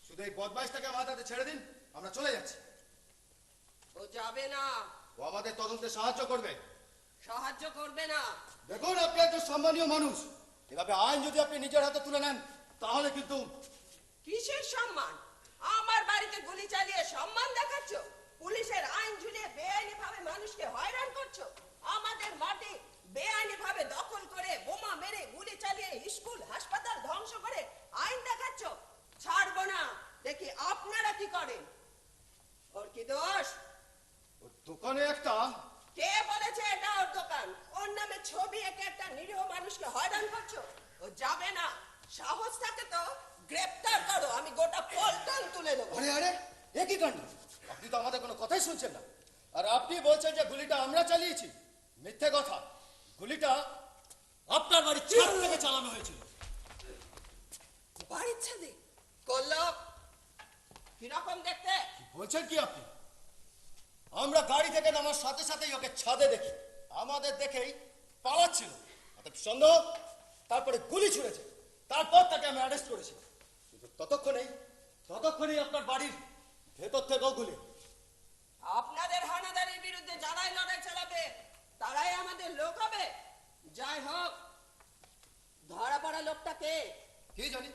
শুধু এই বদমাইশটাকে আমার হাতে ছেড়ে দিন, আমরা চলে যাচ্ছি। ও যাবে না, ও আমাদের তদন্তে সাহায্য করবে। সাহায্য করবে না। দেখুন, আপনি একজন সম্মানীয় মানুষ, এভাবে আইন যদি আপনি নিজের হাতে তুলে নেন তাহলে কিন্তু। কিসের সম্মান? আমার বাড়িতে গুলি চালিয়ে সম্মান দেখাচ্ছ? পুলিশের আইন ঝুলিয়ে বেআইনি ভাবে মানুষকে হয়রান করছো? আমাদের মাটি বেআইনি ভাবে দখল করে বোমা মেরে গুলি চালিয়ে স্কুল হাসপাতাল ধ্বংস করে আইন দেখাচ্ছ? ছাড়বো না, দেখি আপনারা কি করেন। ওর কি দোষ? ওর দোকানে একটা। কে বলেছে এটা ওর দোকান? ওর নামে ছবি এঁকে একটা নিরীহ মানুষকে হয়রান করছো? ও যাবে না। সাহস থাকে তো গ্রেপ্তার করো, আমি গোটা পল্টন তুলে দেবো। আরে আরে, এ কি কাণ্ড! আপনি তো আমাদের কোনো কথাই শুনছেন না, আর আপনি বলছেন যে গুলিটা আমরা চালিয়েছি। মিথ্যে কথা, গুলিটা আপনার বাড়ির ছাদ থেকে চালানো হয়েছিল। বাড়ির ছাদে? করলো কিরকম দেখতে? বলছেন কি আপনি? আমরা গাড়ি থেকে নামার সাথে সাথেই ওকে ছাদে দেখি, আমাদের দেখেই পালাচ্ছিল। অতএব সন্দেহ, তারপরে গুলি ছুড়েছে, তারপর তাকে আমি অ্যারেস্ট করেছি। কিন্তু ততক্ষণেই ততক্ষণই আপনার বাড়ির ভেতর থেকেও গুলি। আপনাদের হানাদারের বিরুদ্ধে যারাই লড়াই চালাবে তারাই আমাদের লোক হবে। যাই হোক, ধরা পড়া লোকটা কে? কি জানি,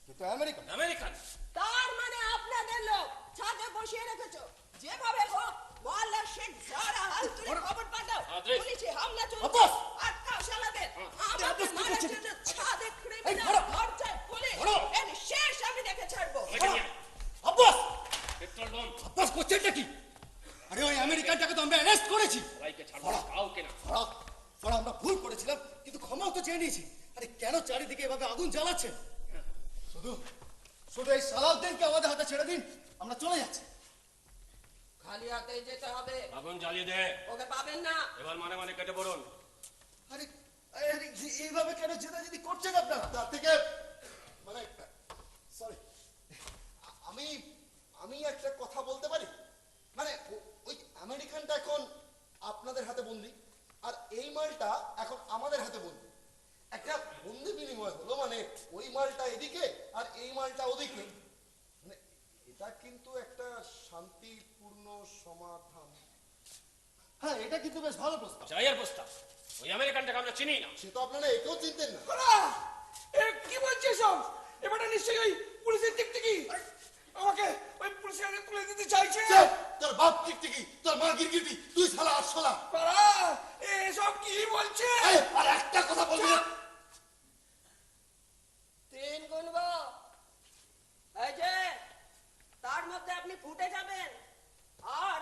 কিন্তু আমেরিকান। আমেরিকান? তার মানে আপনাদের লোক ছাদে বসিয়ে রেখেছো। যেভাবে হোক মোহাল্লার শেখ জারা হালতুরে খবর পাঠাও। আদেশ। পুলিশে হামলা চলছে। আব্বাস! আটকাও শালাদের। আমাদের আব্বাস, কি মারার করছেন? জন্য ছাদে এই, ক্রিমিনাল ধরো! দরজায় পুলিশ। ধরো! এর শেষ আমি দেখে ছাড়বো। আব্বাস! Petrol bomb. আব্বাস করছেনটা কি? আরে ওই আমেরিকানটাকে তো আমরা অ্যারেস্ট করেছি। সবাইকে ছাড়বো না, কাউকে না। ফড়া, আমরা ভুল করেছিলাম, কিন্তু ক্ষমাও তো চেয়ে নিয়েছি। আরে কেন চারিদিকে এভাবে আগুন জ্বালাচ্ছেন? শুধু শুধু এই সালাউদ্দিনকে আমাদের হাতে ছেড়ে দিন, আমরা চলে যাচ্ছি। খালি হাতেই যেতে হবে। আগুন জ্বালিয়ে দে। ওকে পাবেন না। এবার মানে মানে কেটে পড়ুন। আরে আরে, এইভাবে কেন জেদাজেদি করছেন আপনারা? তার থেকে মানে সরি, আমি আমি একটা কথা বলতে পারি? মানে ওই আমেরিকানটা এখন আপনাদের হাতে বন্দি, আর এই মালটা এখন আমাদের হাতে বন্দি। একটা বন্দি বিনিময় হলো, মানে ওই মালটা এদিকে আর এই মালটা ওদিকে। মানে এটা কিন্তু একটা শান্তিপূর্ণ সমাধান। হ্যাঁ, এটা কিন্তু বেশ ভালো প্রস্তাব। চাইয়ের প্রস্তাব। ওই আমেরিকানটাকে আমরা চিনি না। সে তো আপনারা একেও চিনতেন না। কি বলছে সব? এবারে নিশ্চয়ই ওই পুলিশের টিকটিকি আমাকে ওই পুলিশের হাতে তুলে দিতে চাইছে। চুপ! তোর বাপ টিকটিকি, তোর মা গিরগিটি, তুই শালা আসলা। পাড়া, এসব কি বলছে? আর একটা কথা বলবি না। 3 গুনবো। এই যে তার মধ্যে আপনি ফুটে যাবেন, আর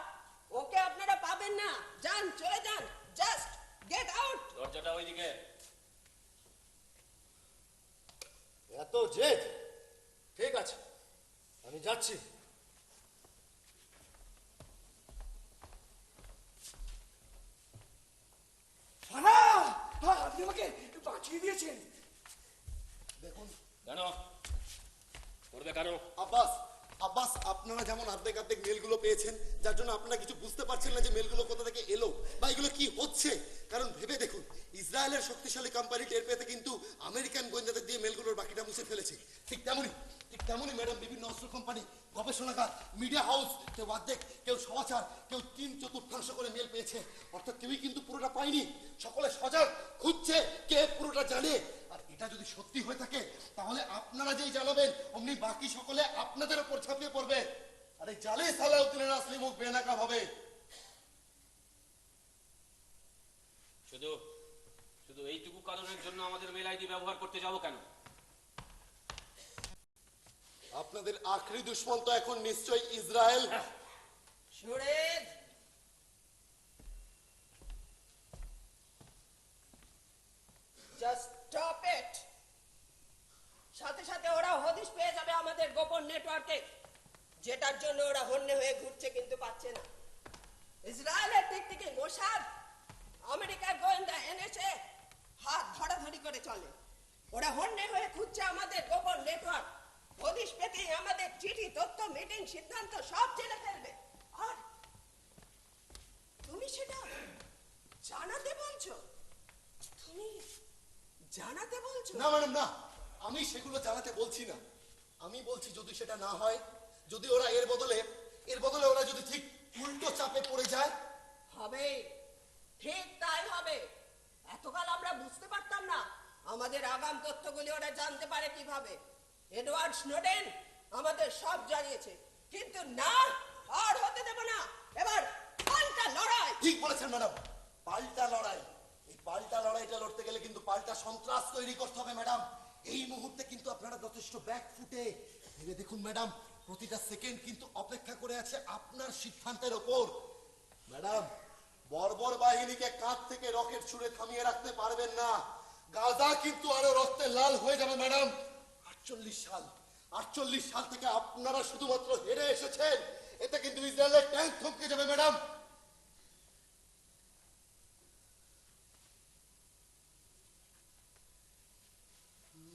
ওকে আপনারা পাবেন না। যান, চলে যান, জাস্ট গেট আউট। দরজাটা ওইদিকে। এত জেদ? ঠিক আছে, আমি যাচ্ছি। ফানা, আপনি আমাকে বাঁচিয়ে দিয়েছেন। দেখুন কেন করবে কেন? আব্বাস, আব্বাস, আপনারা যেমন অর্ধেক অর্ধেক মেলগুলো পেয়েছেন, যার জন্য আপনারা কিছু বুঝতে পারছেন না যে মেলগুলো কোথা থেকে এলো বা এগুলো কি হচ্ছে। কারণ ভেবে দেখুন, ইসরায়েলের শক্তিশালী কোম্পানি টের পেতে কিন্তু আমেরিকান গোয়েন্দাদের দিয়ে মেলগুলোর বাকিটা মুছে ফেলেছে। ঠিক তেমনই ম্যাডাম বিভিন্ন অস্ত্র কোম্পানি, গবেষণাগার, মিডিয়া হাউস, কেউ অর্ধেক, কেউ সমাচার, কেউ 3/4 করে মেল পেয়েছে। অর্থাৎ কেউই কিন্তু পুরোটা পায়নি। সকলে সজাগ, খুঁজছে কে পুরোটা জানে। আর এটা যদি সত্যি হয়ে থাকে, তাহলে আপনারা যেই জানাবেন অমনি বাকি সকলে আপনাদের উপর ঝাঁপিয়ে পড়বে। আর এই জালে সালাউদ্দিনের আসলি মুখ বেনাকাব হবে। শুধু শুধু এইটুকু কারণের জন্য আমাদের মেল আইডি ব্যবহার করতে যাবো কেন? আপনাদের আখরি দুশ্মন তো এখন নিশ্চয়ই Israel. Suresh, just stop it. সাথে সাথে ওরা হদিশ পেয়ে যাবে আমাদের গোপন নেটওয়ার্কে, যেটার জন্য ওরা হন্যে হয়ে ঘুরছে কিন্তু পাচ্ছে না। ইসরায়েলের টিকটিকি মোসাদ, আমেরিকার গোয়েন্দা এনএসএ হাত ধরাধরি করে চলে। ওরা হন্যে হয়ে খুঁজছে আমাদের গোপন নেটওয়ার্ক। হদিশ পেতেই আমাদের চিঠি, তথ্য, মিটিং, সিদ্ধান্ত সব জেনে ফেলবে। আর তুমি সেটা জানাতে বলছো? তুমি জানাতে বলছো? না ম্যাডাম, না, আমি সেগুলো জানাতে বলছি না। আমি বলছি যদি সেটা না হয়, যদি ওরা এর বদলে ওরা যদি ঠিক উল্টো চাপে পড়ে যায়। হবে, ঠিক তাই হবে। এতকাল আমরা বুঝতে পারতাম না আমাদের আগাম তথ্যগুলি ওরা জানতে পারে কিভাবে। এডওয়ার্ড স্নোডেন আমাদের সব জানিয়েছে, কিন্তু না, আর হতে দেব না। এবার পাল্টা লড়াই। ঠিক বলেছেন ম্যাডাম, পাল্টা লড়াই। এই পাল্টা লড়াইটা লড়তে গেলে কিন্তু পাল্টা সন্ত্রাস তৈরি করতে হবে ম্যাডাম। এই মুহূর্তে কিন্তু আপনারা যথেষ্ট ব্যাক ফুটে। ভেবে দেখুন ম্যাডাম, প্রতিটা সেকেন্ড কিন্তু অপেক্ষা করে আছে আপনার সিদ্ধান্তের ওপর। ম্যাডাম, বর্বর বাহিনীকে কাঁধ থেকে রকেট ছুড়ে থামিয়ে রাখতে পারবেন না। গাজা কিন্তু আরো রক্তে লাল হয়ে যাবে ম্যাডাম। 48 সাল থেকে আপনারা শুধুমাত্র হেরে এসেছেন। এতে কিন্তু ইসরায়েলের ট্যাঙ্ক থমকে যাবে ম্যাডাম।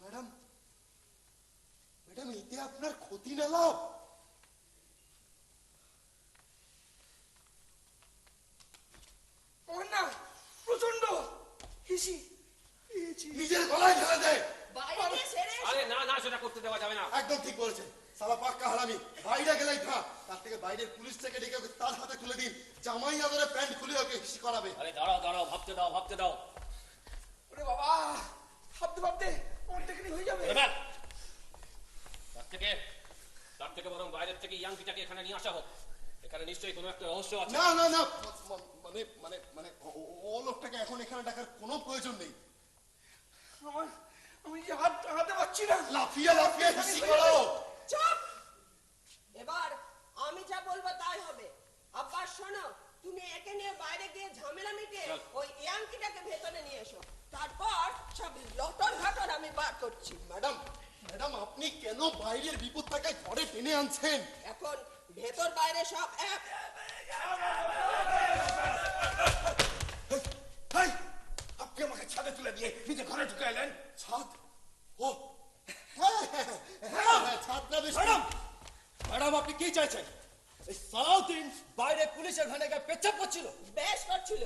ম্যাডাম, ম্যাডাম, এতে আপনার ক্ষতি না লাভ? আমার না প্রচন্ড হিসি পেয়েছি। নিজের গলায় ঢেলে দেয়। বাইরে গিয়ে সেরে এসো। আরে না না, সেটা করতে দেওয়া যাবে না। একদম ঠিক বলেছেন। সালা পাক্কা হারামি, বাইরে গেলেই খা। তার থেকে বাইরের পুলিশ থেকে ডেকে ওকে তার হাতে তুলে দিন, জামাই আদরে প্যান্ট খুলে ওকে হিসি করাবে। আরে দাঁড়াও দাঁড়াও, ভাবতে দাও ভাবতে দাও। ওরে বাবা, ভাবতে ভাবতে আমার টেকনিক হয়ে যাবে। এবার তার থেকে বরং বাইরের থেকে ইয়াংকিটাকে এখানে নিয়ে আসা হোক। এখানে নিশ্চয়ই কোনো একটা রহস্য আছে। না না না, মানে মানে মানে ও লোকটাকে এখন এখানে ডাকার কোনো প্রয়োজন নেই। আমি যে হাতে পাচ্ছি না। লাফিয়ে লাফিয়ে হিসি করো। চুপ! এবার আমি যা বলবো তাই হবে। আব্বা শোনো, তুমি একে নিয়ে বাইরে গিয়ে ঝামেলা মিটিয়ে ওই ইয়াংকিটাকে ভেতরে নিয়ে এসো। তারপর সব লটর ঘাটর আমি বার করছি। ম্যাডাম, ম্যাডাম আপনি কেন বাইরের বিপদটাকে ঘরে টেনে আনছেন? এখন ভেতর বাইরে সব এক। ভাই, আপনি আমাকে ছাদে তুলে দিয়ে নিজে ঘরে ঢুকে এলেন। ছাদ? ও হ্যাঁ হ্যাঁ হ্যাঁ, ছাদটা বেশ। ম্যাডাম, ম্যাডাম আপনি কি চাইছেন? এই সালাউদ্দিন বাইরে পুলিশের ভ্যানে গিয়ে পেচ্ছাপ করছিল। বেশ করছিল।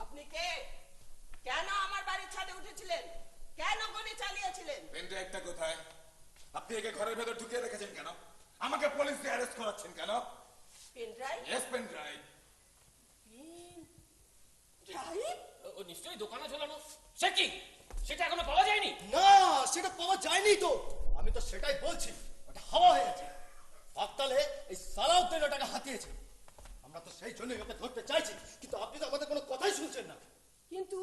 আপনি কে? কেন আমার বাড়ির ছাদে উঠেছিলেন? কেন গুলি চালিয়েছিলেন? পেন ড্রাইভটা কোথায়? আপনি একে ঘরের ভেতর ঢুকিয়ে রেখেছেন কেন? আমাকে পুলিশ দিয়ে অ্যারেস্ট করাচ্ছেন কেন? Pen drive? Yes, pen drive. Drive? ও নিশ্চয়ই দোকানে ঝোলানো। সে কি, সেটা এখনো পাওয়া যায়নি? না, সেটা পাওয়া যায়নি তো। আমি তো সেটাই বলছি, ওটা হাওয়া হয়ে গেছে। হরতালে এই সালাউদ্দিন ওটাকে হাতিয়েছে। আমরা তো সেই জন্যই ওকে ধরতে চাইছি, কিন্তু আপনি তো আমাদের কোনো কথাই শুনছেন না। কিন্তু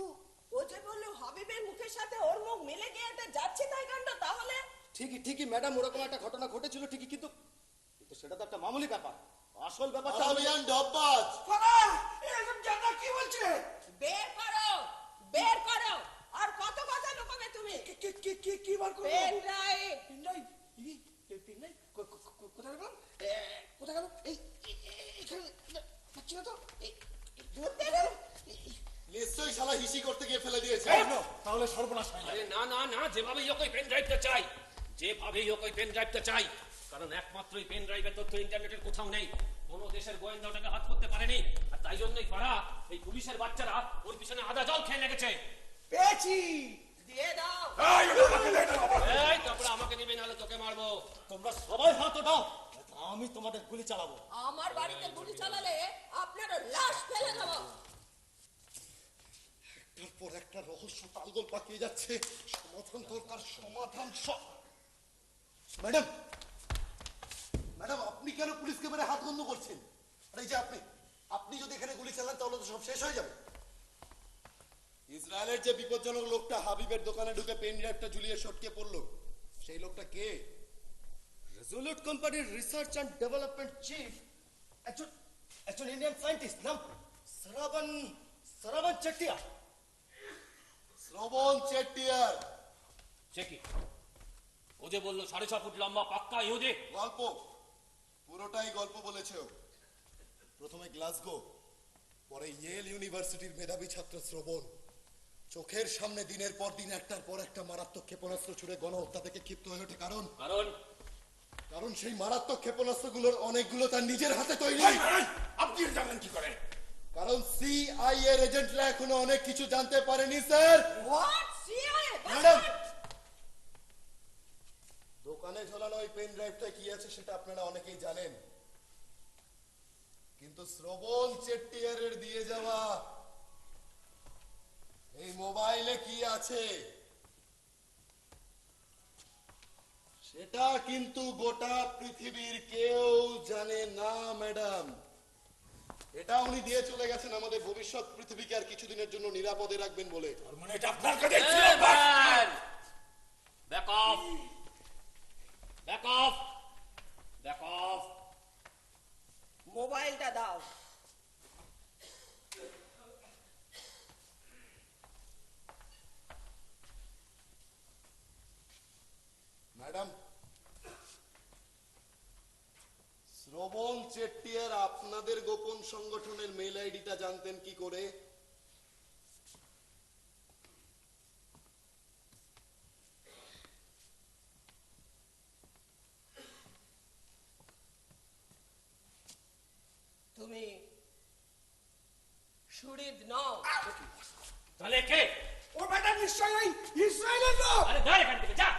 ও যে বললো হাবিবের মুখের সাথে ওর মুখ মিলে গিয়ে এটা যাচ্ছে তাই কাণ্ড। তাহলে ঠিকই ঠিকই ম্যাডাম, ওরকম একটা ঘটনা ঘটেছিল ঠিকই, কিন্তু কিন্তু সেটা তো একটা মামুলি ব্যাপার। আসল ব্যাপারটা হলো আমিয়ান ডব্বাজ। ফারা, এসব জানা কি বলছে? বের করো, বের করো। আর কত কথা লুকাবে তুমি? কি বার করবো? Pen drive. পেনড্রাইভ? পেনড্রাইভ? কোথায় গেলাম? কোথায় গেল? এখানে পাচ্ছি না তো। ধরতে গেল। নিশ্চয়ই শালা হিসি করতে গিয়ে ফেলে দিয়েছে। তাহলে সর্বনাশ হয় না। আরে না না না, যেভাবেই হোক ওই পেন ড্রাইভটা চাই, যেভাবেই হোক ওই পেন ড্রাইভটা চাই। কারণ একমাত্র এই পেন ড্রাইভের তথ্য ইন্টারনেটের কোথাও নেই। কোনো দেশের গোয়েন্দা ওটাকে হাত করতে পারেনি। আর তাই জন্যই পাড়া এই পুলিশের বাচ্চারা ওর পিছনে আদা জল খেয়ে লেগেছে। পেয়েছি। দিয়ে দাও। এই তারপরে আমাকে নিবে, নাহলে তোকে মারবো। তোমরা সবাই হাত দাও, আমি তোমাদের গুলি চালাবো। আমার বাড়িতে গুলি চালালে আপনার লাশ ফেলে দেবো। তারপর একটা রহস্য তালগোল পাকিয়ে যাচ্ছে। সমাধান দরকার, সমাধান। ম্যাডাম, ম্যাডাম আপনি কেন পুলিশকে মেরে হাত বন্ধ করছেন? আরে এই যে আপনি যদি এখানে গুলি চালান তাহলে তো সব শেষ হয়ে যাবে। ইসরায়েলের যে বিপজ্জনক লোকটা হাবিবের দোকানে ঢুকে পেন ড্রাইভটা ঝুলিয়ে সটকে পড়লো, সেই লোকটা কে? রেজলিউট কোম্পানির রিসার্চ অ্যান্ড ডেভেলপমেন্ট চিফ, একজন ইন্ডিয়ান সায়েন্টিস্ট, নাম শ্রবণ চেটিয়া। শ্রবণ চেট্টিয়ার? সে কি? ও যে বললো 6.5 ফুট লম্বা পাক্কা ইহুদি। গল্প, পুরোটাই গল্প বলেছে ও। প্রথমে গ্লাসগো, পরে ইয়েল ইউনিভার্সিটির মেধাবী ছাত্র শ্রবণ চোখের সামনে দিনের পর দিন একটার পর একটা মারাত্মক ক্ষেপণাস্ত্র ছুড়ে গণহত্যা থেকে ক্ষিপ্ত হয়ে ওঠে। কারণ সেই মারাত্মক ক্ষেপণাস্ত্রগুলোর অনেকগুলো তার নিজের হাতে তৈরি। আপনি জানেন কি করে? কারণ সিআইএ এজেন্টরা এখনো অনেক কিছু জানতে পারেনি স্যার। হোয়াট? সিআইএ? ম্যাডাম, দোকানে ঝোলানো ওই পেন ড্রাইভটা কি আছে সেটা আপনারা অনেকেই জানেন, কিন্তু শ্রবণ চেট্টিয়ারের দিয়ে যাওয়া এই মোবাইলে কি আছে সেটা কিন্তু গোটা পৃথিবীর কেউ জানে না ম্যাডাম। এটা উনি দিয়ে চলে গেছেন আমাদের ভবিষ্যৎ পৃথিবীকে আর কিছুদিনের জন্য নিরাপদে রাখবেন বলে। মানে এটা আপনার কাছে ছিল? Back of, back of, back of. মোবাইলটা দাও। ম্যাডাম, শ্রবণ চেট্টিয়ার আপনাদের গোপন সংগঠনের মেল আইডিটা জানতেন কি করে? তুমি সুরিদ নও। তাহলে কে? ও বেটা নিশ্চয়ই ইসরায়েলের লোক। আরে যা এখান থেকে, যা।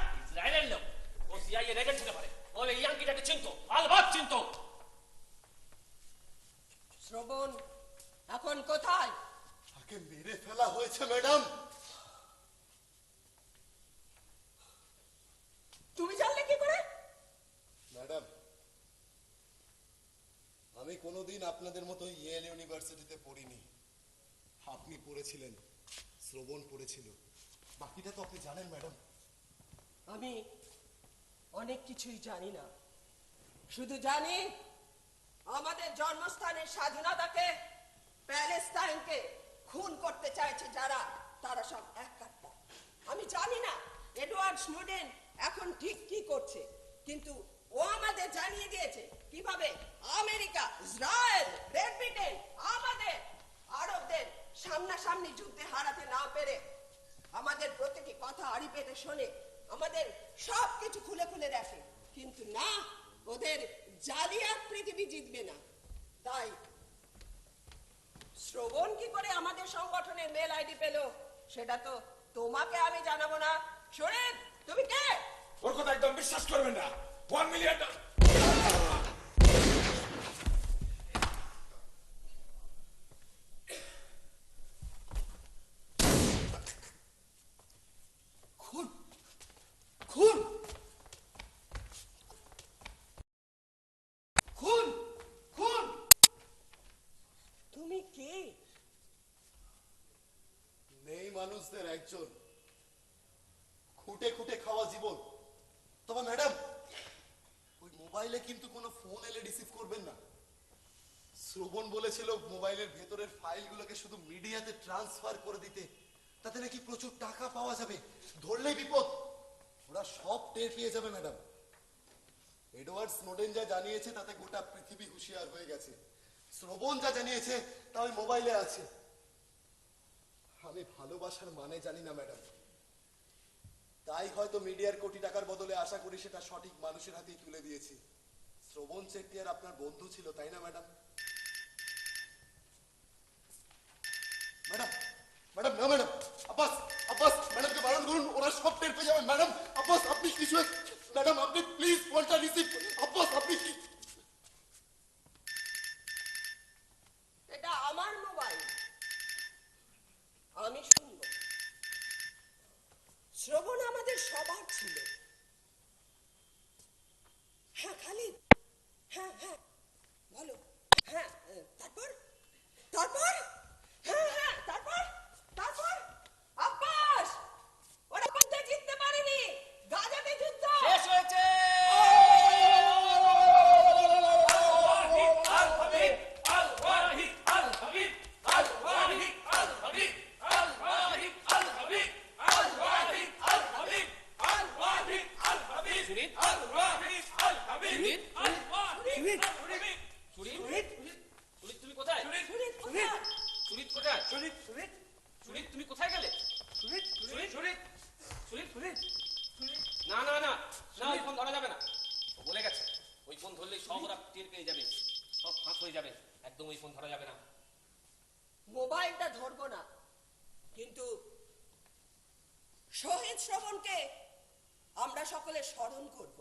কোনোদিন আপনাদের মতো ইয়েল ইউনিভার্সিটিতে পড়িনি। আপনি পড়েছিলেন, শ্রবণ পড়েছিল, বাকিটা তো আপনি জানেন ম্যাডাম। আমি অনেক কিছুই জানি না, শুধু জানি আমাদের জন্মস্থানের স্বাধীনতাকে, প্যালেস্টাইনকে খুন করতে চাইছে যারা, তারা সব এক কাট্টা। আমি জানি না এডওয়ার্ড স্নোডেন এখন ঠিক কি করছে, কিন্তু ও আমাদের জানিয়ে দিয়েছে কিভাবে আমেরিকা, ইসরায়েল, গ্রেট ব্রিটেন আমাদের আরবদের সামনাসামনি যুদ্ধে হারাতে না পেরে আমাদের প্রতিটি কথা আড়ি পেতে শোনে, আমাদের সব কিছু খুলে খুলে দেখে, কিন্তু না, ওদের জালিয়াত পৃথিবী জিতবে না। তাই শ্রবণ কি করে আমাদের সংগঠনের মেল আইডি পেল সেটা তো তোমাকে আমি জানাবো না। শোনেন, তুমি কে? ওর কথা একদম বিশ্বাস করবেন না। 1 মিলিয়ন খুন খুন খুন খুন তুমি কে? নেই মানুষদের একজন, খুঁটে খুঁটে খাওয়া জীবন। তবে ম্যাডাম, ওই মোবাইলে কিন্তু কোনো ফোন এলে রিসিভ করবেন না। শ্রবণ বলেছিল মোবাইলের ভেতরের ফাইলগুলোকে শুধু মিডিয়াতে ট্রান্সফার করে দিতে, তাতে নাকি প্রচুর টাকা পাওয়া যাবে, ধরলেই বিপদ। ওরা সব টের পেয়ে যাবে ম্যাডাম। এডওয়ার্ড স্নোডেন যা জানিয়েছে তাতে গোটা পৃথিবী হুঁশিয়ার হয়ে গেছে। শ্রবণ যা জানিয়েছে তা ওই মোবাইলে আছে। আমি ভালোবাসার মানে জানি না ম্যাডাম, তাই হয়তো মিডিয়ার কোটি টাকার বদলে আশা করি সেটা সঠিক মানুষের হাতেই তুলে দিয়েছি। শ্রবণ চেট্টিয়ার আপনার বন্ধু ছিল, তাই না ম্যাডাম? ম্যাডাম ম্যাডাম না ম্যাডাম, আব্বাস আব্বাস ম্যাডামকে বারণ করুন, ওরা সব টের পেয়ে যাবে। ম্যাডাম আব্বাস আপনি কিছু ম্যাডাম আপনি প্লিজ ফোনটা রিসিভ। আব্বাস আপনি কি? এটা আমার মোবাইল, আমি শুনবো। শ্রবণ আমাদের সবার ছিল। হ্যাঁ খালিদ, হ্যাঁ হ্যাঁ বলো। হ্যাঁ তারপর তারপর হ্যাঁ হ্যাঁ তারপর তারপর আব্বাস, ওরা যুদ্ধে জিততে পারেনি, গাজাতে যুদ্ধ শেষ হয়েছে। তুমি কোথায়? তুমি কোথায় গেলে? না না না না, ওই ফোন ধরা যাবে না। ও বলে গেছে ওই ফোন ধরলেই সব ওরা টের পেয়ে যাবে, সব ফাঁস হয়ে যাবে। একদম ওই ফোন ধরা যাবে না। মোবাইলটা ধরবো না, কিন্তু শহীদ শ্রবণকে আমরা সকলে স্মরণ করব।